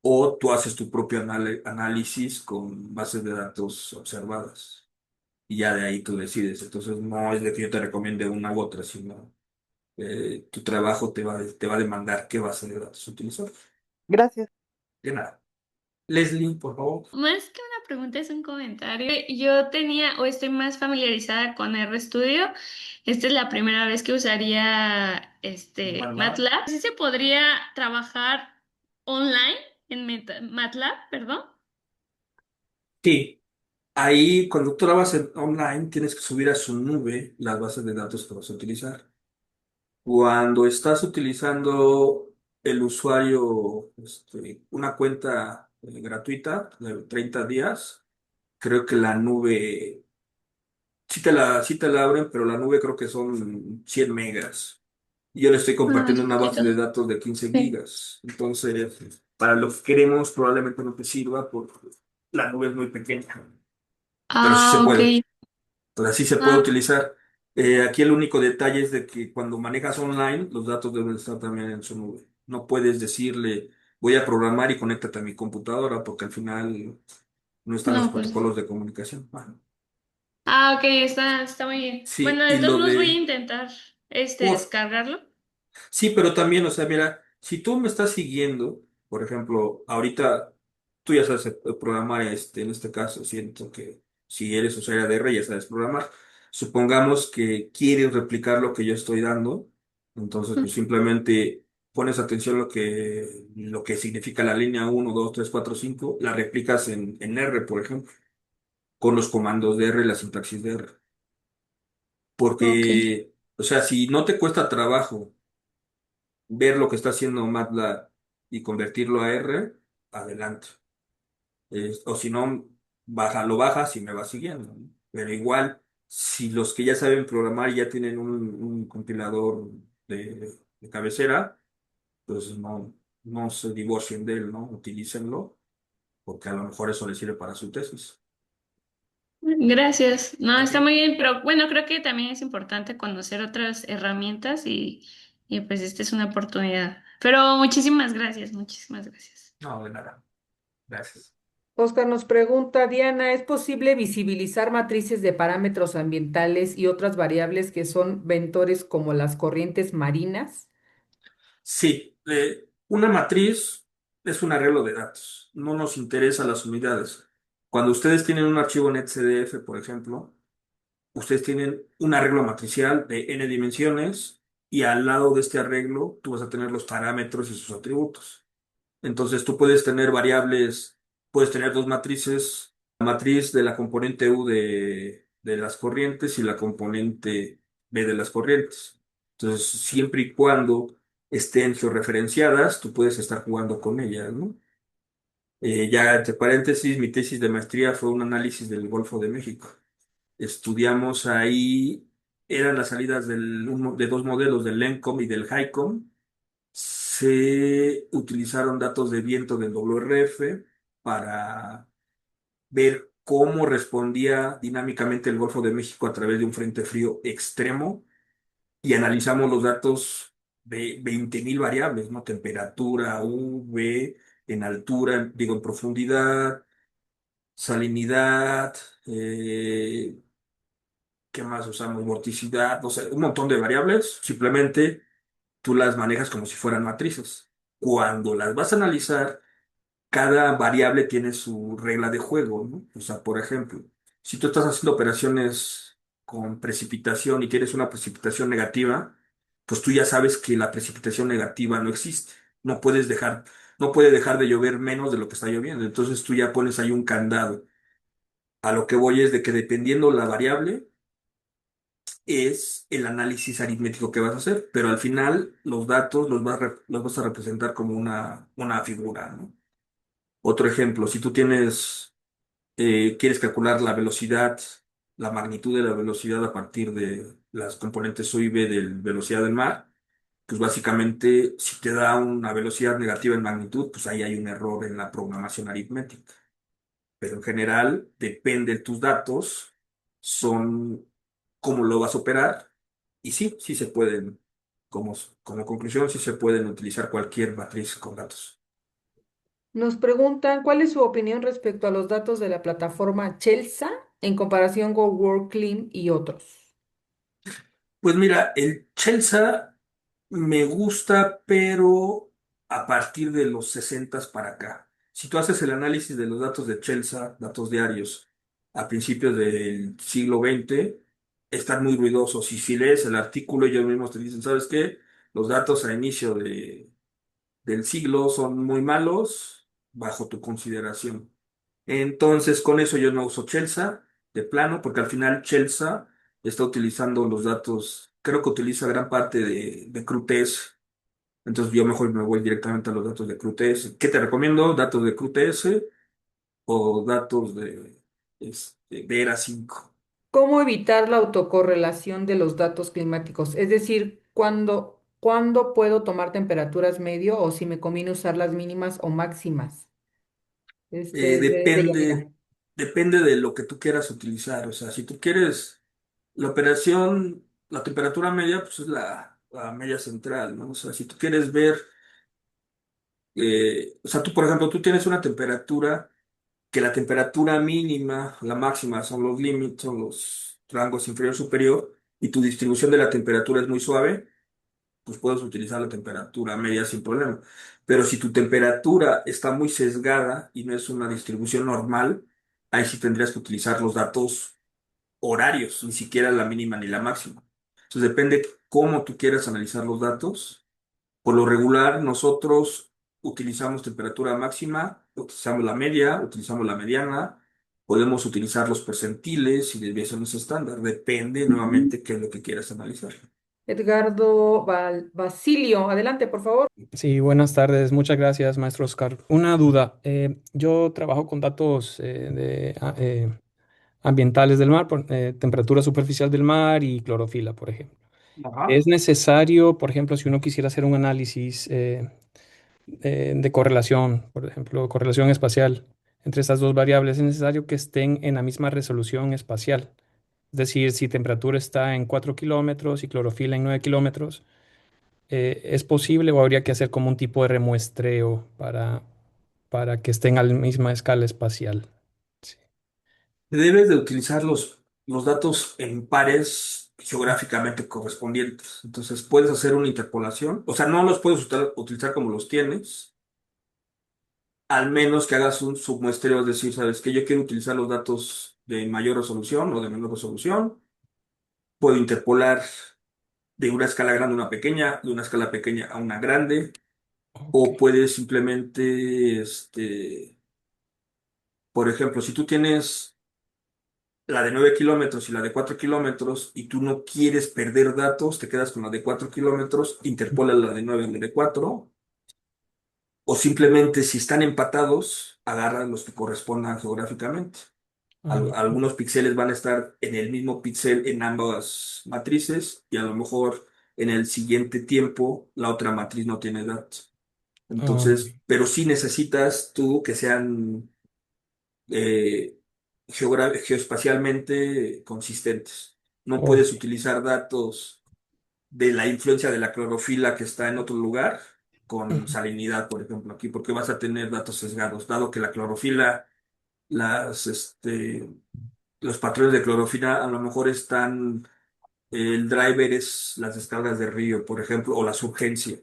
o tú haces tu propio análisis con bases de datos observadas y ya de ahí tú decides. Entonces no es de que yo te recomiende una u otra, sino tu trabajo te va a demandar qué base de datos utilizar. Gracias. De nada. Leslie, por favor. Más que una pregunta es un comentario. Yo tenía o estoy más familiarizada con RStudio. Esta es la primera vez que usaría MATLAB. MATLAB. ¿Sí se podría trabajar online en MATLAB, perdón? Sí. Ahí, cuando tú trabajas online, tienes que subir a su nube las bases de datos que vas a utilizar. Cuando estás utilizando el usuario, una cuenta gratuita de 30 días, creo que la nube, sí te la abren, pero la nube creo que son 100 megas. Y yo le estoy Ah, compartiendo es una base poquito. de datos de 15 Sí. gigas. Entonces, para lo que queremos, probablemente no te sirva porque la nube es muy pequeña. Pero sí se Ah, ok. puede. Entonces, así se puede Ah, utilizar. Aquí el único detalle es de que cuando manejas online, los datos deben estar también en su nube. No puedes decirle, voy a programar y conéctate a mi computadora, porque al final no están los no, pues. protocolos de comunicación. Bueno, Ah, ok, está muy bien. Bueno, sí, de y todos lo modos voy a de intentar Word. descargarlo. Sí, pero también, o sea, mira, si tú me estás siguiendo, por ejemplo, ahorita tú ya sabes programar, en este caso, siento que si eres usuario de R ya sabes programar. Supongamos que quieres replicar lo que yo estoy dando, entonces pues simplemente pones atención a lo que significa la línea 1, 2, 3, 4, 5, la replicas en R, por ejemplo, con los comandos de R y la sintaxis de R. Ok. Porque, o sea, si no te cuesta trabajo ver lo que está haciendo MATLAB y convertirlo a R, adelante. O si no, lo bajas y me vas siguiendo, ¿no? Pero igual, si los que ya saben programar ya tienen un compilador de cabecera, pues no se divorcien de él, ¿no? Utilícenlo, porque a lo mejor eso les sirve para su tesis. Gracias. No, Ok. está muy bien, pero bueno, creo que también es importante conocer otras herramientas y pues esta es una oportunidad. Pero muchísimas gracias, muchísimas gracias. No, de nada. Gracias. Oscar nos pregunta, Diana, ¿es posible visibilizar matrices de parámetros ambientales y otras variables que son vectores como las corrientes marinas? Sí, una matriz es un arreglo de datos. No nos interesan las unidades. Cuando ustedes tienen un archivo NetCDF, por ejemplo, ustedes tienen un arreglo matricial de n dimensiones y al lado de este arreglo tú vas a tener los parámetros y sus atributos. Entonces tú puedes tener variables, puedes tener dos matrices, la matriz de la componente U de las corrientes y la componente B de las corrientes. Entonces, siempre y cuando estén georreferenciadas, tú puedes estar jugando con ellas, ¿no? Ya entre paréntesis, mi tesis de maestría fue un análisis del Golfo de México. Estudiamos ahí, eran las salidas de dos modelos, del LENCOM y del HICOM. Se utilizaron datos de viento del WRF para ver cómo respondía dinámicamente el Golfo de México a través de un frente frío extremo y analizamos los datos de 20.000 variables, ¿no? Temperatura, UV, en altura, digo, en profundidad, salinidad, ¿qué más usamos? Vorticidad, no sé, un montón de variables. Simplemente tú las manejas como si fueran matrices. Cuando las vas a analizar, cada variable tiene su regla de juego, ¿no? O sea, por ejemplo, si tú estás haciendo operaciones con precipitación y quieres una precipitación negativa, pues tú ya sabes que la precipitación negativa no existe. No puedes dejar, no puede dejar de llover menos de lo que está lloviendo. Entonces tú ya pones ahí un candado. A lo que voy es de que dependiendo la variable, es el análisis aritmético que vas a hacer, pero al final los datos los vas a representar como una figura, ¿no? Otro ejemplo, si tú quieres calcular la velocidad, la magnitud de la velocidad a partir de las componentes U y V de velocidad del mar, pues básicamente si te da una velocidad negativa en magnitud, pues ahí hay un error en la programación aritmética. Pero en general, depende de tus datos, son cómo lo vas a operar. Y sí, sí se pueden, como conclusión, sí se pueden utilizar cualquier matriz con datos. Nos preguntan, ¿cuál es su opinión respecto a los datos de la plataforma Chelsea en comparación con WorldClim y otros? Pues mira, el Chelsea me gusta, pero a partir de los 60 para acá. Si tú haces el análisis de los datos de Chelsea, datos diarios, a principios del siglo XX, están muy ruidosos. Y si lees el artículo, ellos mismos te dicen, ¿sabes qué? Los datos a inicio del siglo son muy malos bajo tu consideración. Entonces, con eso yo no uso Chelsea de plano, porque al final Chelsea está utilizando los datos, creo que utiliza gran parte de CRUTES. Entonces, yo mejor me voy directamente a los datos de CRUTES. ¿Qué te recomiendo? ¿Datos de CRUTES o datos de ERA 5? ¿Cómo evitar la autocorrelación de los datos climáticos? Es decir, ¿cuándo puedo tomar temperaturas medio o si me conviene usar las mínimas o máximas? Este es de Depende, Yanira. depende de lo que tú quieras utilizar. O sea, si tú quieres la operación, la temperatura media, pues es la media central, ¿no? O sea, si tú quieres ver, o sea, tú, por ejemplo, tú tienes una temperatura que la temperatura mínima, la máxima son los límites, son los rangos inferior superior, y tu distribución de la temperatura es muy suave, pues puedes utilizar la temperatura media sin problema. Pero si tu temperatura está muy sesgada y no es una distribución normal, ahí sí tendrías que utilizar los datos horarios, ni siquiera la mínima ni la máxima. Entonces depende cómo tú quieras analizar los datos. Por lo regular, nosotros utilizamos temperatura máxima, utilizamos la media, utilizamos la mediana, podemos utilizar los percentiles y desviaciones estándar. Depende nuevamente qué es lo que quieras analizar. Edgardo Basilio. Adelante, por favor. Sí, buenas tardes. Muchas gracias, maestro Oscar. Una duda. Yo trabajo con datos ambientales del mar, temperatura superficial del mar y clorofila, por ejemplo. Ajá. ¿Es necesario, por ejemplo, si uno quisiera hacer un análisis de correlación, por ejemplo, correlación espacial entre estas dos variables, es necesario que estén en la misma resolución espacial? Es decir, si temperatura está en 4 kilómetros y clorofila en 9 kilómetros, ¿es posible o habría que hacer como un tipo de remuestreo para que estén a la misma escala espacial? Sí. Debes de utilizar los datos en pares geográficamente correspondientes. Entonces puedes hacer una interpolación. O sea, no los puedes utilizar como los tienes, al menos que hagas un submuestreo, es decir, sabes que yo quiero utilizar los datos de mayor resolución o de menor resolución. Puedo interpolar de una escala grande a una pequeña, de una escala pequeña a una grande, Ok. o puedes simplemente, por ejemplo, si tú tienes la de 9 kilómetros y la de 4 kilómetros y tú no quieres perder datos, te quedas con la de 4 kilómetros, interpola la de 9 y la de 4, o simplemente si están empatados, agarra los que correspondan geográficamente. Ah, Algunos píxeles van a estar en el mismo píxel en ambas matrices y a lo mejor en el siguiente tiempo la otra matriz no tiene datos. muy Entonces, pero sí necesitas tú que sean eh, geoespacialmente consistentes. No ok. puedes utilizar datos de la influencia de la clorofila que está en otro lugar con Ujú, salinidad, por ejemplo, aquí, porque vas a tener datos sesgados, dado que la clorofila, las, este, los patrones de clorofila a lo mejor están, el driver es las descargas de río, por ejemplo, o la surgencia.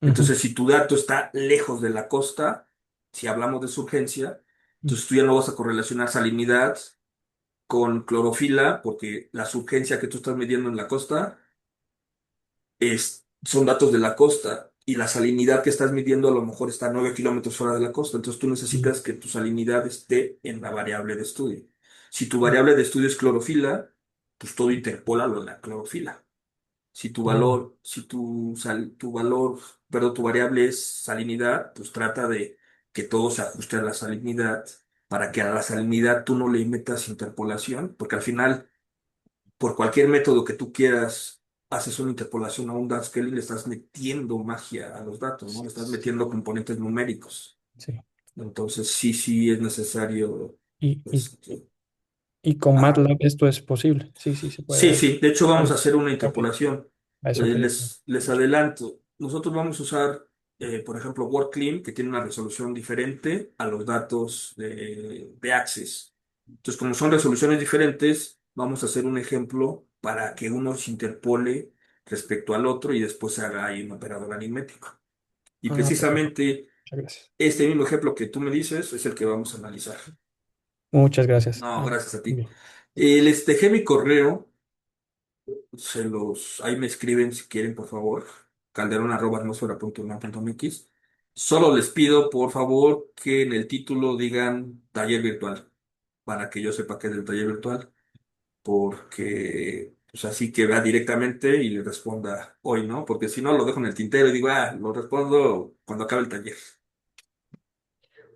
ujú, Entonces, si tu dato está lejos de la costa, si hablamos de surgencia, ujú. entonces tú ya no vas a correlacionar salinidad con clorofila, porque la surgencia que tú estás midiendo en la costa son datos de la costa y la salinidad que estás midiendo a lo mejor está a 9 kilómetros fuera de la costa. Entonces tú Sí. necesitas que tu salinidad esté en la variable de estudio. Si tu variable de estudio es clorofila, pues todo interpólalo en la clorofila. Si tu Oh, valor, si tu, sal- tu valor, perdón, tu variable es salinidad, pues trata de que todo se ajuste a la salinidad para que a la salinidad tú no le metas interpolación, porque al final, por cualquier método que tú quieras, haces una interpolación a un downscaling, le estás metiendo magia a los datos, ¿no? Le estás metiendo componentes numéricos. sí. Entonces, sí, sí es necesario, Y, y, este, y con ajá. MATLAB esto es posible. Sí, sí, se puede Sí, hacer. sí, de hecho vamos a Vale. hacer una Ok. interpolación. A eso quería. Les adelanto, nosotros vamos a usar, por ejemplo, WordClean, que tiene una resolución diferente a los datos de Access. Entonces, como son resoluciones diferentes, vamos a hacer un ejemplo para que uno se interpole respecto al otro y después se haga ahí un operador aritmético. Y Ah, perfecto. precisamente Muchas gracias. este mismo ejemplo que tú me dices es el que vamos a analizar. Muchas gracias. No, Ah, gracias a ti. bien. Les dejé mi correo. Ahí me escriben si quieren, por favor. calderón@atmosfera.unam.mx. Solo les pido, por favor, que en el título digan taller virtual, para que yo sepa que es del taller virtual, porque pues así que vea directamente y le responda hoy, ¿no? Porque si no, lo dejo en el tintero y digo, lo respondo cuando acabe el taller.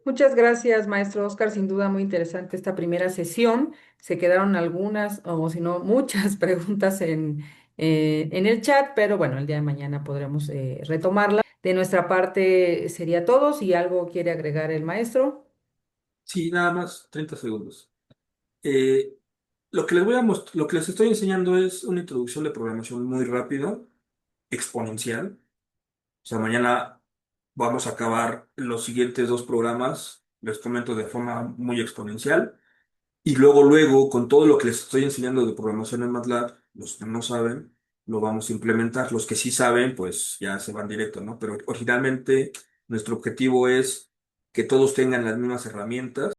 Muchas gracias, maestro Oscar. Sin duda muy interesante esta primera sesión. Se quedaron algunas, o si no, muchas preguntas en el chat, pero bueno, el día de mañana podremos retomarla. De nuestra parte sería todo. Si algo quiere agregar el maestro. Sí, nada más, 30 segundos. Eh, lo que les estoy enseñando es una introducción de programación muy rápido, exponencial. O sea, mañana vamos a acabar los siguientes dos programas, les comento de forma muy exponencial. Y luego, con todo lo que les estoy enseñando de programación en MATLAB, los que no saben, lo vamos a implementar. Los que sí saben, pues ya se van directo, ¿no? Pero originalmente nuestro objetivo es que todos tengan las mismas herramientas